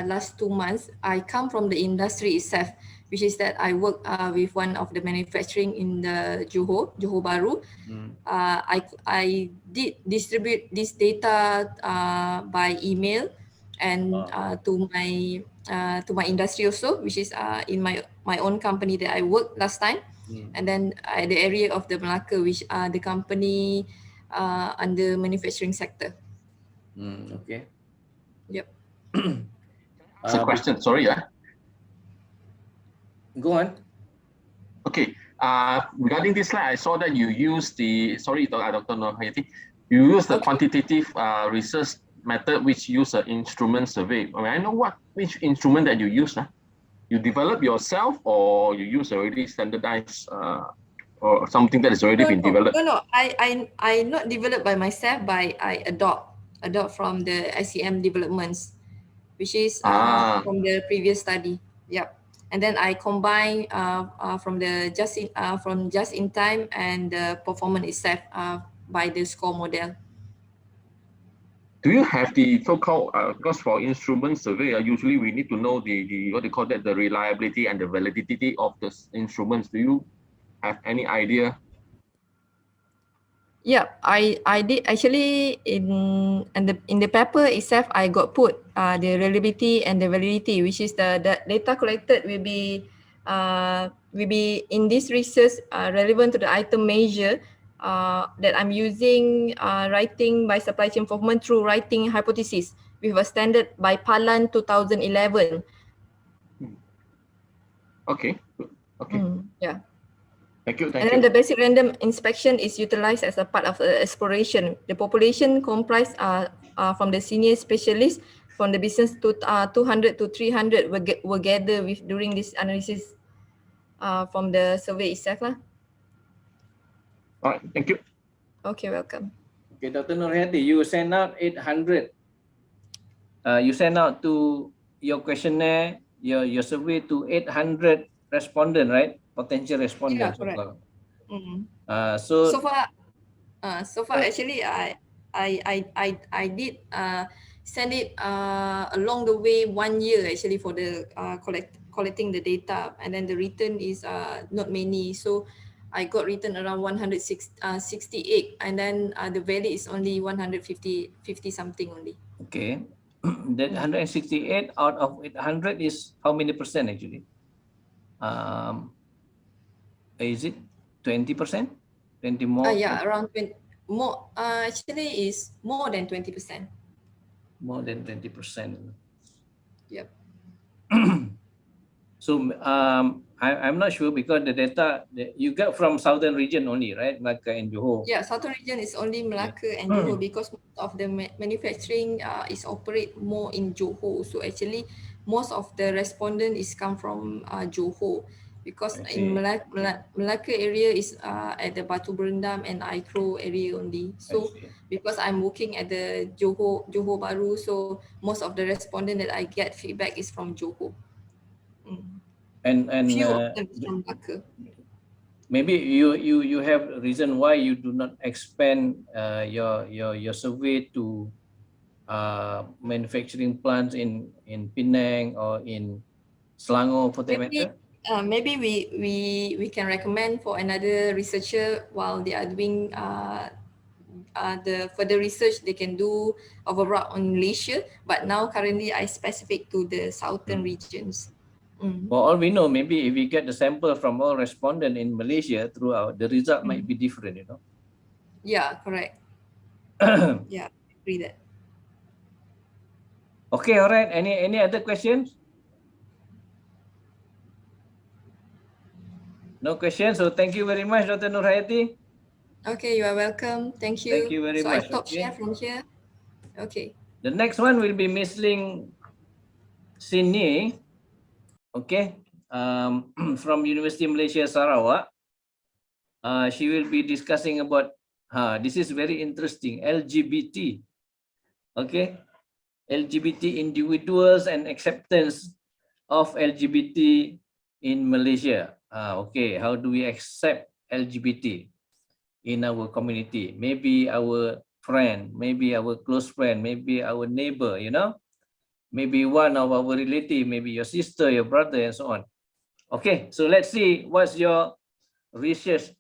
B: last 2 months. I come from the industry itself, which is that I work with one of the manufacturing in the Johor Bahru. I did distribute this data by email and to my industry also, which is in my own company that I worked last time, and then the area of the Melaka, which the company under manufacturing sector.
A: Okay.
B: Yep.
F: It's a question. Sorry,
A: Go on.
F: Okay. Regarding this slide, I saw that you use the Dr. Nurhayati, you use the quantitative research method which use an instrument survey. May I know which instrument that you use? You develop yourself or you use already standardized or something that has already been developed?
B: No. I not developed by myself, but I adopt from the SEM developments, which is from the previous study. Yep. And then I combine from the just in time and the performance itself by the score model.
F: Do you have the so-called because for instrument survey, usually we need to know the what they call that, the reliability and the validity of the instruments. Do you have any idea?
B: Yeah, I did actually in the paper itself. I got put the reliability and the validity, which is the data collected will be in this research relevant to the item measure that I'm using writing by supply chain performance through writing hypothesis with a standard by Palan 2011.
F: Okay. Okay.
B: Yeah.
F: Thank you.
B: And then the basic random inspection is utilized as a part of exploration. The population comprised from the senior specialists from the business to 200 to 300 were gathered with during this analysis from the survey itself.
F: All right. Thank you.
B: Okay, welcome.
A: Okay, Dr. Nurhayati, you send out 800. You send out to your questionnaire, your survey to 800 respondent, right? Potential respondents.
B: Yeah, correct.
A: So
B: far actually I did send it along the way 1 year actually for the collecting the data, and then the return is not many, so I got written around 168, and then the value is only 150 something only.
A: Okay, that 168 out of 800 is how many percent actually? Is it 20%? 20 more?
B: Yeah, around 20 more. Actually, is more than 20%.
A: More than 20%.
B: Yep.
A: So I'm not sure because the data that you got from southern region only, right? Melaka and Johor.
B: Yeah, southern region is only Melaka and Johor because most of the manufacturing is operate more in Johor. So actually, most of the respondent is come from Johor, because in Melaka area is at the Batu Berendam and Aikro area only. So because I'm working at the Johor Bahru, so most of the respondent that I get feedback is from Johor.
A: And
B: few of them from Melaka.
A: Maybe you have a reason why you do not expand your survey to manufacturing plants in Penang or in Selangor for that matter.
B: Maybe we can recommend for another researcher while they are doing the further research they can do overall on Malaysia, but now currently I specific to the southern regions.
A: For all we know, maybe if we get the sample from all respondents in Malaysia throughout, the result might be different, you know.
B: Yeah, correct. Yeah, I agree that.
A: Okay, all right. Any other questions? No questions. So thank you very much, Dr. Nurhayati.
B: Okay, you are welcome. Thank you.
A: Thank you very much.
B: I stop share from here. Okay.
A: The next one will be Miss Ling Sini. Okay, from University of Malaysia Sarawak. She will be discussing about this is very interesting, LGBT. Okay, LGBT individuals and acceptance of LGBT in Malaysia. Okay, how do we accept LGBT in our community? Maybe our friend, maybe our close friend, maybe our neighbor, you know, maybe one of our relative, maybe your sister, your brother, and so on. Okay, so let's see what's your research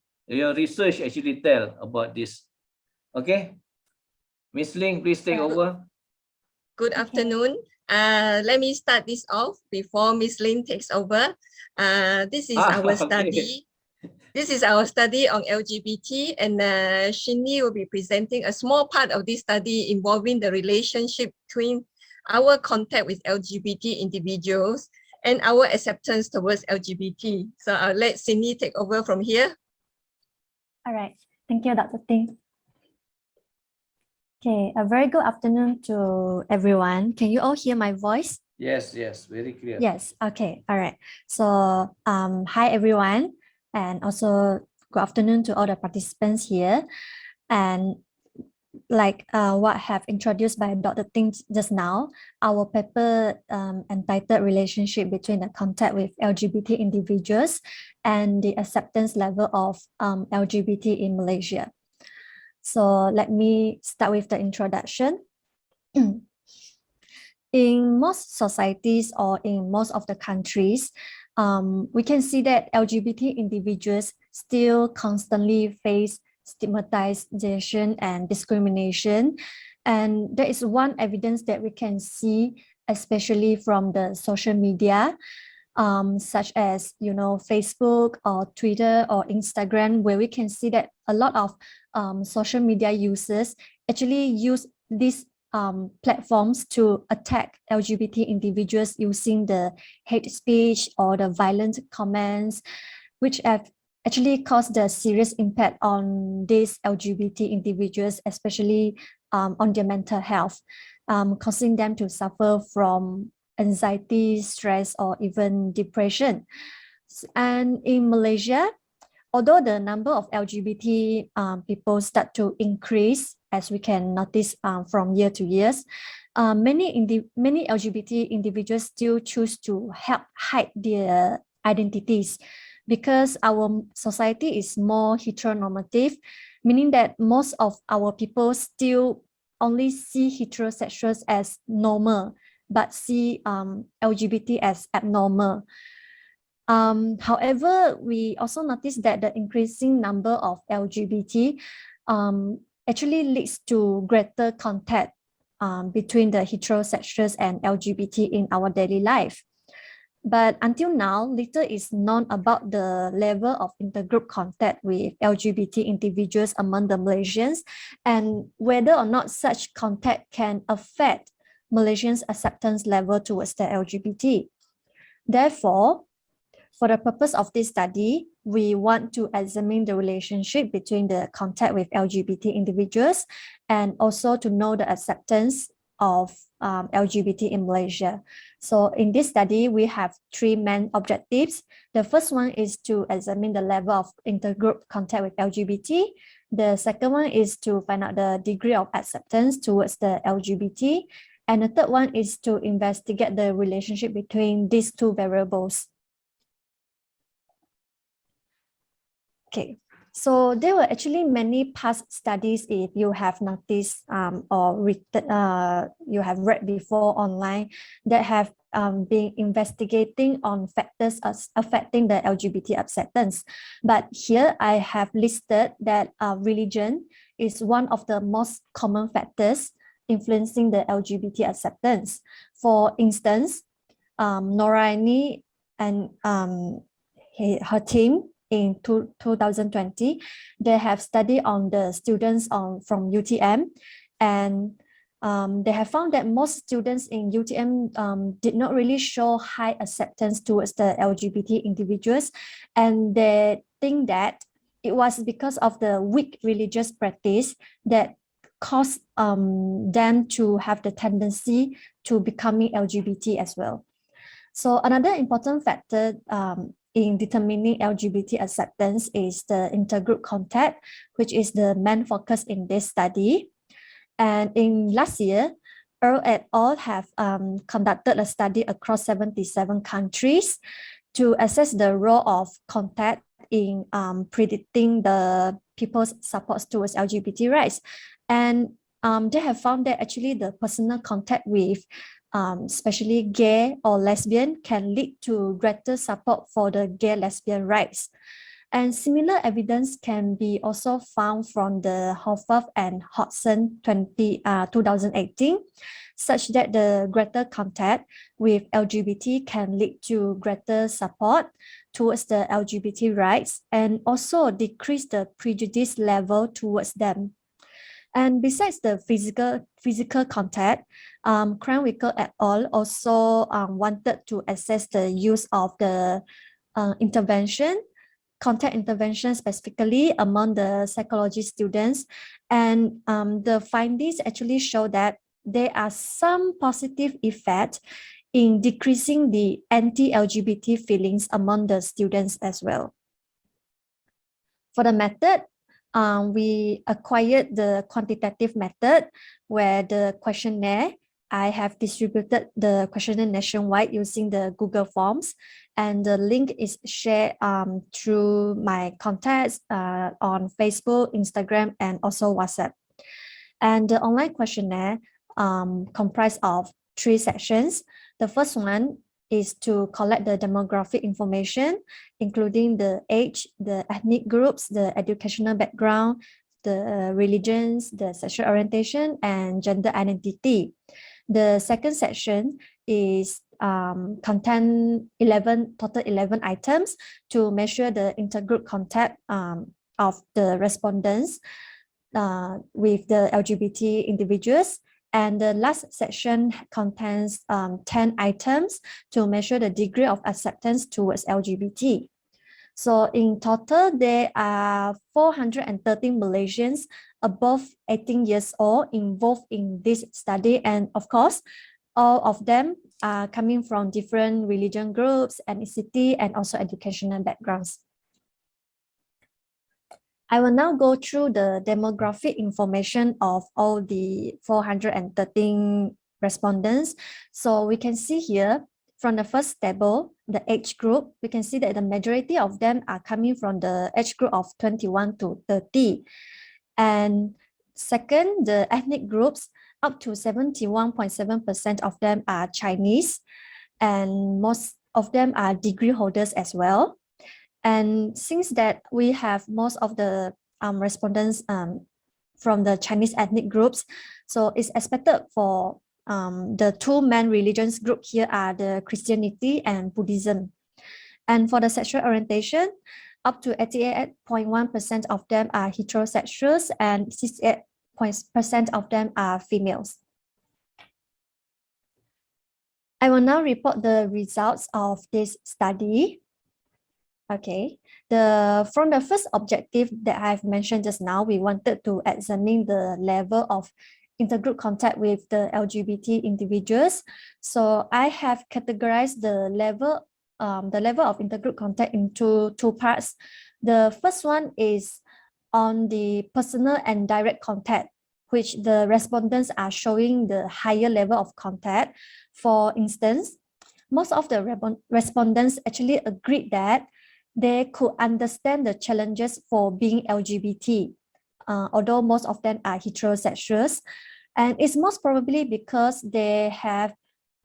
A: actually tell about this. Okay, Miss Ling, please take over.
C: Good afternoon. Let me start this off before Miss Lin takes over. This is our study. This is our study on LGBT, and Shinny will be presenting a small part of this study involving the relationship between our contact with LGBT individuals and our acceptance towards LGBT. So I'll let Sydney take over from here.
G: All right. Thank you, Dr. Ting. Okay, a very good afternoon to everyone. Can you all hear my voice?
A: Yes, very clear.
G: Yes, okay, all right. So, hi everyone, and also good afternoon to all the participants here. And like what I have introduced by Dr. Ting just now, our paper entitled Relationship between the contact with LGBT individuals and the acceptance level of LGBT in Malaysia. So let me start with the introduction. In most societies or in most of the countries, we can see that LGBT individuals still constantly face stigmatization and discrimination. And there is one evidence that we can see, especially from the social media, such as, you know, Facebook or Twitter or Instagram, where we can see that a lot of social media users actually use these platforms to attack LGBT individuals using the hate speech or the violent comments, which have actually caused a serious impact on these LGBT individuals, especially on their mental health, causing them to suffer from anxiety, stress, or even depression. And in Malaysia, although the number of LGBT people start to increase, as we can notice from year to year, many LGBT individuals still choose to help hide their identities because our society is more heteronormative, meaning that most of our people still only see heterosexuals as normal, but see LGBT as abnormal. However, we also noticed that the increasing number of LGBT actually leads to greater contact between the heterosexuals and LGBT in our daily life. But until now, little is known about the level of intergroup contact with LGBT individuals among the Malaysians and whether or not such contact can affect Malaysians' acceptance level towards the LGBT. Therefore, for the purpose of this study, we want to examine the relationship between the contact with LGBT individuals and also to know the acceptance of LGBT in Malaysia. So in this study, we have three main objectives. The first one is to examine the level of intergroup contact with LGBT. The second one is to find out the degree of acceptance towards the LGBT. And the third one is to investigate the relationship between these two variables. Okay, so there were actually many past studies, if you have noticed or you have read before online, that have been investigating on factors affecting the LGBT acceptance. But here I have listed that religion is one of the most common factors influencing the LGBT acceptance. For instance, Noraini and her team in 2020, they have studied on the students from UTM, and they have found that most students in UTM did not really show high acceptance towards the LGBT individuals, and they think that it was because of the weak religious practice that caused them to have the tendency to becoming LGBT as well. So another important factor in determining LGBT acceptance is the intergroup contact, which is the main focus in this study. And in last year, Earl et al. Have conducted a study across 77 countries to assess the role of contact in predicting the people's supports towards LGBT rights. And they have found that actually the personal contact with especially gay or lesbian can lead to greater support for the gay lesbian rights. And similar evidence can be also found from the Hoffman and Hodgson 2018, such that the greater contact with LGBT can lead to greater support towards the LGBT rights and also decrease the prejudice level towards them. And besides the physical contact, Cranwicker et al. Also wanted to assess the use of the contact intervention specifically among the psychology students. And the findings actually show that there are some positive effects in decreasing the anti-LGBT feelings among the students as well. For the method, we acquired the quantitative method where the questionnaire, I have distributed the questionnaire nationwide using the Google Forms, and the link is shared through my contacts on Facebook, Instagram, and also WhatsApp. And the online questionnaire comprised of 3 sections. The first one is to collect the demographic information, including the age, the ethnic groups, the educational background, the religions, the sexual orientation, and gender identity. The second section is contain total 11 items to measure the intergroup contact of the respondents with the LGBT individuals. And the last section contains 10 items to measure the degree of acceptance towards LGBT. So in total, there are 413 Malaysians above 18 years old involved in this study. And of course, all of them are coming from different religion groups, ethnicity, and also educational backgrounds. I will now go through the demographic information of all the 413 respondents. So we can see here from the first table, the age group, we can see that the majority of them are coming from the age group of 21 to 30. And second, the ethnic groups, up to 71.7% of them are Chinese, and most of them are degree holders as well. And since that we have most of the respondents from the Chinese ethnic groups, so it's expected for the 2 main religions group here are the Christianity and Buddhism. And for the sexual orientation, up to 88.1% of them are heterosexuals and 68% of them are females. I will now report the results of this study. Okay, from the first objective that I've mentioned just now, we wanted to examine the level of intergroup contact with the LGBT individuals. So I have categorized the level of intergroup contact into 2 parts. The first one is on the personal and direct contact, which the respondents are showing the higher level of contact. For instance, most of the respondents actually agreed that they could understand the challenges for being LGBT, although most of them are heterosexuals. And it's most probably because they have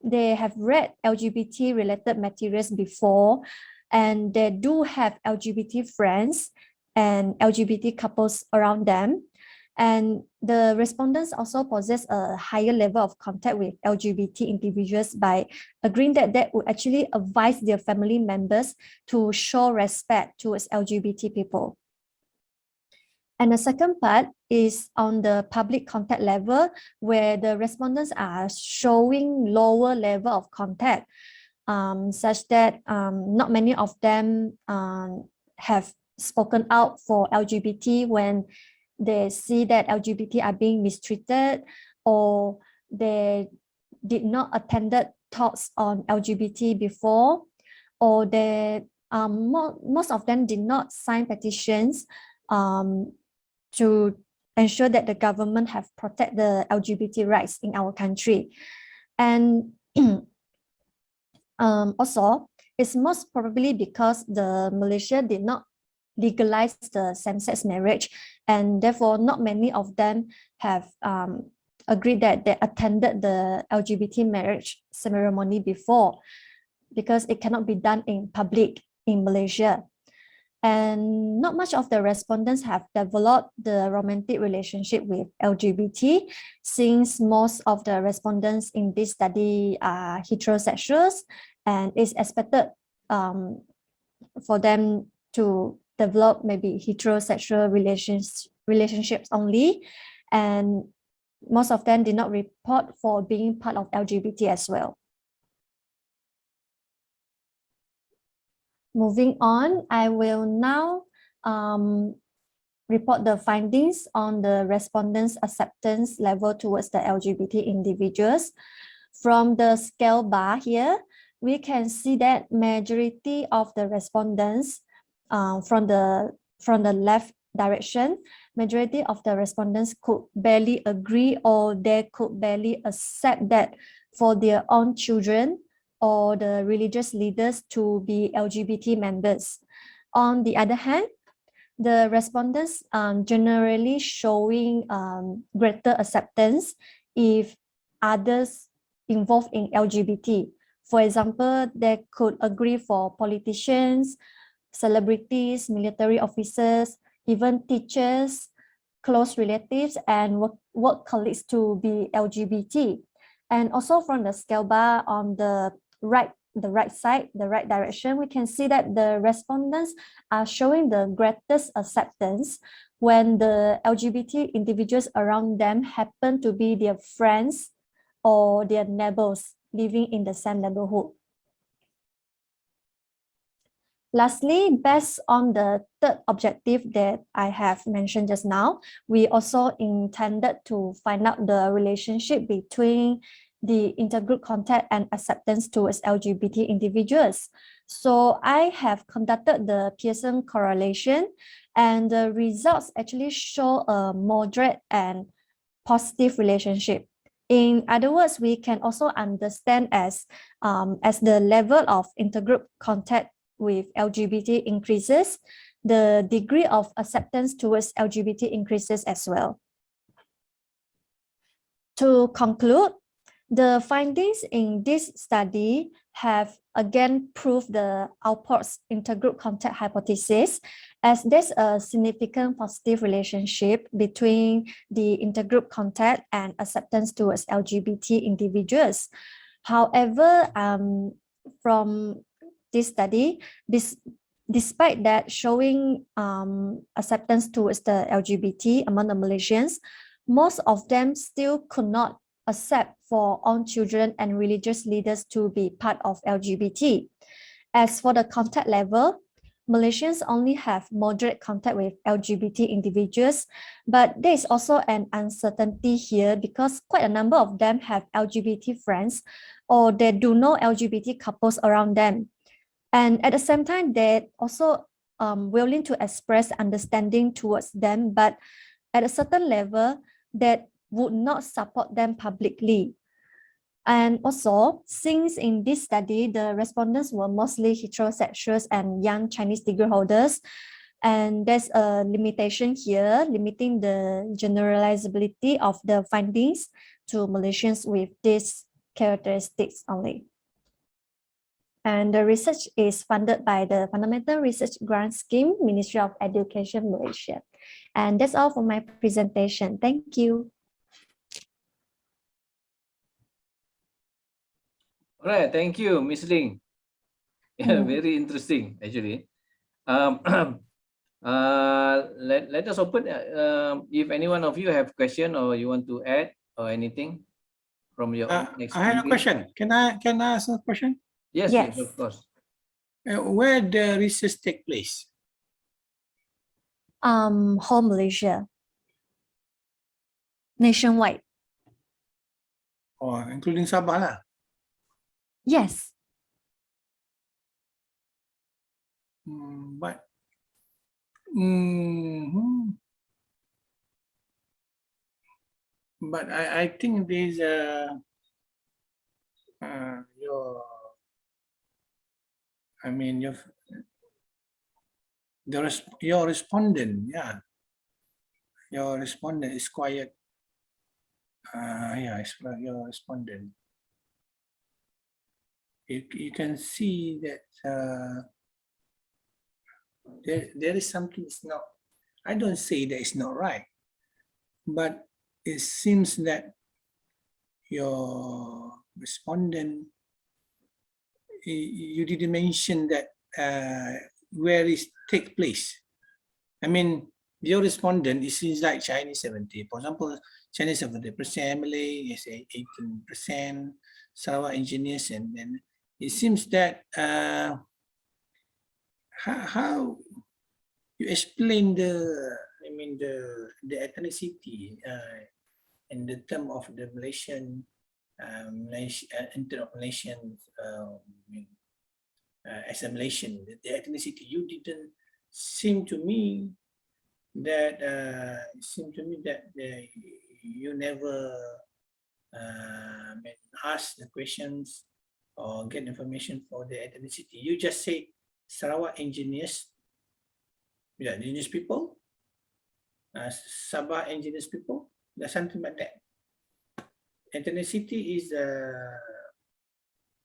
G: read LGBT related materials before, and they do have LGBT friends and LGBT couples around them. And the respondents also possess a higher level of contact with LGBT individuals by agreeing that they would actually advise their family members to show respect towards LGBT people. And the second part is on the public contact level, where the respondents are showing lower level of contact, such that not many of them have spoken out for LGBT when they see that LGBT are being mistreated, or they did not attended talks on LGBT before, or they most of them did not sign petitions to ensure that the government have protect the LGBT rights in our country. And also, it's most probably because the Malaysia did not legalize the same-sex marriage, and therefore not many of them have agreed that they attended the LGBT marriage ceremony before, because it cannot be done in public in Malaysia. And not much of the respondents have developed the romantic relationship with LGBT, since most of the respondents in this study are heterosexuals, and it's expected for them to develop maybe heterosexual relationships only, and most of them did not report for being part of LGBT as well. Moving on, I will now report the findings on the respondents' acceptance level towards the LGBT individuals. From the scale bar here, we can see that majority of the respondents from the left direction, majority of the respondents could barely agree, or they could barely accept that for their own children or the religious leaders to be LGBT members. On the other hand, the respondents generally showing greater acceptance if others involved in LGBT. For example, they could agree for politicians, celebrities, military officers, even teachers, close relatives, and work colleagues to be LGBT. And also from the scale bar on the right side, the right direction, we can see that the respondents are showing the greatest acceptance when the LGBT individuals around them happen to be their friends or their neighbors living in the same neighborhood. Lastly, based on the third objective that I have mentioned just now, we also intended to find out the relationship between the intergroup contact and acceptance towards LGBT individuals. So I have conducted the Pearson correlation, and the results actually show a moderate and positive relationship. In other words, we can also understand as the level of intergroup contact with LGBT increases, the degree of acceptance towards LGBT increases as well. To conclude, the findings in this study have again proved the Alport's intergroup contact hypothesis, as there's a significant positive relationship between the intergroup contact and acceptance towards LGBT individuals. However, from this study, despite that showing acceptance towards the LGBT among the Malaysians, most of them still could not accept for own children and religious leaders to be part of LGBT. As for the contact level, Malaysians only have moderate contact with LGBT individuals, but there is also an uncertainty here because quite a number of them have LGBT friends, or they do know LGBT couples around them. And at the same time, they're also willing to express understanding towards them, but at a certain level that would not support them publicly. And also, since in this study, the respondents were mostly heterosexuals and young Chinese degree holders, and there's a limitation here, limiting the generalizability of the findings to Malaysians with these characteristics only. And the research is funded by the Fundamental Research Grant Scheme, Ministry of Education, Malaysia. And that's all for my presentation. Thank you.
A: All right, thank you, Ms. Ling. Yeah, very interesting, actually. Let us open. If any one of you have question or you want to add or anything from your experience.
D: I have a question. Can I ask a question?
A: Yes, yes, of course.
D: Where the research take place?
G: Whole Malaysia. Nationwide.
D: Oh, including Sabah lah.
G: Yes.
D: But But I think there's your respondent, yeah. Your respondent is quiet. Yeah, your respondent. You can see that there is something is not. I don't say that it's not right, but it seems that your respondent, you didn't mention that where it take place. I mean, your respondent is like Chinese 70. For example, Chinese 70%, Malay is 18%, Sarawak engineers, and then it seems that how you explain the ethnicity in the term of the Malaysian inter-Malaysian assimilation, the ethnicity. You didn't seem to me that you never ask the questions or get information for the ethnicity. You just say Sarawak engineers, yeah, engineers people, Sabah engineers people, there's something like that. Ethnicity is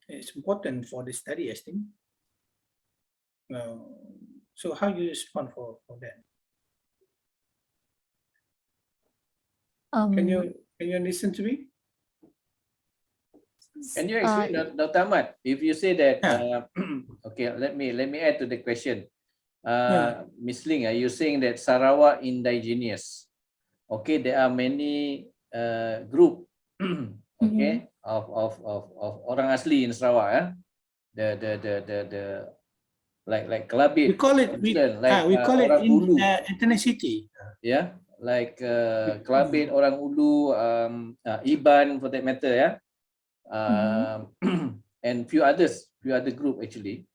D: it's important for the study, I think. So how you respond for that? Can you listen to me?
A: Can you explain, Dr. Ahmad? If you say that, okay, let me add to the question. Ms. Ling, are you saying that Sarawak indigenous? Okay, there are many group, okay, of orang asli in Sarawak. The like Kelabit.
D: We call it ethnicity.
A: Yeah, like Kelabit, orang Ulu, Iban for that matter, yeah. And few other group actually.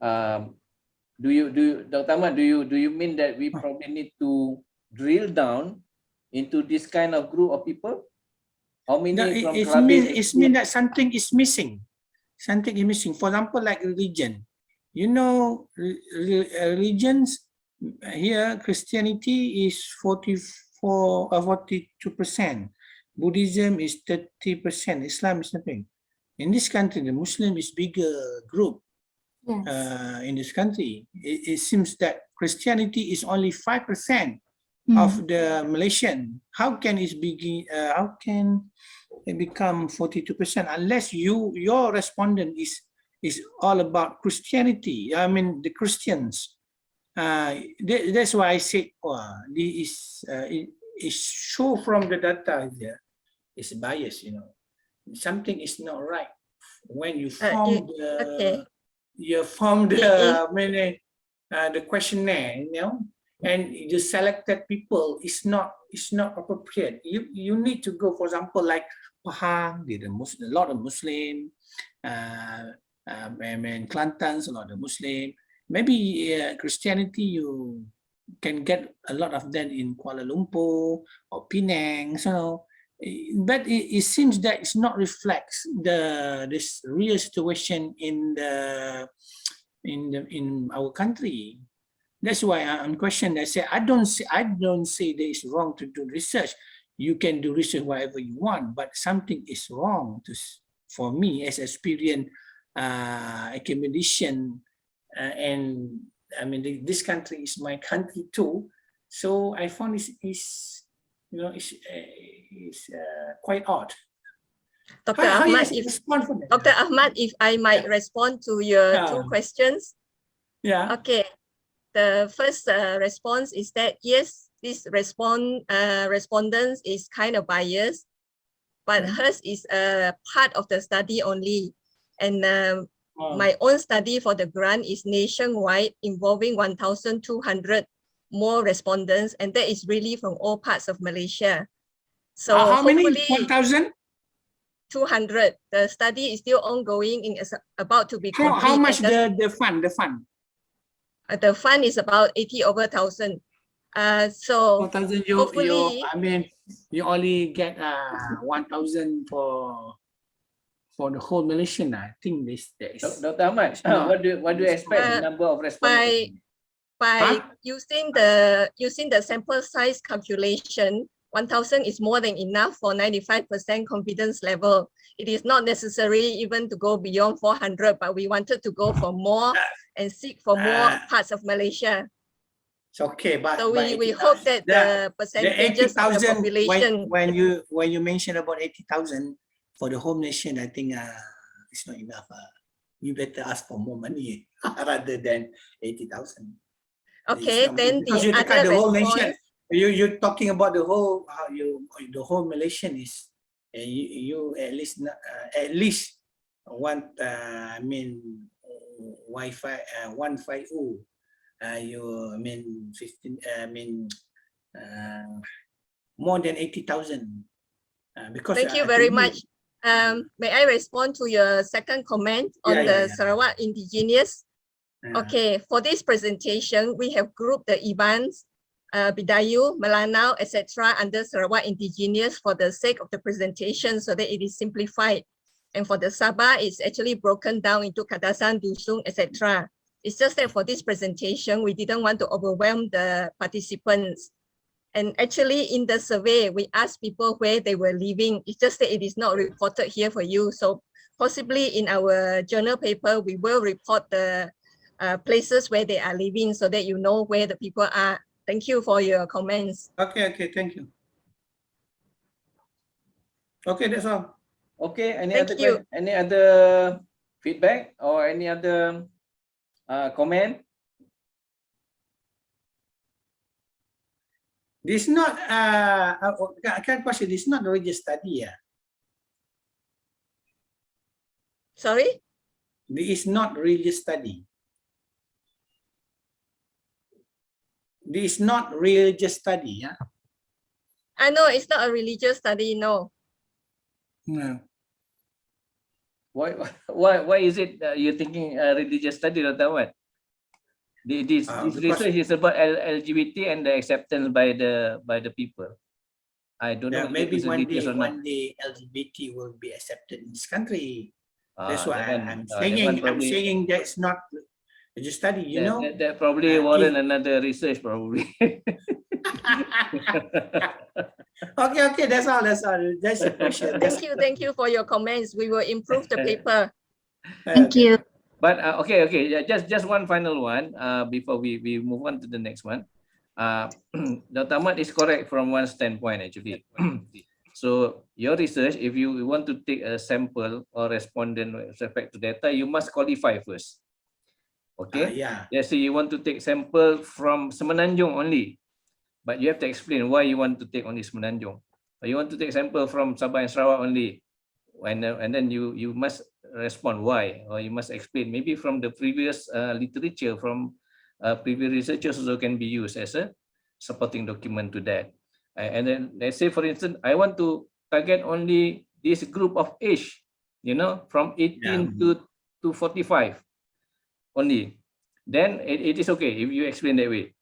A: Do you Dr. Ahmad, do you mean that we probably need to drill down into this kind of group of people? How many from Kelabit?
D: It means that something is missing. Something is missing. For example, like religion. You know, religions here, Christianity is 42%. Buddhism is 30%. Islam is nothing. In this country, the Muslim is bigger group. Yes. In this country, it seems that Christianity is only 5% of the Malaysian. How can it begin? How can it become 42% unless your respondent is all about Christianity? I mean the Christians. That's why I say, this is show from the data here. It's biased, you know. Something is not right when you form the questionnaire, you know, and the selected people is not appropriate. You need to go, for example, like Pahang, a lot of Muslim, and Kelantan's a lot of Muslim. Maybe Christianity, you can get a lot of them in Kuala Lumpur or Penang. So, but it seems that it's not reflects this real situation in our country. That's why I'm questioning. I say I don't say that it's wrong to do research. You can do research whatever you want, but something is wrong for me as experienced academician, and I mean this country is my country too. So I found it's quite odd.
C: Dr. Ahmad, if I might respond to your two questions.
D: Yeah.
C: Okay. The first response is that yes, this respondents is kind of biased, but hers is a part of the study only. And my own study for the grant is nationwide, involving 1,200 more respondents, and that is really from all parts of Malaysia. So
D: how many? 1,200.
C: The study is still ongoing and is about to be complete.
D: How much the fund?
C: The fund is about 80 over 1,000. So
D: 4,000
C: hopefully,
D: I mean, you only get 1,000 for the whole Malaysian. I think that is
A: Dr. Ahmad,
D: not-
A: what do you expect the number of respondents?
C: by using the sample size calculation, 1,000 is more than enough for 95% confidence level. It is not necessary even to go beyond 400, but we wanted to go for more and seek for more parts of Malaysia.
D: it's okay, but
C: So we
D: 80,000
C: hope that the
D: the
C: percentages of the
D: 80,000
C: population.
D: when you mention about 80,000 for the whole nation, I think it's not enough. You better ask for more money rather than 80,000.
C: Okay, then
D: because
C: the
D: you take out
C: other
D: the whole nation.
C: response.
D: You're talking about the whole the whole Malaysian is you at least want I mean Wi-Fi 150. You I mean 15. I mean more than 80,000. Because
C: Thank you
D: I
C: very
D: think
C: much. May I respond to your second comment on the Sarawak indigenous? Okay, for this presentation, we have grouped the Ibans, Bidayu, Melanau, etc. under Sarawak indigenous for the sake of the presentation so that it is simplified. And for the Sabah, it's actually broken down into Kadasan, Dusung, etc. It's just that for this presentation, we didn't want to overwhelm the participants. And actually in the survey, we asked people where they were living. It's just that it is not reported here for you. So possibly in our journal paper, we will report the places where they are living so that you know where the people are. Thank you for your comments.
D: Okay, thank you. Okay, that's all.
A: Okay,
C: Thank you.
A: Any other feedback or any other comment?
D: This not I can question. This not really study.
C: Sorry?
D: This is not really study. This is not religious study.
C: I know it's not a religious study. No.
D: No.
A: Why is it you're thinking religious study, Dr. Ahmad? This research is about LGBT and the acceptance by the people. I don't know.
D: Maybe one day LGBT will be accepted in this country. That's why I'm saying. I'm saying that's not religious study. You know.
A: That probably warrant another research probably.
D: Okay. That's all. That's the question.
C: Thank you for your comments. We will improve the paper.
E: Thank you.
A: But okay. Just one final one before we move on to the next one. Dr. Ahmad is correct from one standpoint actually. So your research, if you want to take a sample or respondent with respect to data, you must qualify first. Okay. Let's say you want to take sample from Semenanjung only, but you have to explain why you want to take only Semenanjung. Or you want to take sample from Sabah and Sarawak only, and then you must respond why, or you must explain. Maybe from the previous literature from previous researchers also can be used as a supporting document to that. And then let's say, for instance, I want to target only this group of age, from 18 to 45 only. Then it is okay if you explain that way.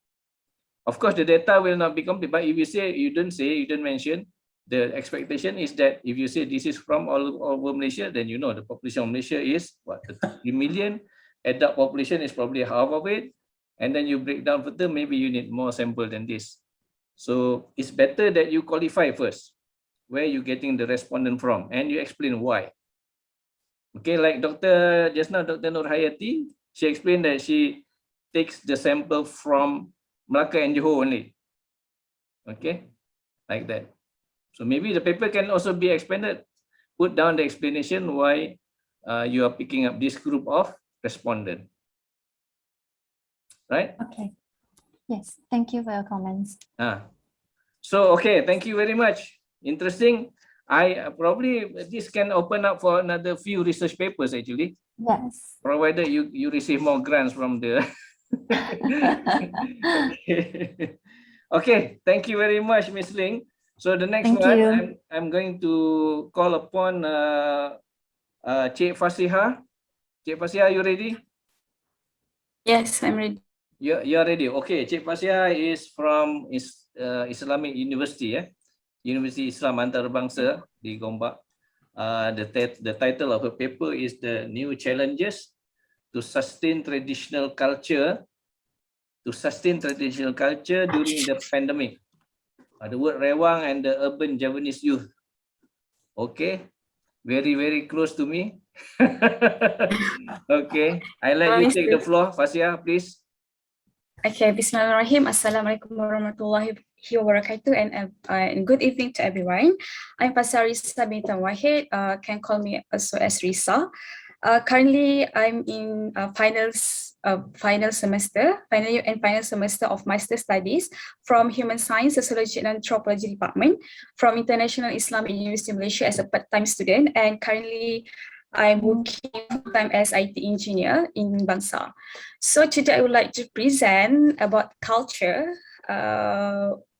A: Of course, the data will not be complete, but if you don't mention, the expectation is that if you say this is from all over Malaysia, then the population of Malaysia is what, 3 million. Adult population is probably half of it. And then you break down further, maybe you need more sample than this. So it's better that you qualify first where you're getting the respondent from and you explain why. Okay, like Dr. Nur Hayati, she explained that she takes the sample from Melaka and Johor only. Okay, like that. So maybe the paper can also be expanded. Put down the explanation why you are picking up this group of respondent. Right?
G: Okay. Yes, thank you for your comments.
A: So, okay, thank you very much. Interesting. I probably, this can open up for another few research papers actually.
G: Yes.
A: Provided you receive more grants from the... Okay, thank you very much, Ms. Ling. So the next one, I'm going to call upon Cik Fasiha. Cik Fasiha, are you ready?
H: Yes, I'm ready.
A: You're ready. Okay, Cik Fasya is from Islamic University, University Islam Antarabangsa di Gombak. The title of her paper is The New Challenges to Sustain Traditional Culture during the pandemic. The word Rewang and the urban Javanese youth. Okay, very close to me. Okay, I let you take the floor, Fasya, please.
H: Okay, Bismillahirrahmanirrahim. Assalamualaikum warahmatullahi wabarakatuh, and good evening to everyone. I'm Fasya Risa Bintan Wahid. Can call me also as Risa. Currently, I'm in final year and final semester of Master Studies from Human Science, Sociology and Anthropology Department from International Islamic University Malaysia as a part-time student, and currently I'm working full-time as IT engineer in Bangsa. So today I would like to present about culture,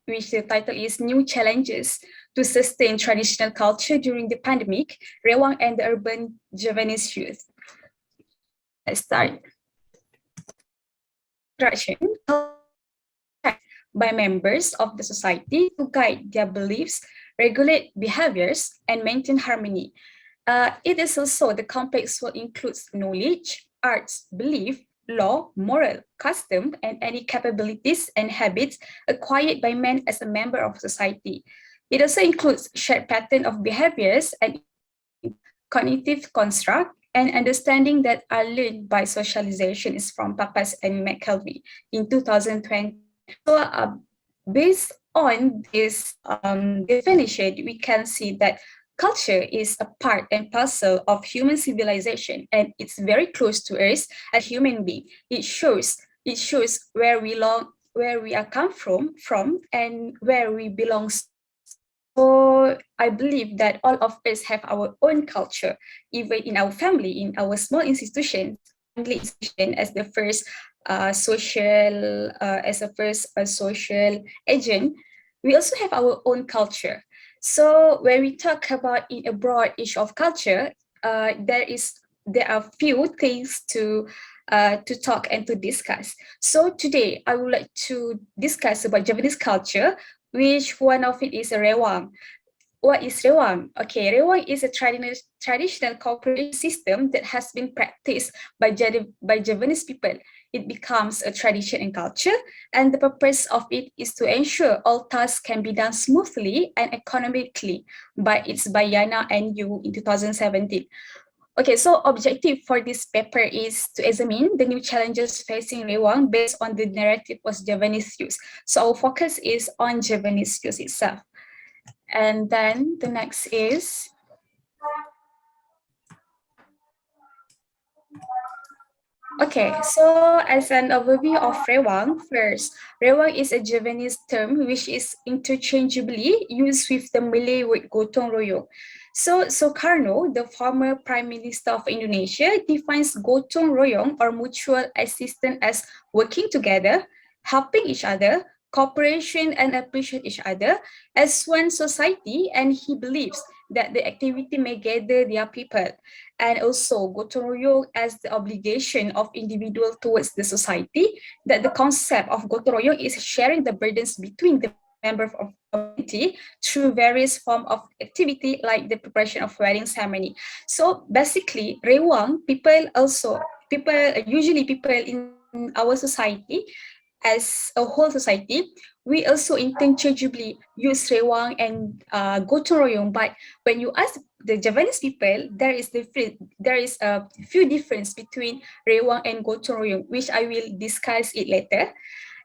H: which the title is New Challenges to Sustain Traditional Culture During the Pandemic, Rewang and the Urban Javanese Youth. Let's start. Instruction by members of the society to guide their beliefs, regulate behaviors, and maintain harmony. It is also the complex what includes knowledge, arts, belief, law, moral, custom, and any capabilities and habits acquired by man as a member of society. It also includes shared pattern of behaviors and cognitive construct and understanding that are learned by socialization is from Pappas and McKelvey in 2020. So based on this definition, we can see that culture is a part and parcel of human civilization, and it's very close to us as human being. It shows where we are come from, and where we belong. So I believe that all of us have our own culture, even in our family, in our small institution, as the first social agent. We also have our own culture. So when we talk about in a broad issue of culture, there are few things to talk and to discuss. So today I would like to discuss about Javanese culture, which one of it is a Rewang. What is Rewang? Okay, Rewang is a traditional cooperation system that has been practiced by Javanese people. It becomes a tradition and culture, and the purpose of it is to ensure all tasks can be done smoothly and economically by Yana and you in 2017. Okay, so objective for this paper is to examine the new challenges facing Rewang based on the narrative was Javanese youth. So our focus is on Javanese youth itself. And then the next is okay, so as an overview of Rewang, first, Rewang is a Javanese term which is interchangeably used with the Malay word gotong royong. So Soekarno, the former Prime Minister of Indonesia, defines gotong royong or mutual assistance as working together, helping each other, cooperation and appreciate each other as one society, and he believes that the activity may gather their people, and also gotong royong as the obligation of individual towards the society, that the concept of gotong royong is sharing the burdens between the members of community through various forms of activity like the preparation of wedding ceremony. So basically, Rewang, people in our society, as a whole society, we also interchangeably use Rewang and gotong royong. But when you ask the Javanese people, there is a few difference between Rewang and gotong royong, which I will discuss it later.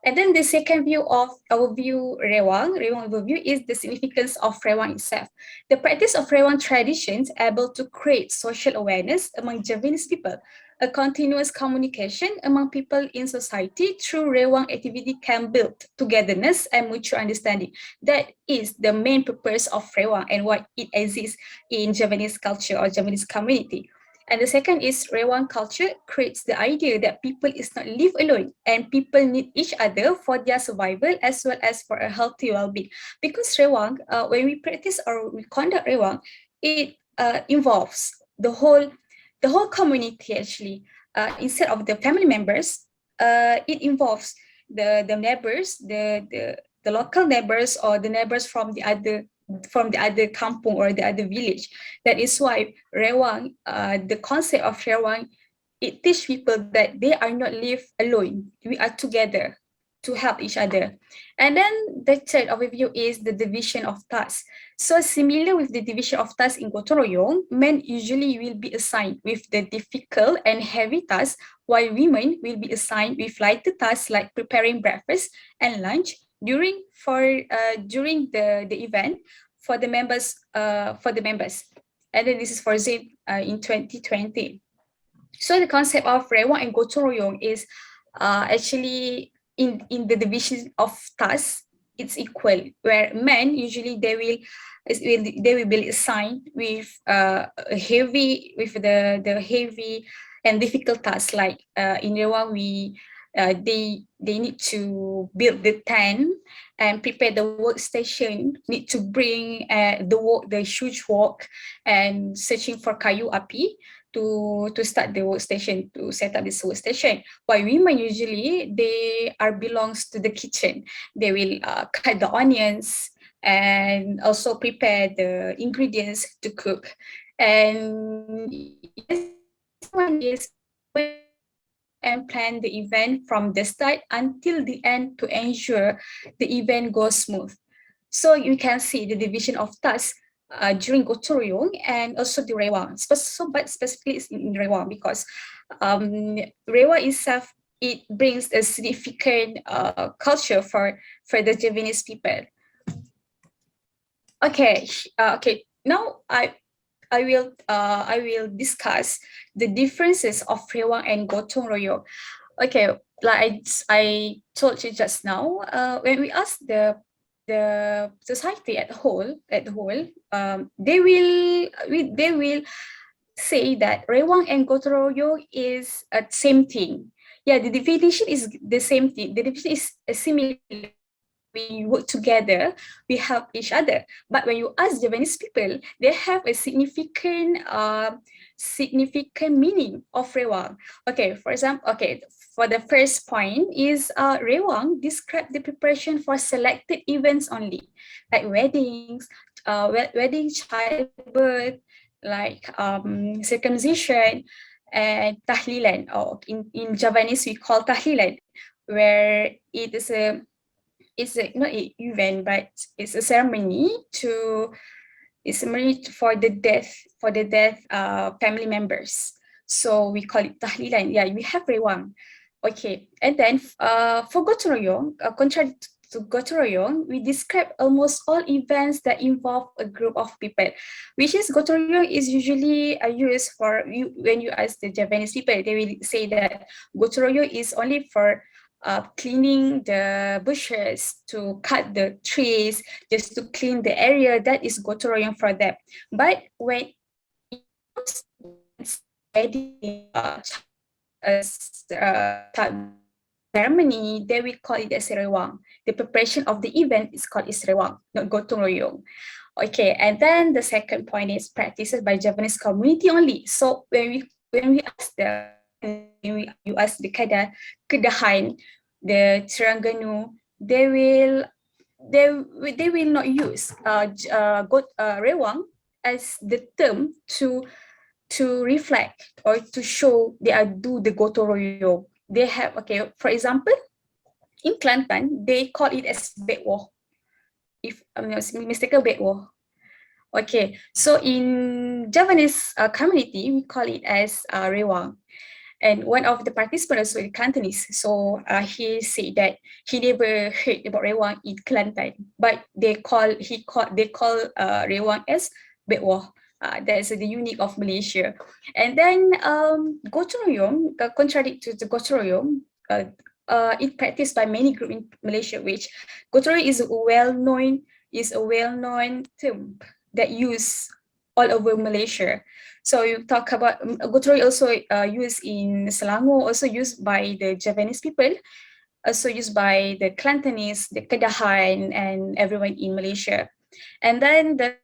H: And then the second view of our view Rewang overview is the significance of Rewang itself. The practice of Rewang traditions able to create social awareness among Javanese people. A continuous communication among people in society through Rewang activity can build togetherness and mutual understanding. That is the main purpose of Rewang and why it exists in Javanese culture or Javanese community. And the second is Rewang culture creates the idea that people is not live alone and people need each other for their survival as well as for a healthy well-being. Because Rewang, when we practice or we conduct Rewang, it involves the whole community actually. Instead of the family members, it involves the neighbors, the local neighbors, or the neighbors from the other kampung or the other village. That is why rewang, the concept of rewang, it teach people that they are not live alone. We are together to help each other. And then the third overview is the division of tasks. So similar with the division of tasks in gotong royong, men usually will be assigned with the difficult and heavy tasks, while women will be assigned with lighter tasks like preparing breakfast and lunch during the event for the members. And then this is for Zain in 2020. So the concept of rewang and gotong royong is actually in the division of tasks, it's equal, where men usually they will be assigned with the heavy and difficult tasks, like in rewang they need to build the tent and prepare the workstation, need to bring the huge wok and searching for kayu api to start the workstation, to set up this workstation. While women usually they belongs to the kitchen. They will cut the onions and also prepare the ingredients to cook. And this one is and plan the event from the start until the end to ensure the event goes smooth. So you can see the division of tasks during gotong royong and also the rewang. But specifically it's in rewang because rewang itself, it brings a significant culture for the Javanese people. Okay, now I will discuss the differences of rewang and gotong royong. Okay, like I told you just now, when we ask the society at whole, they will say that rewang and gotong royong is a same thing. Yeah, the definition is the same thing. The definition is similar. We work together, we help each other. But when you ask Javanese people, they have a significant meaning of rewang. Okay, for example, for the first point is rewang describe the preparation for selected events only, like weddings, childbirth, like circumcision, and tahlilan, or in Javanese we call tahlilan, where it's not an event, but it's a ceremony for the death family members. So we call it tahlilan. Yeah, we have rewang. Okay, and then for gotong royong, contrary to gotong royong, we describe almost all events that involve a group of people, which is gotong royong is usually used for when you ask the Javanese people, they will say that gotong royong is only for cleaning the bushes, to cut the trees, just to clean the area. That is gotong royong for them. But when ceremony, they will call it as rewang. The preparation of the event is called as rewang, not gotong royong. Okay, and then the second point is practices by Javanese community only. So when we ask you ask the Kedahan, the Terengganu, they will not use rewang as the term to reflect or to show they do the gotong royong. They have, for example, in Kelantan, they call it as bedwah. If I'm not mistaken, bedwah. Okay, so in Javanese community, we call it as rewang. And one of the participants was Cantonese, so he said that he never heard about rewang in Kelantan, but they call rewang as bedwah. That's the unique of Malaysia. And then gotong royong, contrary to the gotong royong, it practiced by many groups in Malaysia, which gotong royong is a well-known term that used all over Malaysia. So you talk about gotong royong also used in Selangor, also used by the Javanese people, also used by the Kelantanese, the Kedahan, and everyone in Malaysia. And then the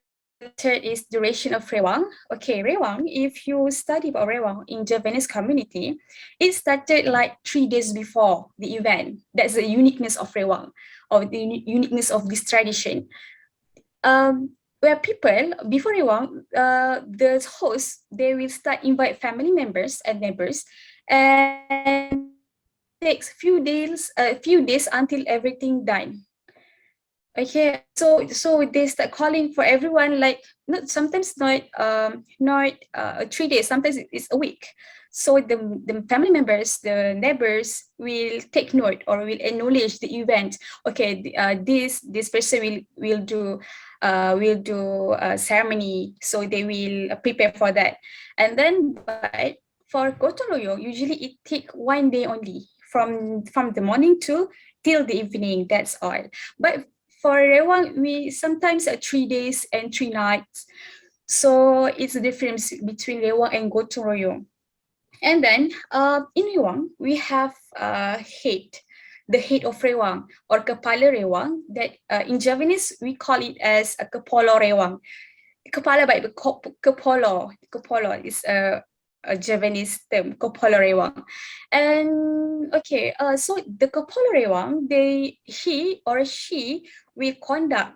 H: third is duration of rewang. Okay, rewang, if you study about rewang in Javanese community, it started like 3 days before the event. That's the uniqueness of rewang, or the uniqueness of this tradition. Where people, before rewang, the host, they will start invite family members and neighbors, and takes few days until everything done. Okay, so they start calling for everyone, like sometimes not 3 days, sometimes it's a week. So the family members, the neighbors will take note or will acknowledge the event. Okay, this person will do a ceremony, so they will prepare for that. And then, but for gotong royong, usually it take 1 day only, from the morning till the evening. That's all. But for rewang, we sometimes 3 days and 3 nights. So it's the difference between rewang and gotong royong. And then in rewang, we have the head of rewang, or kepala rewang, that in Javanese we call it as a kepala rewang. Kepala by kepala is a Javanese term, kepala rewang. And okay, so the kepala rewang, he or she will conduct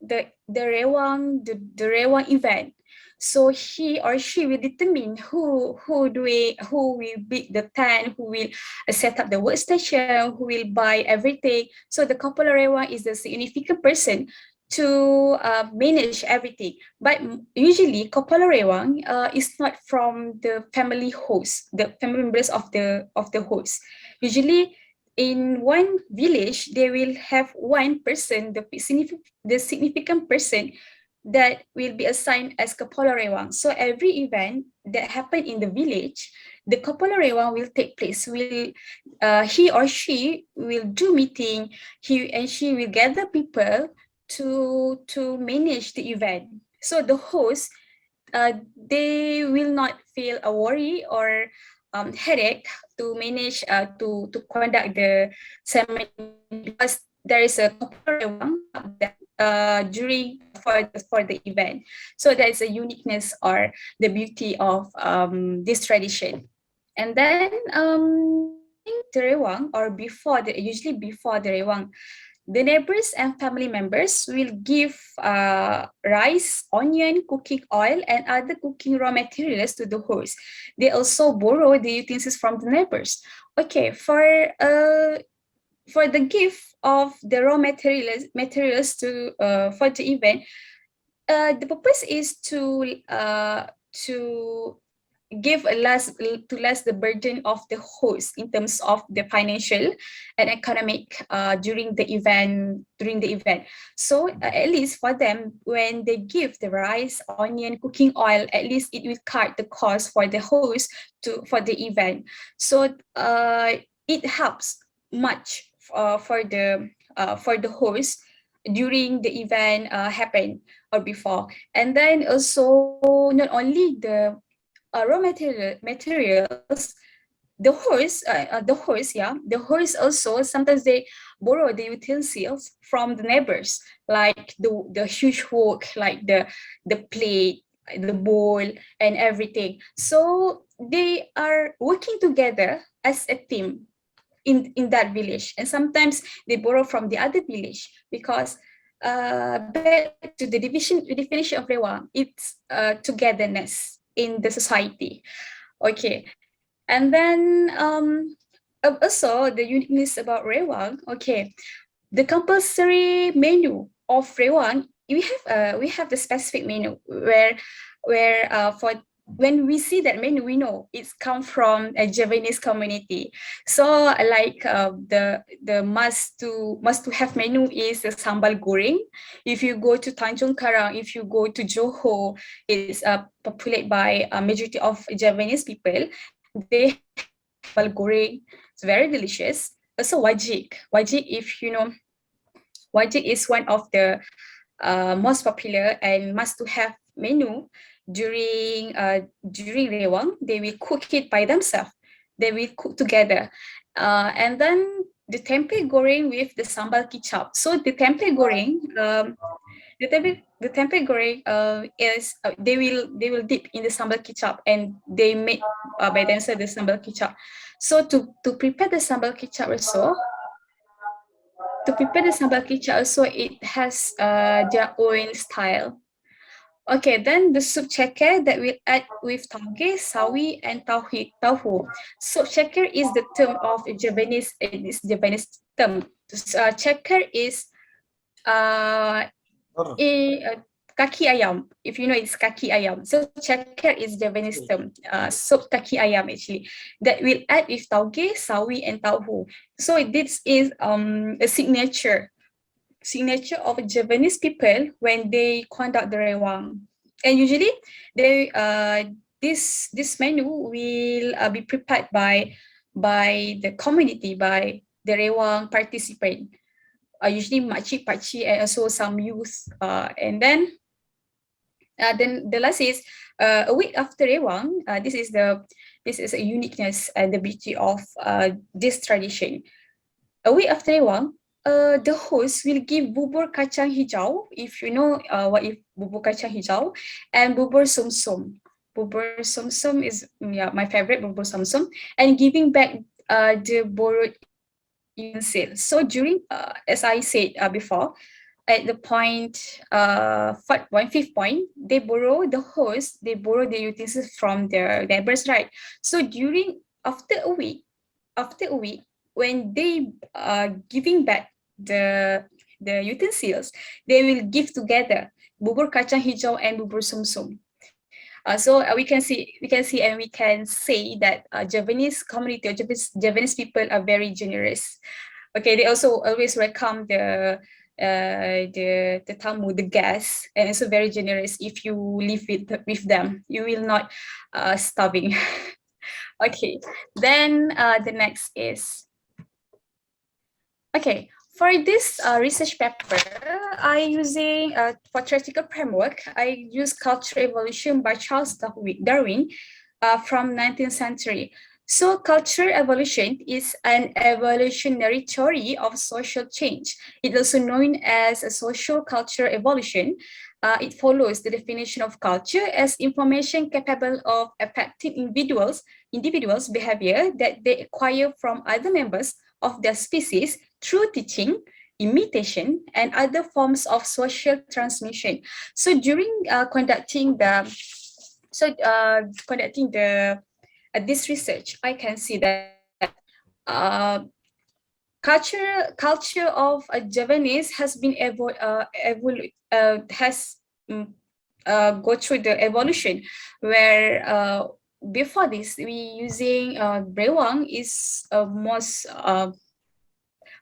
H: the rewang event. So he or she will determine who will build the tent, who will set up the workstation, who will buy everything. So the kepala rewang is the significant person to manage everything. But usually kepala rewang is not from the family host, the family members of the host. Usually in one village, they will have one person, the significant person, that will be assigned as kepala rewang. So every event that happen in the village, the kepala rewang will take place. He or she will do meeting. He and she will gather people to manage the event. So the host, they will not feel a worry or headache to manage to conduct the ceremony, because there is a kepala rewang during for the event. So that is a uniqueness or the beauty of this tradition. And then the rewang, or usually before the rewang, the neighbors and family members will give rice, onion, cooking oil, and other cooking raw materials to the host. They also borrow the utensils from the neighbors. Okay, for the gift of the raw materials to for the event, the purpose is to give to less the burden of the host in terms of the financial and economic during the event. So at least for them, when they give the rice, onion, cooking oil, at least it will cut the cost for the host for the event. So it helps much for the host during the event happen or before. And then also, not only the raw materials, the host also sometimes they borrow the utensils from the neighbors, like the huge wok, like the plate, the bowl, and everything. So they are working together as a team in that village, and sometimes they borrow from the other village, because back to the definition of rewang, it's togetherness in the society. Okay, and then also the uniqueness about rewang. Okay, the compulsory menu of rewang, we have the specific menu where for when we see that menu, we know it's come from a Javanese community. So like the must to have menu is the sambal goreng. If you go to Tanjung Karang, if you go to Johor, it's populated by a majority of Javanese people. They have sambal goreng. It's very delicious. Also wajik. Wajik, if you know, wajik is one of the most popular and must to have menu during rewang. They will cook it by themselves. They will cook together, and then the tempe goreng with the sambal kicap. So the tempe goreng, the tempe goreng is they will dip in the sambal kicap, and they make by themselves the sambal kicap. So to prepare the sambal kicap also, it has their own style. Okay, then the soup ceker that we add with tauge, sawi, and tauhu. Soup ceker is the term of Japanese. It's Japanese term. Ceker is kaki ayam. If you know, it's kaki ayam. So ceker is Japanese term. Soup kaki ayam actually that will add with tauge, sawi, and tauhu. So this is a signature of Japanese people when they conduct the rewang, and usually they this menu will be prepared by the community, by the rewang participant, usually makcik, pakcik, and also some youth, and then the last is a week after rewang. This is a uniqueness and the beauty of this tradition. A week after rewang, the host will give bubur kacang hijau, if you know what is bubur kacang hijau, and bubur sumsum. Bubur sumsum is my favorite, bubur sumsum, and giving back the borrowed utensils. So during, as I said before, at the fifth point, the host borrow the utensils from their neighbors, right? So after a week, when they are giving back the utensils, they will give together bubur kacang hijau and bubur sumsum. So we can see and we can say that Javanese community, or Javanese people are very generous. Okay, they also always welcome the tamu, the guests, and also very generous. If you live with them, you will not starving. Okay, then the next is, okay, for this research paper, for theoretical framework, I use Cultural Evolution by Charles Darwin from 19th century. So cultural evolution is an evolutionary theory of social change. It's also known as a social cultural evolution. It follows the definition of culture as information capable of affecting individuals' behavior that they acquire from other members of their species through teaching, imitation, and other forms of social transmission. So during conducting this research, I can see that culture of Javanese has been go through the evolution, where before this we using brewang is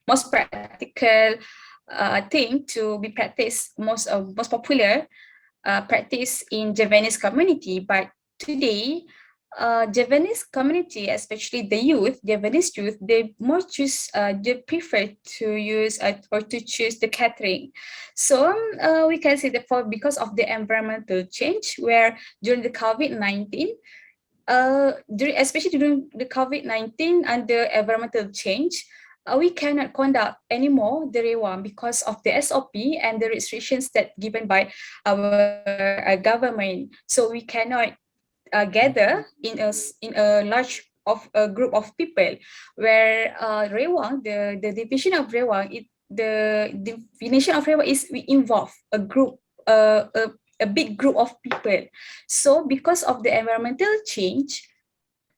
H: most practical thing to be practiced, most popular practice in Javanese community. But today, Javanese community, especially the Javanese youth, they prefer to use or to choose the catering. So we can say that because of the environmental change, where during the COVID-19, especially during the COVID-19 and the environmental change, we cannot conduct anymore the rewang because of the SOP and the restrictions that given by our government. So we cannot gather in a large group of people, where rewang, the definition of rewang, the definition of rewang is we involve a group, a big group of people. So because of the environmental change,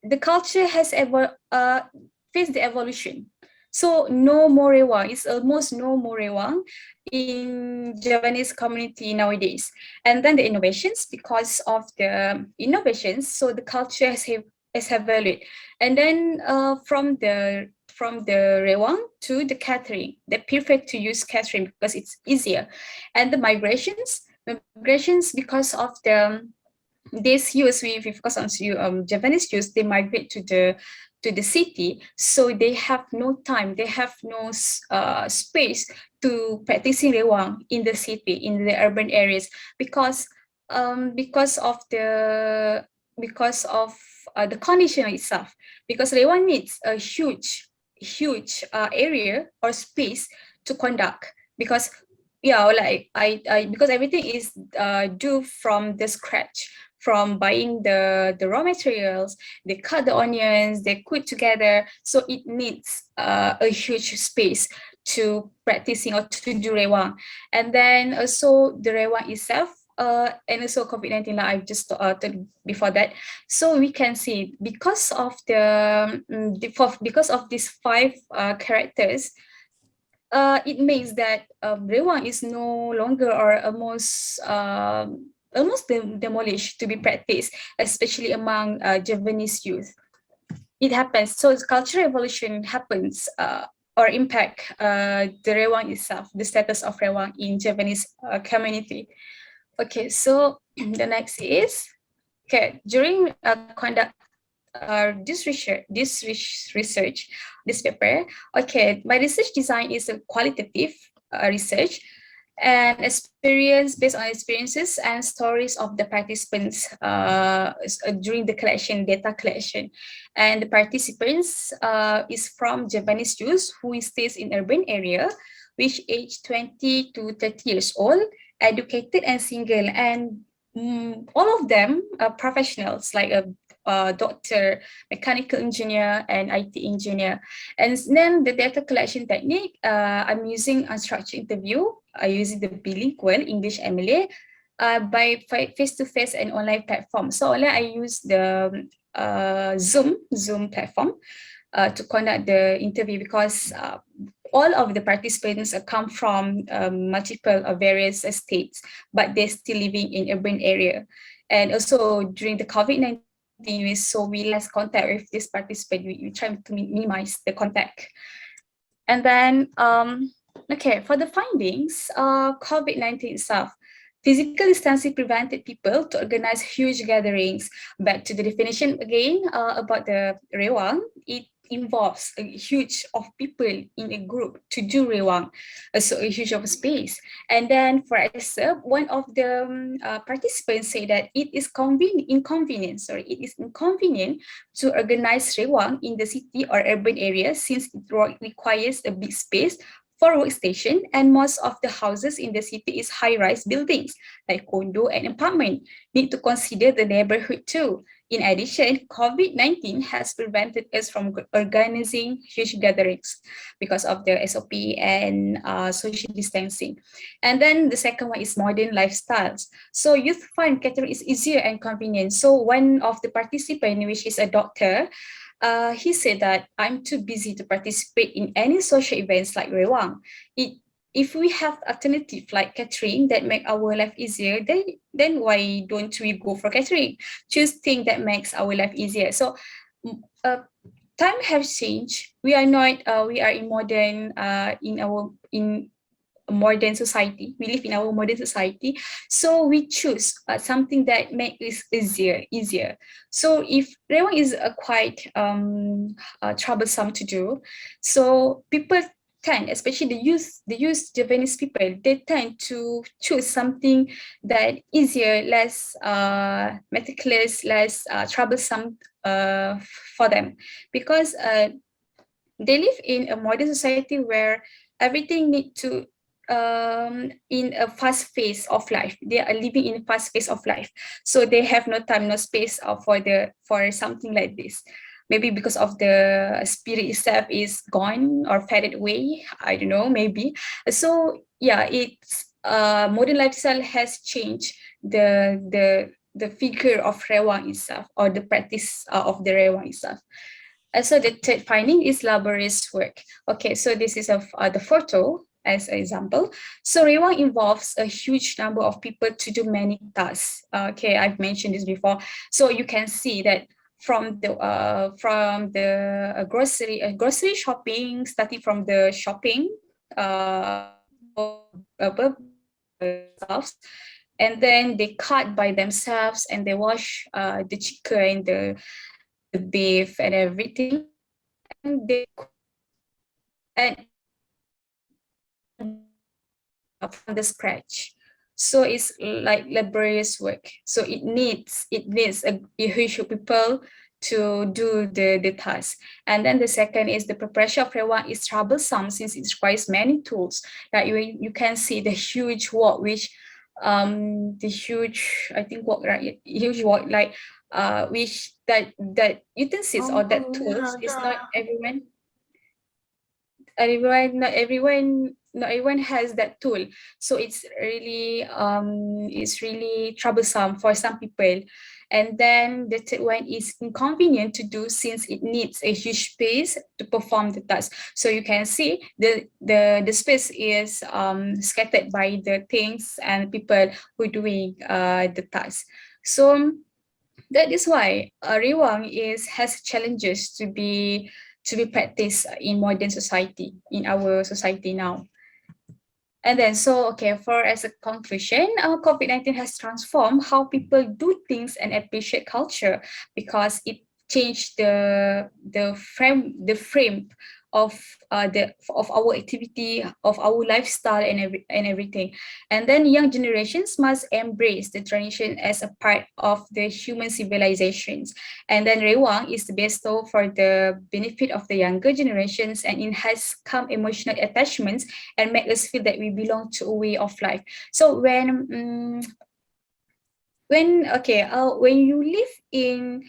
H: the culture has faced the evolution. So no more rewang. It's almost no more rewang in Javanese community nowadays. And then the innovations, because of the innovations, so the culture has evolved. And then from the rewang to the catering, they prefer to use catering because it's easier. And the migrations because of this use, we focus on Javanese youth, they migrate to the city, so they have no time, they have no space to practicing rewang in the city, in the urban areas, because of the condition itself. Because rewang needs a huge area or space to conduct, because yeah, like I because everything is do from the scratch, from buying the raw materials, they cut the onions, they cook together, so it needs a huge space to practicing or to do rewang. And then also the rewang itself, and also COVID-19, like I just told before that. So we can see because of because of these 5 characters, it makes that rewang is no longer or almost demolished to be practiced, especially among Javanese youth. It happens. So cultural evolution happens or impact the rewang itself, the status of rewang in Javanese community. Okay, so the next is, okay, during conduct this research, this paper, okay, my research design is a qualitative research and experience based on experiences and stories of the participants during the data collection. And the participants is from Japanese youth who stays in urban area, which age 20 to 30 years old, educated and single, and all of them are professionals like a doctor, mechanical engineer, and IT engineer. And then the data collection technique, I'm using unstructured interview, using the bilingual English and Malay by face-to-face and online platform. So online, I use the Zoom platform to conduct the interview, because all of the participants come from multiple various states, but they're still living in urban area. And also during the COVID-19, so we less contact with this participant. We try to minimize the contact. And then, okay, for the findings, COVID-19 itself, physical distancing prevented people to organize huge gatherings. Back to the definition again about the rewang, it involves a huge of people in a group to do rewang, so a huge of space. And then for example, one of the participants say that it is inconvenient to organize rewang in the city or urban areas, since it requires a big space for workstation, and most of the houses in the city is high-rise buildings like condo and apartment. Need to consider the neighborhood too. In addition, COVID-19 has prevented us from organizing huge gatherings because of the SOP and social distancing. And then the second one is modern lifestyles. So youth find catering is easier and convenient. So one of the participants, which is a doctor, he said that I'm too busy to participate in any social events like rewang. If we have alternative like catering that make our life easier, then why don't we go for catering? Choose thing that makes our life easier. So time has changed. We are not. We are in modern. In modern society. We live in our modern society, so we choose something that makes it easier. So if rewang is quite troublesome to do, so people tend, especially the youth Japanese people, they tend to choose something that easier, less meticulous, less troublesome for them, because they live in a modern society where everything need to in a fast phase of life. They are living in a fast phase of life, so they have no time, no space for something like this. Maybe because of the spirit itself is gone or faded away. I don't know, maybe. So yeah, it's modern lifestyle has changed the figure of rewang itself, or the practice of the rewang itself. So the third finding is laborious work. Okay, so this is of the photo as an example. So rewang involves a huge number of people to do many tasks. Okay, I've mentioned this before. So you can see that from the grocery shopping, starting from the shopping and then they cut by themselves, and they wash the chicken, the beef, and everything, and they and from the scratch. So it's like laborious work. So it needs a huge of people to do the task. And then the second is the preparation of Rewang is troublesome since it requires many tools. That you can see the huge work which the huge, I think what, right, huge work like which that utensils or that tools is not not everyone has that tool. So it's really troublesome for some people. And then the third one is inconvenient to do since it needs a huge space to perform the task. So you can see the space is scattered by the things and people who doing the task. So that is why Rewang has challenges to be practiced in modern society, in our society now. And then, so, okay, for as a conclusion, COVID-19 has transformed how people do things and appreciate culture because it changed the frame of our activity, of our lifestyle and everything. And then young generations must embrace the tradition as a part of the human civilizations. And then Rewang is the best tool for the benefit of the younger generations, and it has come emotional attachments and make us feel that we belong to a way of life. So when you live in,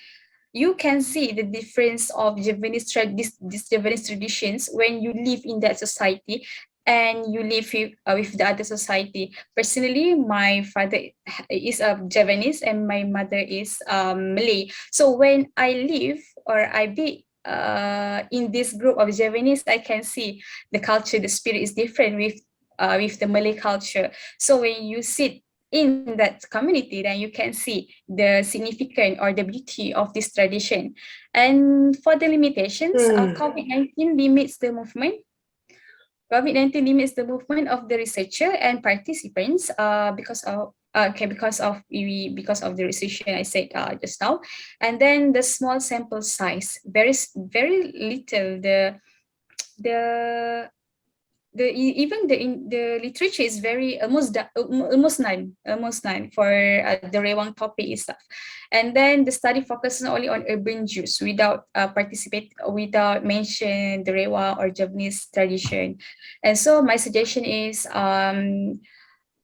H: you can see the difference of Javanese Javanese traditions when you live in that society and you live with the other society. Personally, my father is Javanese and my mother is Malay. So when I live or I be in this group of Javanese, I can see the culture, the spirit is different with the Malay culture. So when you sit in that community, then you can see the significance or the beauty of this tradition. And for the limitations, COVID-19 limits the movement. COVID-19 limits the movement of the researcher and participants because of the restriction I said just now. And then the small sample size, very little. Even the literature is very almost none for the Rewang topic itself. And then the study focuses only on urban Jews without mention the Rewang or Javanese tradition. And so my suggestion is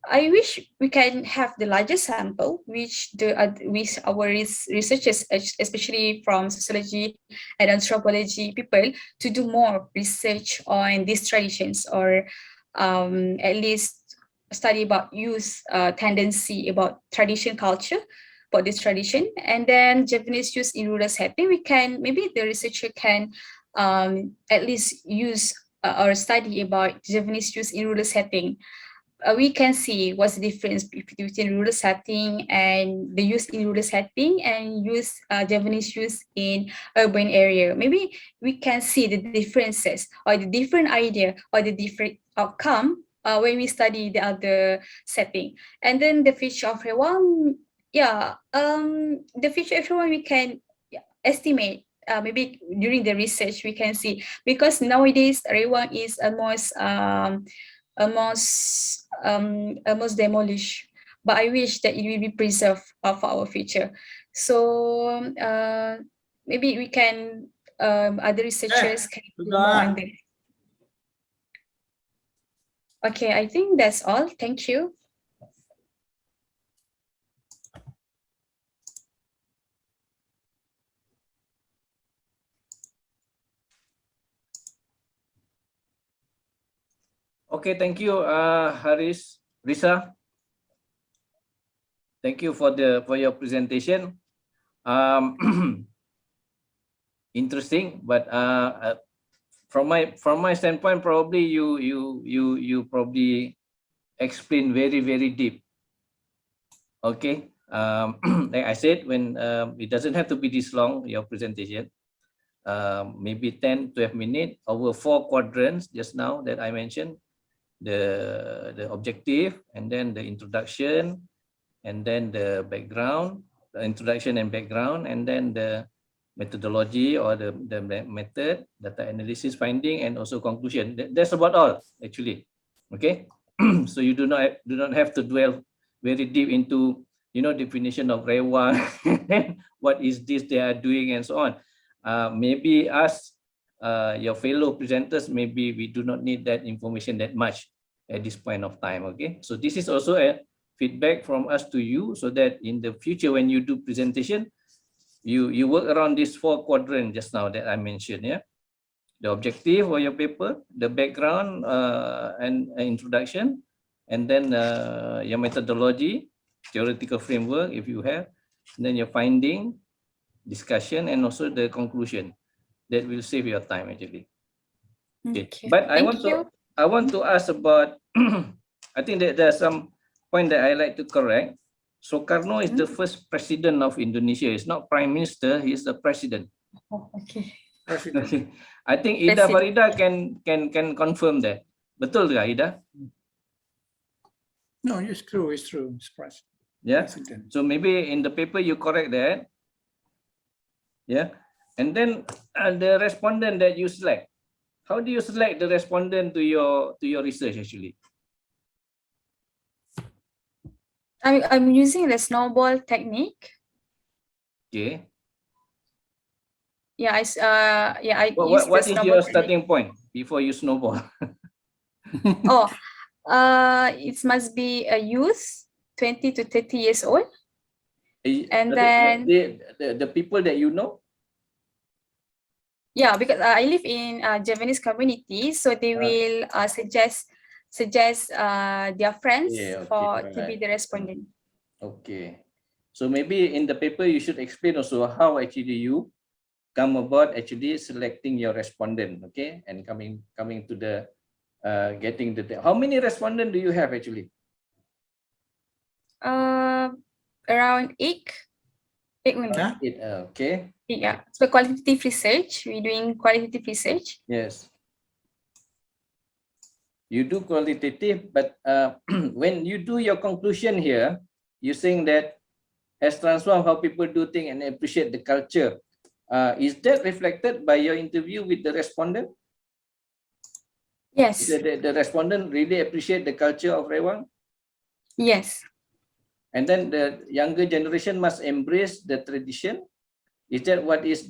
H: I wish we can have the larger sample, which our researchers, especially from sociology and anthropology people, to do more research on these traditions, or at least study about youth tendency about tradition culture, about this tradition. And then Japanese use in rural setting, maybe the researcher can at least use or study about Japanese use in rural setting. We can see what's the difference between rural setting and the use in rural setting and Javanese use in urban area. Maybe we can see the differences or the different idea or the different outcome when we study the other setting. And then the feature of Rewang, the feature of Rewang we can estimate. Maybe during the research we can see, because nowadays Rewang is almost demolished, but I wish that it will be preserved for our future. So maybe we can other researchers can do more on that. Okay, I think that's all. Thank you.
A: Okay, thank you, Risa. Thank you for your presentation. Interesting, but from my standpoint, probably you probably explain very deep. Okay, like I said, when it doesn't have to be this long, your presentation. Maybe 10-12 minutes over 4 quadrants just now that I mentioned. The objective, and then the introduction, and then the background, the introduction and background, and then the methodology or the method, data analysis, finding, and also conclusion. That's about all actually. Okay, so you do not have to dwell very deep into, definition of rewang, what is this they are doing and so on. Maybe us, your fellow presenters, maybe we do not need that information that much at this point of time. Okay, so this is also a feedback from us to you, so that in the future when you do presentation, you work around this 4 quadrant just now that I mentioned. Yeah, the objective of your paper, the background and introduction, and then your methodology, theoretical framework if you have, and then your finding, discussion, and also the conclusion. That will save your time actually. Okay. But I want to ask about I think that there are some point that I like to correct. Soekarno is the first president of Indonesia. It's not prime minister, he is the president.
H: Oh, okay.
A: Okay. I think Ida Farida can confirm that. Betul ke Ida?
D: No, it's true. It's president.
A: Yeah. So maybe in the paper you correct that. Yeah. And then the respondent that you select. How do you select the respondent to your research actually?
H: I'm using the snowball technique.
A: Okay.
H: Yeah, I
A: what is your starting point before you snowball?
H: Oh, it must be a youth, 20 to 30 years old. And then
A: the people that you know?
H: Yeah, because I live in Javanese community, so they will suggest their friends to be the respondent.
A: Okay, so maybe in the paper you should explain also how actually you come about actually selecting your respondent. Okay, and coming to the getting the how many respondents do you have actually?
H: Around 8 only.
A: Okay.
H: Yeah, so qualitative research, we're doing qualitative research.
A: Yes. You do qualitative, but when you do your conclusion here, you're saying that has transformed how people do things and appreciate the culture. Is that reflected by your interview with the respondent?
H: Yes.
A: The respondent really appreciate the culture of Rewang?
H: Yes.
A: And then the younger generation must embrace the tradition. Is that what is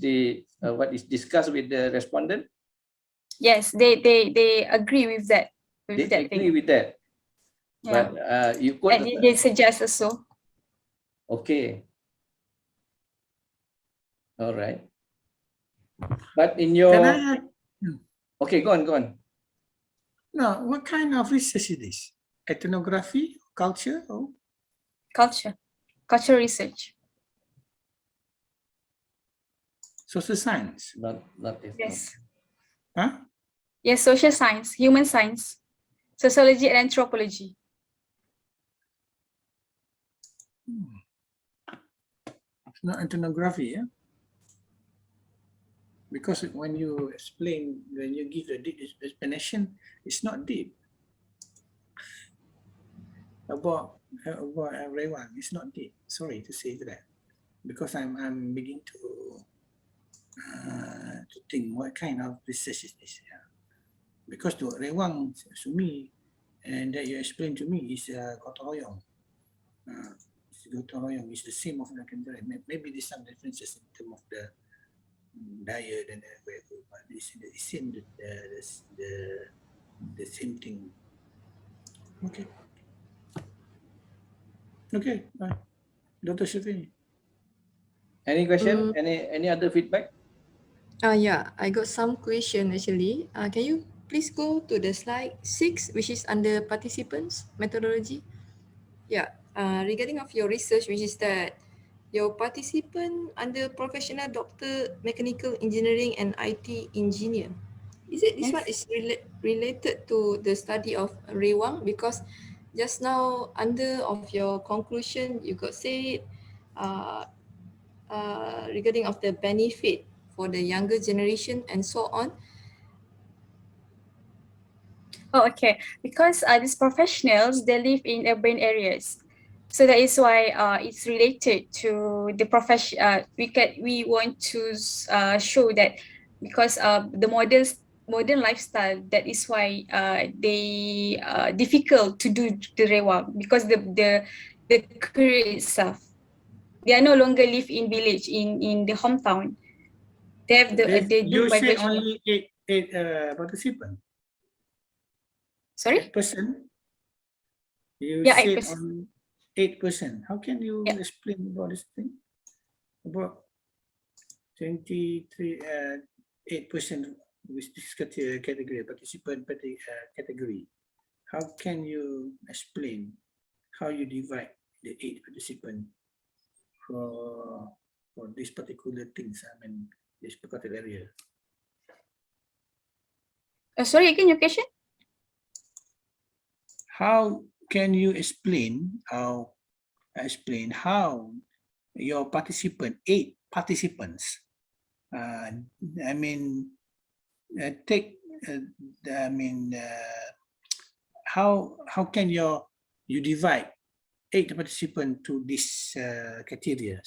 A: discussed with the respondent?
H: Yes, they agree with that.
A: They agree with that.
H: Yeah.
A: But you could.
H: And they suggest also.
A: Okay. All right. But in your. Okay, go on.
D: No, what kind of research is this? Ethnography, culture, or?
H: Cultural research.
D: Social science.
A: Not
H: yes.
D: Huh?
H: Yes, social science, human science, sociology and anthropology.
D: It's not ethnography, yeah? Because when you explain, when you give a deep explanation, it's not deep. About Rewang, it's not deep. Sorry to say that, because I'm beginning to think what kind of research is this. Yeah? Because to Rewang, to me, and that you explained to me is gotong royong. Gotong royong is the same of the country. Maybe there's some differences in terms of the diet and whatever, but it's the same the same thing. Okay. Okay, bye. Dr. Shafini.
A: Any question? Any other feedback?
B: Yeah, I got some question actually. Can you please go to the slide 6, which is under participants methodology? Yeah, regarding of your research, which is that your participant under professional doctor, mechanical engineering and IT engineer. Is it this one is related to the study of Rewang? Because just now under of your conclusion, you got said regarding of the benefit for the younger generation and so on.
H: Oh, okay. Because these professionals, they live in urban areas. So that is why it's related to the profession. We want to show that because the modern lifestyle, that is why they difficult to do the Rewang, because the the career itself. They are no longer live in village in the hometown. They have they do
D: You say
H: migration.
D: only eight participants.
H: Sorry?
D: 8%. You
H: Yeah,
D: said
H: 8%.
D: only 8%. How can you
H: Yeah.
D: explain about this thing? About 23, 8% with this category, participant category. How can you explain how you divide the 8 participants for these particular things? I mean, this particular area.
H: Sorry, again, your question?
D: How can you explain how your 8 participants, I mean, how can you divide 8 participants to these criteria?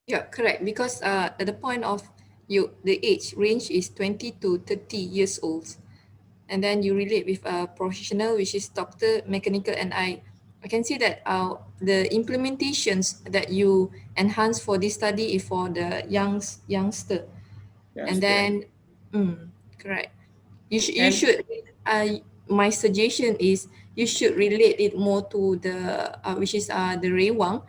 B: Yeah, correct. Because at the point of the age range is 20 to 30 years old. And then you relate with a professional, which is doctor, mechanical, and I can see that the implementations that you enhance for this study is for the youngster. And then, correct. You should. My suggestion is you should relate it more to the which is the Rewang,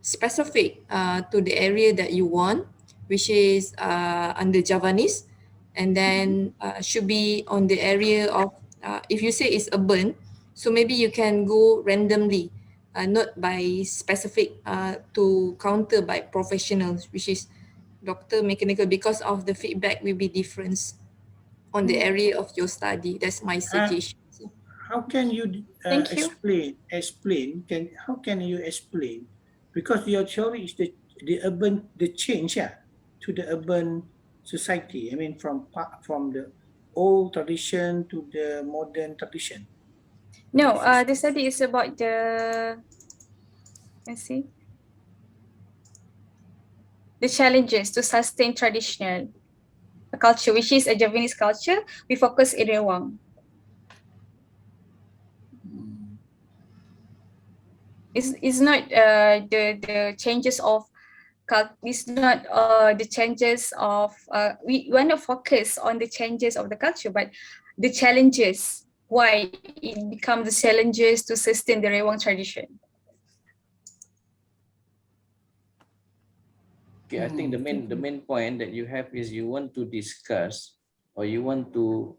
B: specific to the area that you want, which is under Javanese, and then should be on the area of if you say it's urban, so maybe you can go randomly, not by specific to counter by professionals, which is doctor, mechanical, because of the feedback will be different on the area of your study. That's my suggestion.
D: How can you
H: Thank you.
D: explain? How can you explain? Because your theory is the change, to the urban society. I mean, from the old tradition to the modern tradition.
H: No, the study is about let's see, the challenges to sustain traditional culture, which is a Javanese culture. We focus in Rewang. It's not the changes of it's not the changes of we want to focus on the changes of the culture, but the challenges, why it becomes the challenges to sustain the Rewang tradition.
A: Okay, I think the main point that you have is you want to discuss or you want to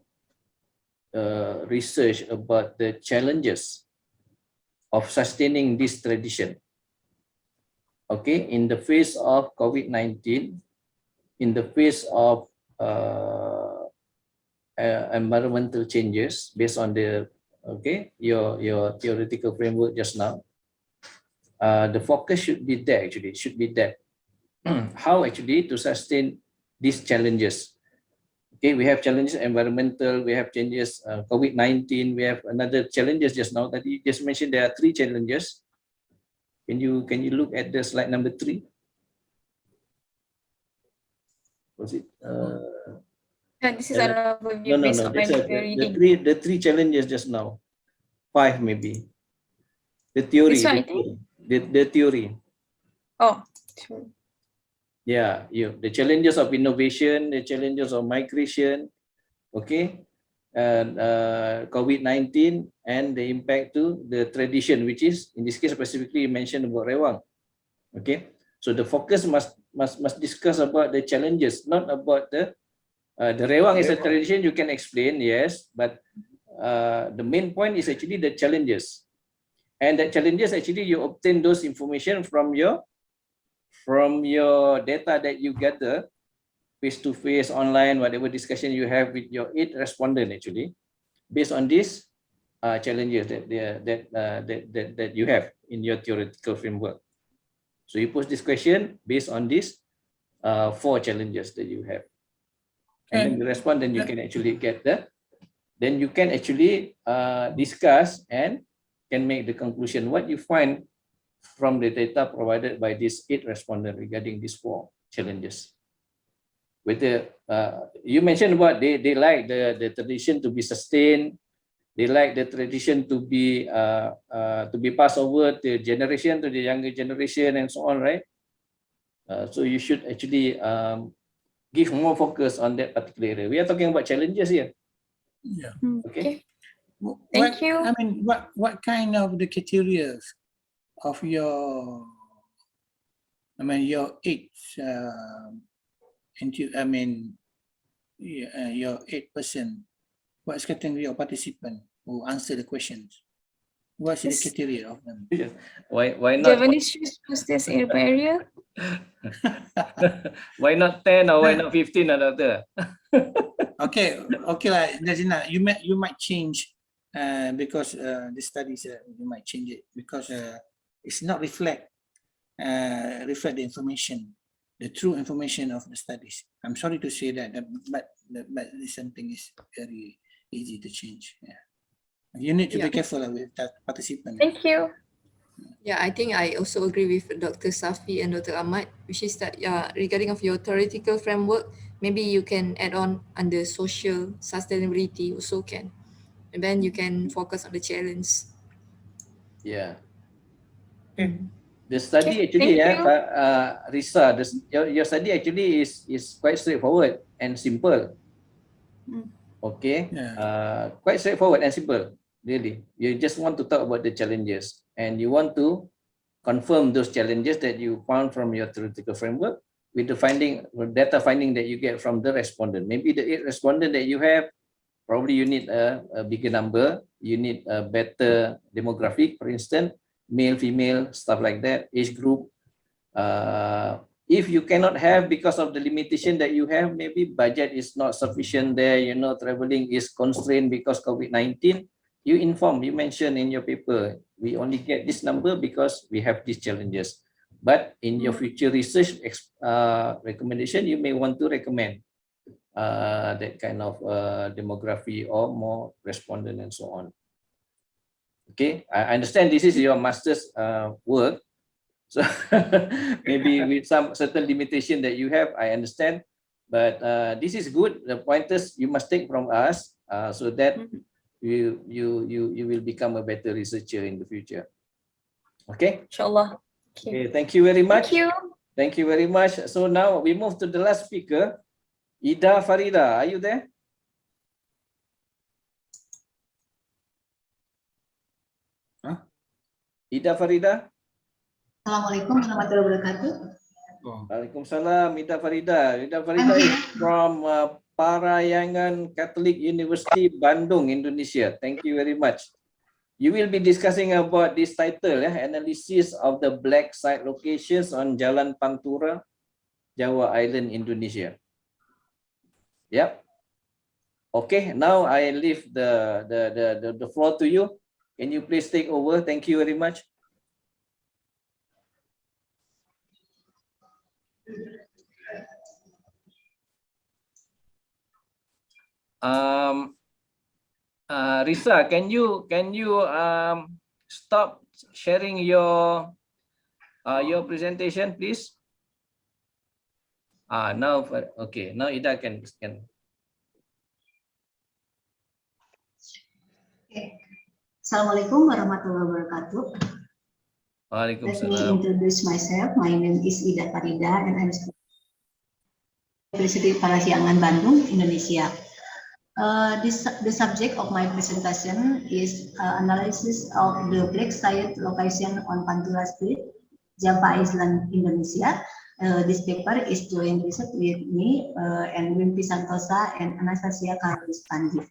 A: research about the challenges of sustaining this tradition. Okay, in the face of COVID-19, in the face of environmental changes, based on the your theoretical framework just now, the focus should be there. Actually, it should be that how actually to sustain these challenges. Okay, we have challenges environmental, we have changes COVID-19, we have another challenges just now that you just mentioned. There are 3 challenges. Can you look at the slide number 3? Was it?
H: This is an overview based on reading.
A: The three challenges just now. 5 maybe. The theory.
H: This one, I think?
A: The theory.
H: Oh, true.
A: Yeah, the challenges of innovation, the challenges of migration, okay, and COVID-19 and the impact to the tradition, which is in this case specifically you mentioned about Rewang. Okay, so the focus must discuss about the challenges, not about the Rewang is a tradition you can explain, yes, but the main point is actually the challenges, and the challenges actually you obtain those information from your data that you gather face-to-face, online, whatever discussion you have with your 8 respondents actually, based on these challenges that you have in your theoretical framework. So you pose this question based on these 4 challenges that you have, and then you respond. Then you can actually get then you can actually discuss and can make the conclusion what you find from the data provided by these 8 respondents regarding these 4 challenges. With the you mentioned about they like the tradition to be sustained, They like the tradition to be passed over to generation, to the younger generation, and so on, right? So you should actually give more focus on that particular area. We are talking about challenges here.
D: Yeah.
A: Okay.
H: Thank you.
D: I mean, what kind of the criteria of your, I mean, your age, your 8%, what's category of participant who answer the questions? What's the
H: Yes.
D: criteria of them?
A: Why
H: Do you
A: not?
H: have any issues with this area?
A: Why not 10 or why not 15 or other?
D: Okay, Najina, you might change because the studies you might change it because it's not reflect the information, the true information of the studies. I'm sorry to say that, but something is very easy to change. Yeah, you need to be careful with that participant.
H: Thank you.
B: Yeah, I think I also agree with Dr. Safi and Dr. Ahmad, which is that regarding of your theoretical framework, maybe you can add on under social sustainability also can. And then you can focus on the challenge.
A: Yeah. Okay. The study actually,
H: thank you.
A: Risa, your study actually is quite straightforward and simple. Okay.
D: Yeah.
A: Quite straightforward and simple. Really, you just want to talk about the challenges and you want to confirm those challenges that you found from your theoretical framework with the data finding that you get from the respondent. Maybe the 8 respondent that you have, probably you need a bigger number. You need a better demographic, for instance, male, female, stuff like that, age group. If you cannot have because of the limitation that you have, maybe budget is not sufficient there, traveling is constrained because COVID-19, you mention in your paper, we only get this number because we have these challenges. But in your future research recommendation, you may want to recommend that kind of demography or more respondent and so on. Okay, I understand this is your master's work. So maybe with some certain limitation that you have, I understand. But this is good. The pointers you must take from us so that you will become a better researcher in the future. Okay.
H: Inshallah.
A: Okay. Thank you very much.
H: Thank you.
A: Thank you very much. So now we move to the last speaker, Ida Farida. Are you there?
D: Huh?
A: Ida Farida.
E: Assalamualaikum warahmatullahi wabarakatuh.
A: Waalaikumsalam, Ida Farida. Ida Farida is from Parayangan Catholic University, Bandung, Indonesia. Thank you very much. You will be discussing about this title, analysis of the black site locations on Jalan Pantura, Java Island, Indonesia. Yep. Okay, now I leave the floor to you. Can you please take over? Thank you very much. Risa, can you stop sharing your presentation, please? Now okay, now Ida can.
E: Okay. Assalamualaikum warahmatullahi wabarakatuh. Let me introduce myself. My name is Ida Farida and I'm University Parahyangan, Bandung, Indonesia. The subject of my presentation is analysis of the black site location on Pantura Street, Java Island, Indonesia. This paper is joint research with me and Wimpi Santosa and Anastasia Carlos Panji.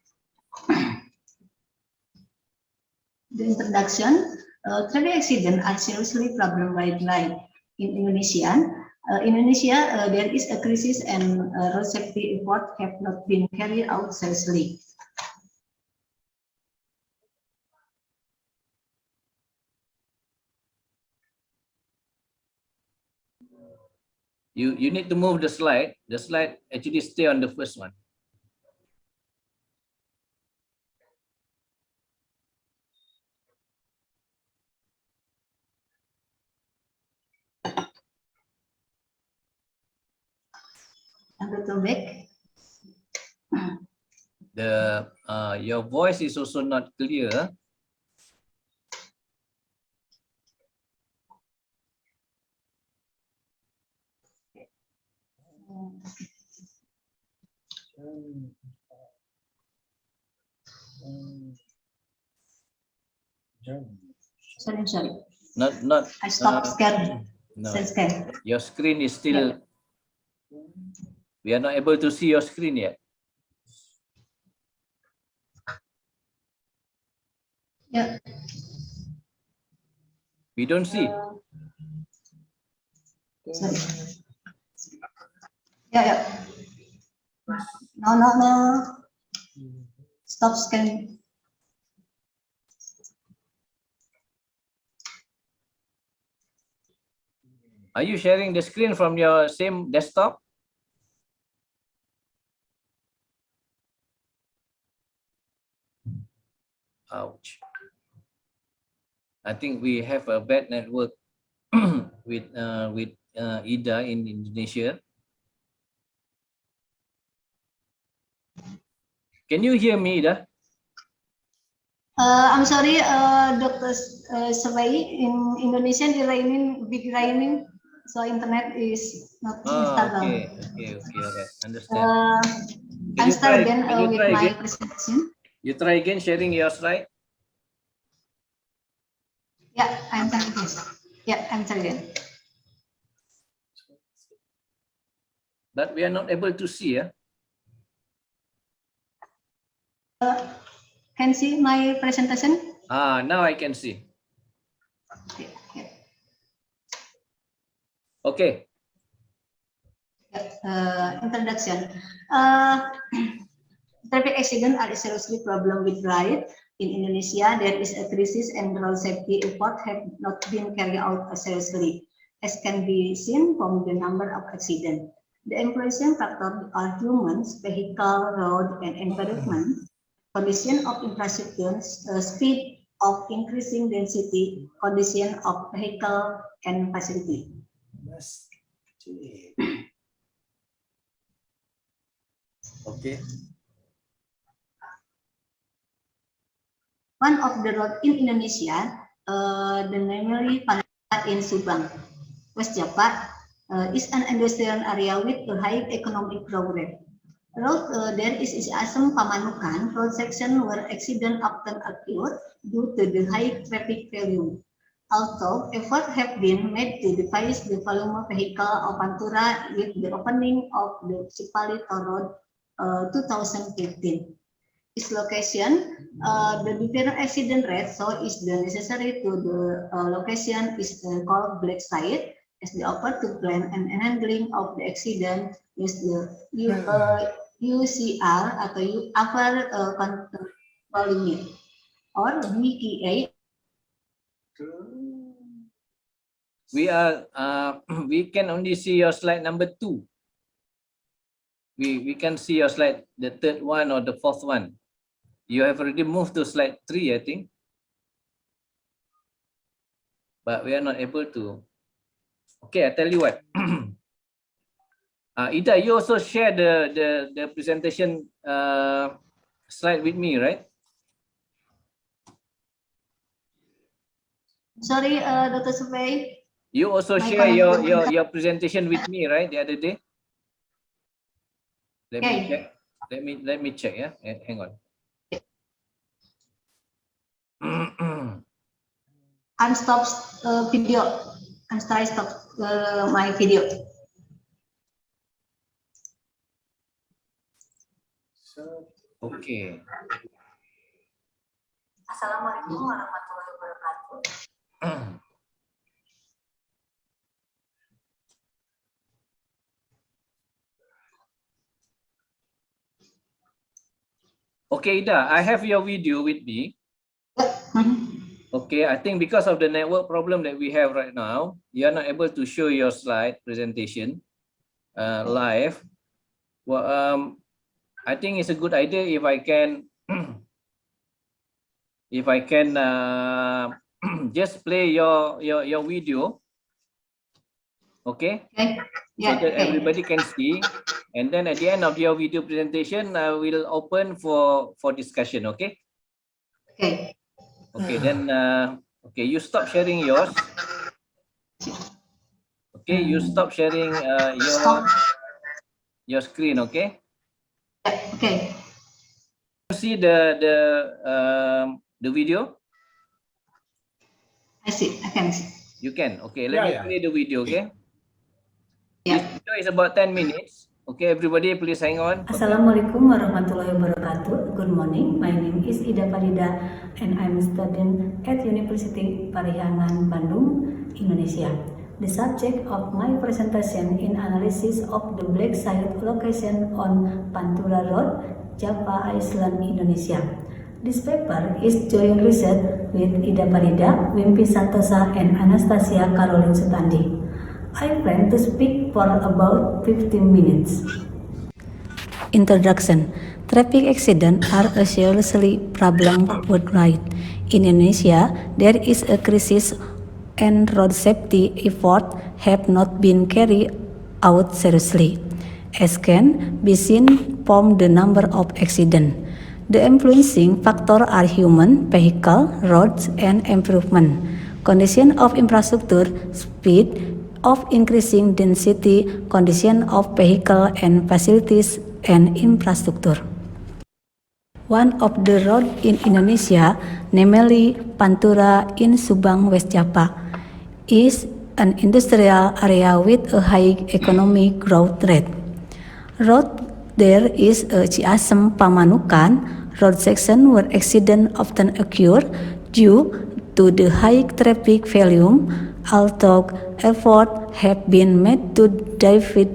E: The introduction, traffic accidents are seriously problem worldwide. In Indonesia, there is a crisis and road safety efforts have not been carried out seriously.
A: You need to move the slide. The slide actually stay on the first one.
E: A little back.
A: your voice is also not clear.
E: Sorry.
A: Not.
E: I stopped scared.
A: No,
E: Scared.
A: your screen is still. We are not able to see your screen yet.
E: Yeah.
A: We don't see.
E: Sorry. Yeah. No. Stop scanning.
A: Are you sharing the screen from your same desktop? Ouch. I think we have a bad network with Ida in Indonesia. Can you hear me, Ida?
E: I'm sorry, Dr. Sabai, in Indonesia big raining, so internet is not installed.
A: Okay, all right, understand.
E: I'm start again with my presentation.
A: You try again sharing your slide.
E: Yeah, I'm trying this. Yeah, I'm trying again.
A: But we are not able to see.
E: Can see my presentation?
A: Now I can see. Okay.
E: Introduction. Traffic accidents are a serious problem with ride. In Indonesia, there is a crisis and road safety efforts have not been carried out seriously, as can be seen from the number of accidents. The influencing factors are humans, vehicle, road, and environment, condition of infrastructure, speed of increasing density, condition of vehicle and facility.
A: Okay.
E: One of the roads in Indonesia, the Memory Palace in Subang, West Java, is an industrial area with a high economic progress. Road there is Asam Pamanukan road section where accidents often occur due to the high traffic volume. Also, efforts have been made to decrease the volume of vehicle of Pantura with the opening of the Cipalito Road 2015. Its location, the different accident rate, so is the necessary to the location is called black site as the offer to plan and handling of the accident is the UCR atau upper control limit or BKA.
A: We can only see your slide number 2. We can see your slide, the third one or the fourth one. You have already moved to slide 3, I think. But we are not able to. Okay, I tell you what. Ida, you also share the presentation slide with me, right?
E: Sorry, Dr. Survey.
A: You also share your presentation with me, right? The other day. Let me check. Let me check. Yeah, hang on.
E: Unstop video. Stop my video.
A: Okay.
E: Assalamualaikum warahmatullahi wabarakatuh.
A: Okay, Ida, I have your video with me. Okay, I think because of the network problem that we have right now, you are not able to show your slide presentation live. Well, I think it's a good idea if I can just play your video Okay.
E: Okay. Yeah.
A: So that everybody can see. And then at the end of your video presentation, I will open for discussion. Okay.
E: Okay.
A: Okay. Then okay, you stop sharing yours. Okay, you stop sharing your screen. Okay.
E: Okay.
A: See the video.
E: I see. I can see.
A: You can. Okay. Let me play the video. Okay. This
E: Yeah.
A: video is about 10 minutes. Okay, everybody, please hang on.
I: Assalamualaikum warahmatullahi wabarakatuh. Good morning. My name is Ida Farida and I'm a student at University Parahyangan, Bandung, Indonesia. The subject of my presentation in analysis of the black site location on Pantura Road, Java Island, Indonesia. This paper is joint research with Ida Farida, Wimpi Santosa, and Anastasia Caroline Sutandi. I plan to speak for about 15 minutes. Introduction. Traffic accidents are a serious problem worldwide. In Indonesia, there is a crisis and road safety efforts have not been carried out seriously, as can be seen from the number of accidents. The influencing factors are human, vehicle, roads, and improvement, condition of infrastructure, speed of increasing density, condition of vehicle and facilities, and infrastructure. One of the roads in Indonesia, namely Pantura in Subang, West Java, is an industrial area with a high economic growth rate. Road there is a Ciasem Pamanukan road section where accidents often occur due to the high traffic volume, although efforts have been made to divert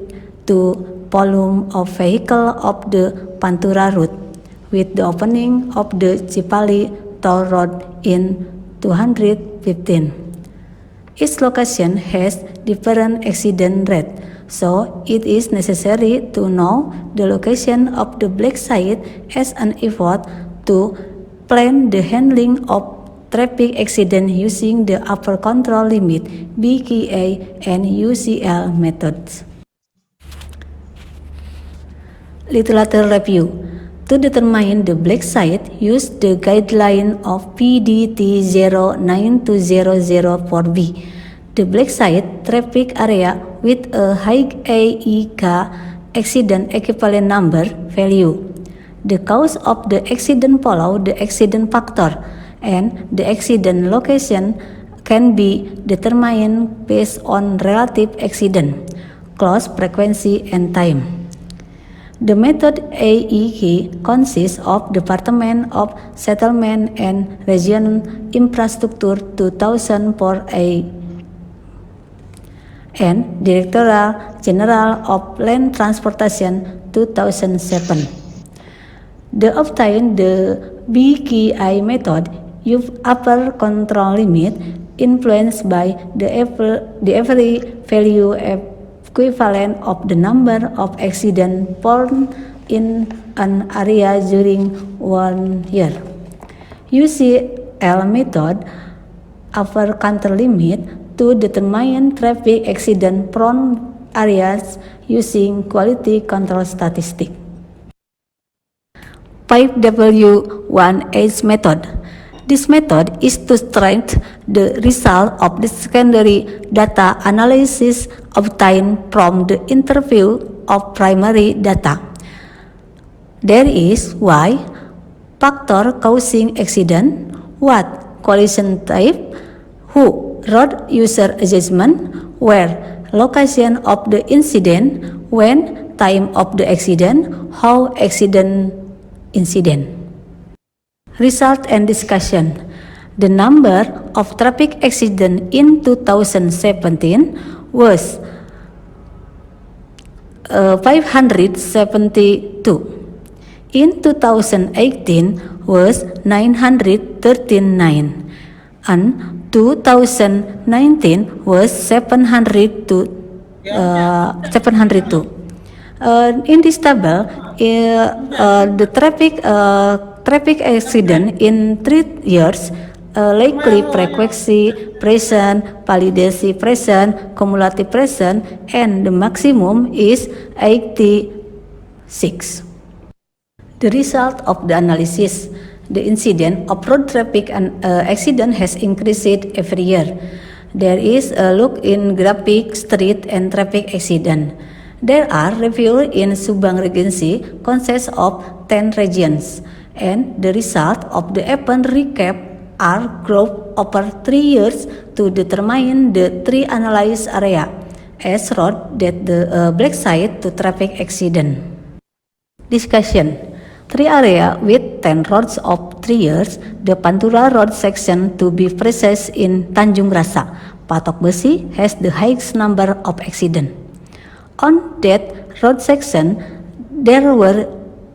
I: the volume of vehicles of the Pantura route, with the opening of the Cipali toll road in 2015. Each location has different accident rate, so it is necessary to know the location of the black site as an effort to plan the handling of traffic accident using the upper control limit BKA and UCL methods. Literature review. To determine the black site, use the guideline of PDT 092004B. The black site traffic area with a high AEK accident equivalent number value. The cause of the accident follow the accident factor, and the accident location can be determined based on relative accident, cause frequency, and time. The method AEK consists of Department of Settlement and Region Infrastructure 2004A and Directorate General of Land Transportation 2007. To obtain the BKI method, use upper control limit influenced by the every value equivalent of the number of accidents found in an area during 1 year. UCL method, upper control limit, to determine traffic accident prone areas using quality control statistics. 5W1H method. This method is to strengthen the result of the secondary data analysis obtained from the interview of primary data. There is why, factor causing accident, what, collision type, who, road user adjustment, where, location of the incident, when, time of the accident, how incident. Result and discussion. The number of traffic accidents in 2017 was 572. In 2018 was 939, and 2019 was 702. In this table, the traffic accident in 3 years likely frequency present, validity present, cumulative present, and the maximum is 86. The result of the analysis, the incidence of road traffic accident has increased every year. There is a look in graphic street and traffic accident. There are reviews in Subang Regency consists of 10 regions, and the result of the event recap are grouped over 3 years to determine the 3 analyzed area as road that the black side to traffic accident. Discussion. 3 area with 10 roads of 3 years, the Pantura road section to be precise in Tanjung Rasa, Patok Besi has the highest number of accidents. On that road section, there were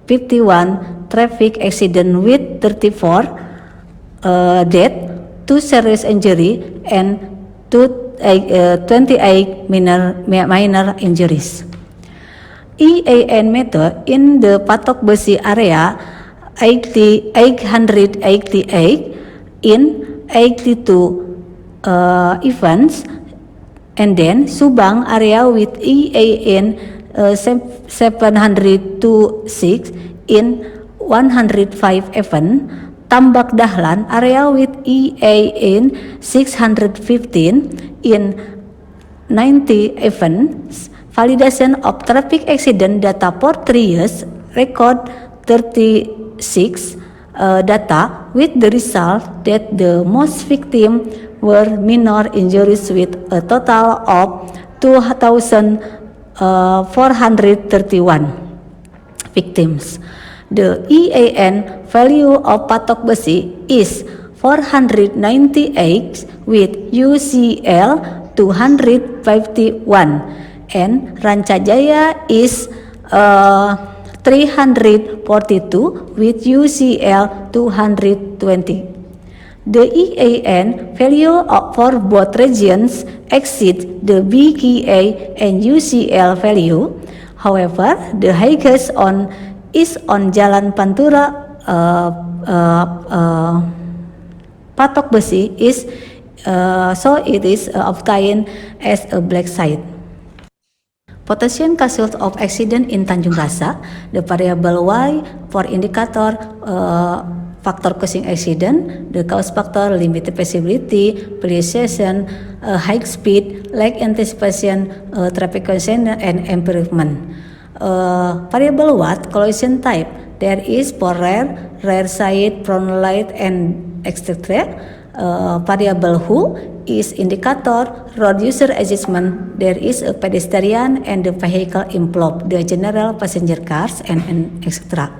I: 51 traffic accidents with 34 death, 2 serious injury, and 28 minor injuries. EAN method in the Patok Besi area 888 in 82 events, and then Subang area with EAN 726 in 105 events, Tambak Dahlan area with EAN 615 in 90 events. Validation of traffic accident data for 3 years record 36 data with the result that the most victims were minor injuries with a total of 2,431 victims. The EAN value of Patok Besi is 498 with UCL 251, and Rancajaya is 342 with UCL 220. The EAN value for both regions exceeds the BKA and UCL value. However, the highest is on Jalan Pantura Patok Besi is so it is obtained as a black site. Potential causes of accident in Tanjung Rasa, the variable Y for indicator factor causing accident, the cause factor limited visibility, precaution, high speed, lack anticipation, traffic concern, and improvement. Variable what collision type, there is for rear side, front light, and etc. Variable who is indicator, road user adjustment, there is a pedestrian and the vehicle involved, the general passenger cars, and etc.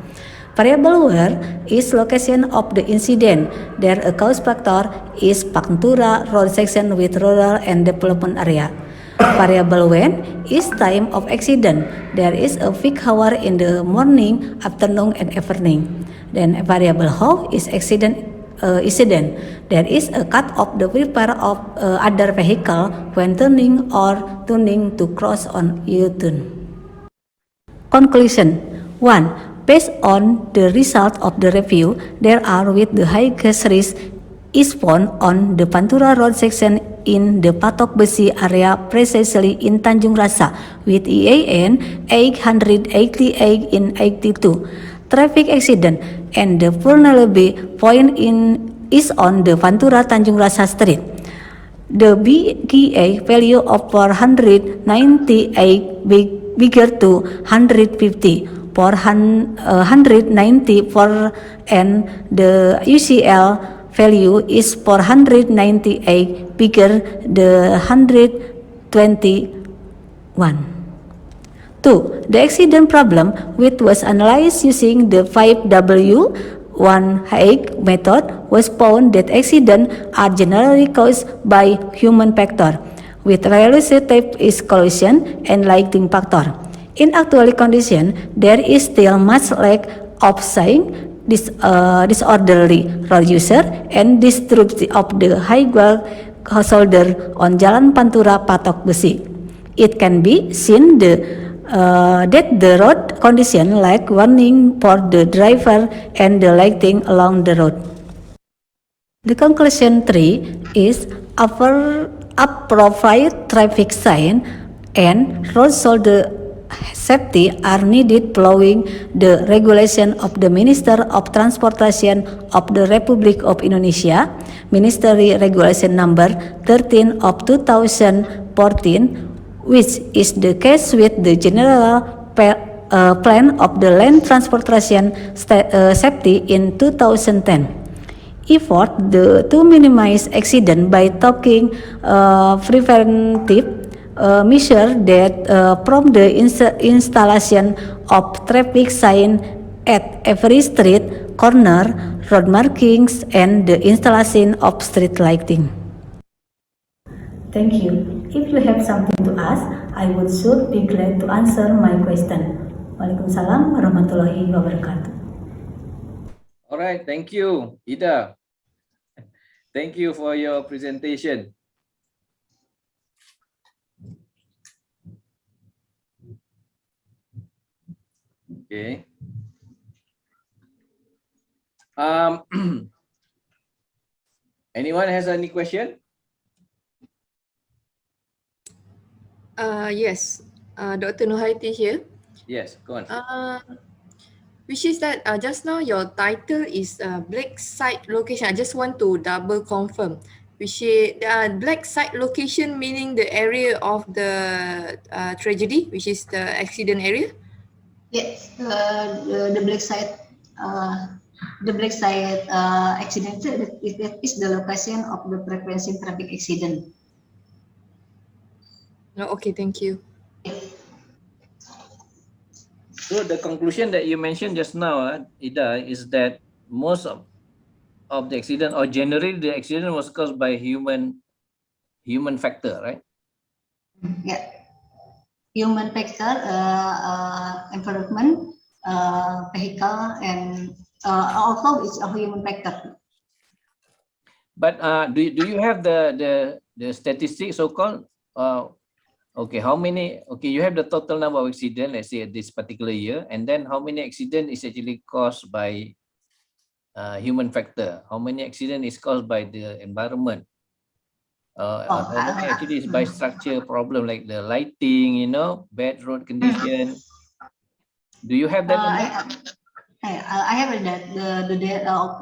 I: Variable where is location of the incident, there a cause factor is Pantura road section with rural and development area. Variable when is time of accident, there is a peak hour in the morning, afternoon, and evening. Then variable how is incident, there is a cut of the repair of other vehicle when turning or tuning to cross on U-turn. Conclusion 1. Based on the result of the review, there are with the highest risk is found on the Pantura road section in the Patok Besi area, precisely in Tanjung Rasa, with EAN 888 in 82. Traffic accident and the vulnerability point is on the Pantura Tanjung Rasa Street. The BKA value of 498 bigger to 150 for 194, and the UCL value is 498 bigger the 121. 2. The accident problem, which was analyzed using the 5W1H method, was found that accidents are generally caused by human factor, with relative is collision and lighting factor. In actual condition, there is still much lack of saying disorderly road user and disruption of the highway shoulder on Jalan Pantura Patok Besi. It can be seen that the road condition like warning for the driver and the lighting along the road. The conclusion 3 is a provide traffic sign and road shoulder safety are needed following the regulation of the Minister of Transportation of the Republic of Indonesia, Ministry Regulation Number 13 of 2014, which is the case with the General Plan of the Land Transportation Safety in 2010. Effort to minimize accident by taking preventive measure that from the installation of traffic sign at every street corner, road markings, and the installation of street lighting. Thank you. If you have something to ask, I would sure be glad to answer my question. Waalaikumsalam warahmatullahi wabarakatuh.
A: All right, thank you, Ida. Thank you for your presentation. Okay. Anyone has any question?
B: Yes, Dr. Nurhaiti here.
A: Yes, go on.
B: Which is that just now your title is black site location. I just want to double confirm. Which is black site location meaning the area of the tragedy, which is the accident area.
E: Yes, the black site, accident is the location of the frequency traffic accident.
B: No, okay, thank you.
A: So the conclusion that you mentioned just now, Ida, is that most of the accident, or generally the accident, was caused by human factor, right?
E: Yeah, human factor, environment, vehicle, and also it's a human factor.
A: But do you have the statistics, so-called? Okay, how many? Okay, you have the total number of accidents, let's say, this particular year, and then how many accidents is actually caused by human factor? How many accidents is caused by the environment? How many actually is by structure problem like the lighting, bad road condition? Do you have that?
E: I have that the data of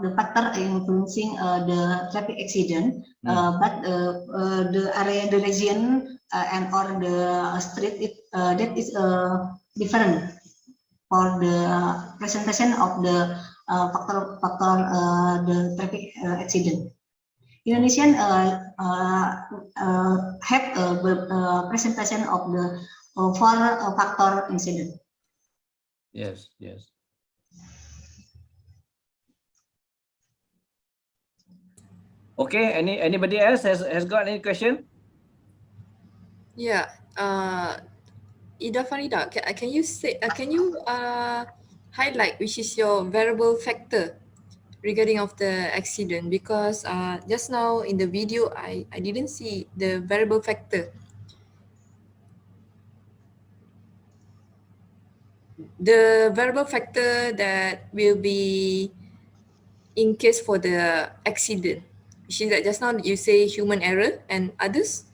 E: the factor influencing the traffic accident, but the area, the region, and or the street, that is different for the presentation of the factor the traffic accident. Indonesian have a presentation of the four factor incident.
A: Yes, yes. Okay, anybody else has got any question?
B: Yeah, Ida Farida, can you say highlight which is your variable factor regarding of the accident, because just now in the video I didn't see the variable factor. The variable factor that will be in case for the accident, which is that just now you say human error and others.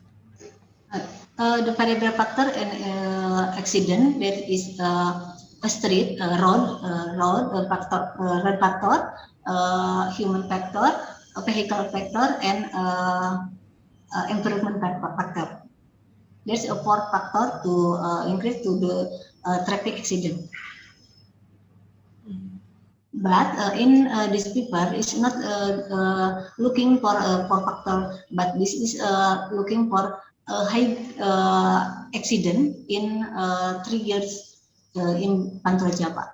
E: The variable factor in accident, that is a street, road factor, human factor, a vehicle factor, and environment factor. There's a fourth factor to increase to the traffic accident. But in this paper, it's not looking for a factor, but this is looking for a high accident in 3 years in Pantura Java.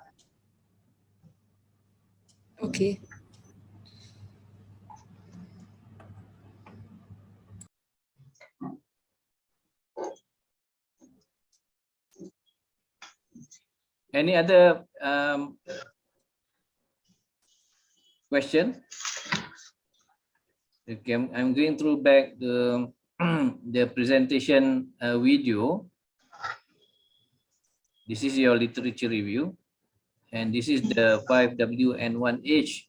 B: Okay.
A: Any other question? Okay, I'm going through back the the presentation video. This is your literature review, and this is the 5W and 1H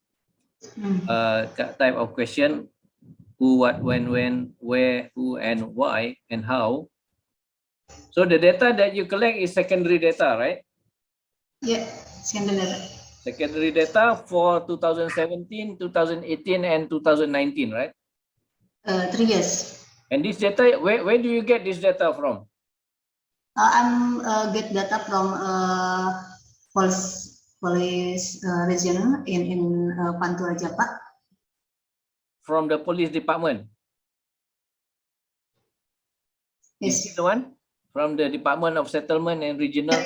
A: type of question: who, what, when, where, who, and why, and how. So the data that you collect is secondary data, right?
E: Yeah, secondary data.
A: Secondary data for 2017, 2018, and 2019, right?
E: 3 years.
A: And this data, where do you get this data from?
E: I'm get data from police region in Pantura Japa.
A: From the police department.
E: Yes.
A: Is it the one? From the Department of Settlement and Regional?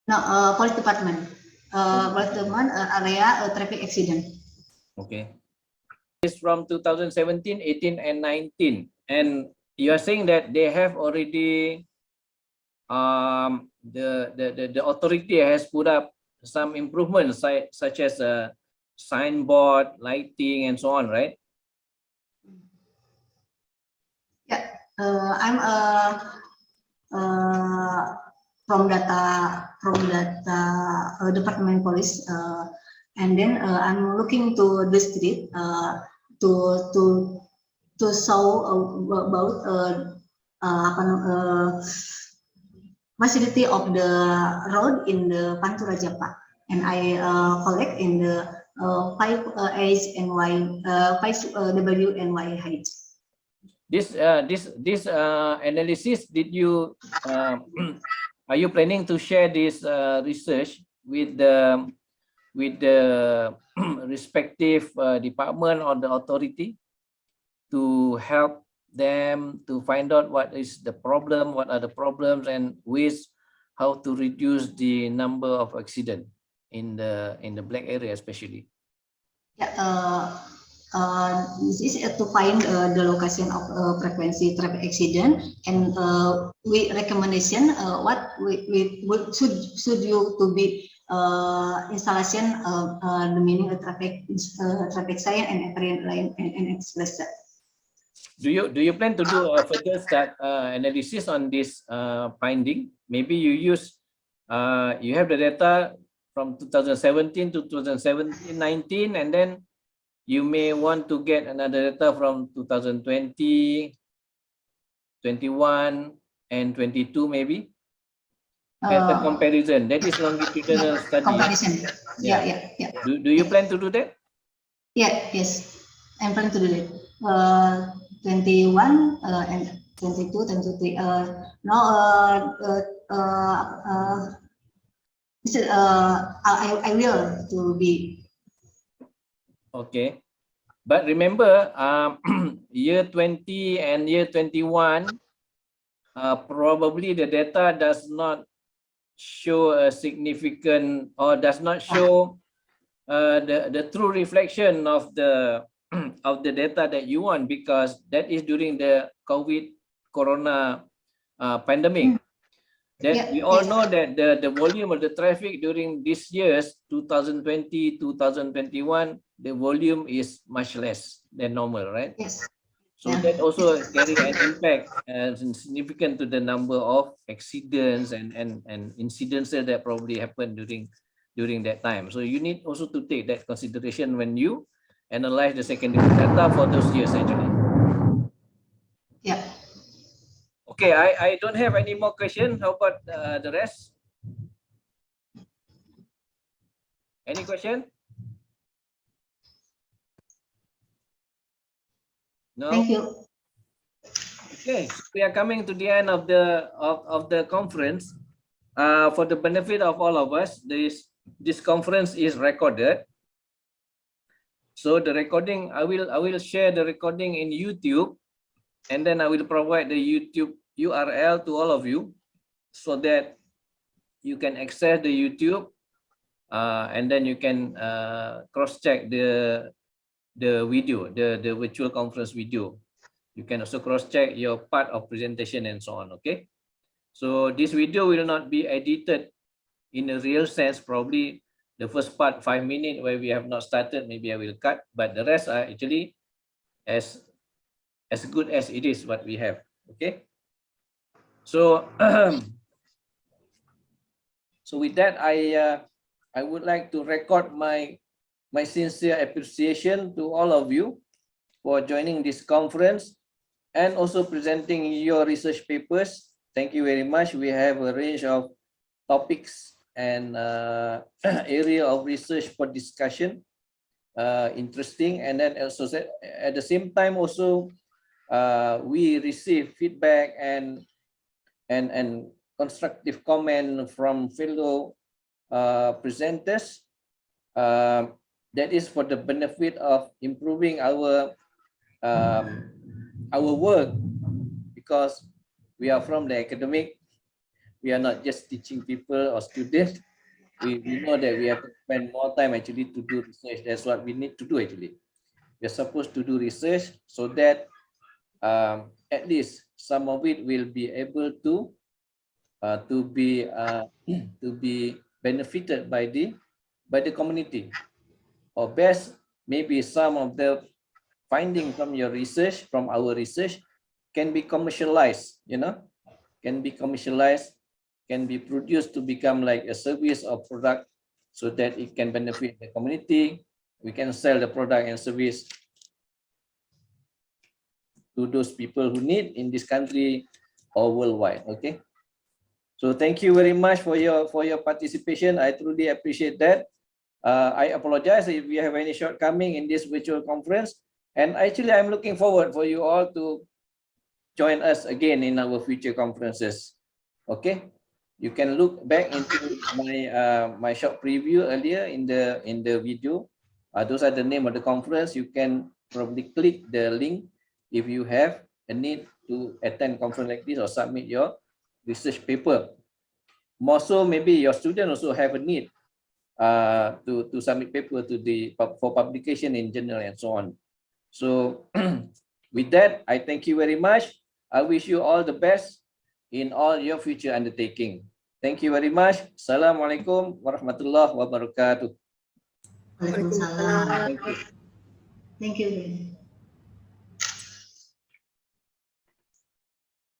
E: No, police department. Police department area traffic accident.
A: Okay. It's from 2017, 18, and 19. And you are saying that they have already, the authority has put up some improvements such as a signboard, lighting, and so on, right?
E: Yeah, I'm from data department police, and then I'm looking to the street to show about facility of the road in the Pantura Japa, and I collect in the 5 H and Y 5 W and Y heights.
A: This analysis, did you are you planning to share this research with the respective department or the authority to help them to find out what is the problem, what are the problems, and ways how to reduce the number of accidents in the black area especially?
E: Yeah, this is to find the location of frequency traffic accident, and we recommendation what we should you to be installation the meaning of traffic sign and apparent line and express.
A: Do you plan to do a further analysis on this finding? Maybe you use you have the data from 2017 to 2019, and then you may want to get another data from 2020, 21, and 22 maybe. As a comparison, that is longitudinal study.
E: Comparison. Yeah.
A: Do you plan to do that?
E: Yeah, yes. I'm planning to do it. 21 and 22, 23. I will to be.
A: Okay, but remember, year 20 and year 21, probably the data does not show a significant, or does not show the true reflection of the of the data that you want, because that is during the corona pandemic. That we all know that the volume of the traffic during these years, 2020, 2021, the volume is much less than normal, right?
E: Yes.
A: So that also carry an impact and significant to the number of accidents and incidences that probably happened during that time. So you need also to take that consideration when you analyze the secondary data for those years actually.
E: Yeah.
A: Okay, I don't have any more questions. How about the rest? Any question? No.
E: Thank you.
A: Okay, so we are coming to the end of the conference. For the benefit of all of us, this conference is recorded. So the recording, I will share the recording in YouTube, and then I will provide the YouTube URL to all of you, so that you can access the YouTube, and then you can cross-check the video, the virtual conference video. You can also cross-check your part of presentation and so on. Okay, so this video will not be edited in a real sense. Probably the first part, 5 minutes, where we have not started, maybe I will cut, but the rest are actually as good as it is what we have. Okay, so so with that, I would like to record my my sincere appreciation to all of you for joining this conference and also presenting your research papers. Thank you very much. We have a range of topics and area of research for discussion. Interesting, and then also at the same time also we receive feedback and constructive comment from fellow presenters. That is for the benefit of improving our work, because we are from the academic. We are not just teaching people or students. We know that we have to spend more time actually to do research. That's what we need to do actually. We're supposed to do research so that at least some of it will be able to be benefited by the community, or best maybe some of the findings from your research, from our research, can be commercialized, can be commercialized, can be produced to become like a service or product, so that it can benefit the community. We can sell the product and service to those people who need in this country or worldwide. Okay. So thank you very much for your participation. I truly appreciate that. I apologize if we have any shortcoming in this virtual conference. And actually, I'm looking forward for you all to join us again in our future conferences. Okay. You can look back into my short preview earlier in the video. Those are the name of the conference. You can probably click the link if you have a need to attend conference like this or submit your research paper. More so, maybe your student also have a need to submit paper for publication in journal and so on. So with that, I thank you very much. I wish you all the best in all your future undertaking. Thank you very much. Assalamualaikum warahmatullahi wabarakatuh.
E: Waalaikumsalam.
A: Thank you.
E: Thank you.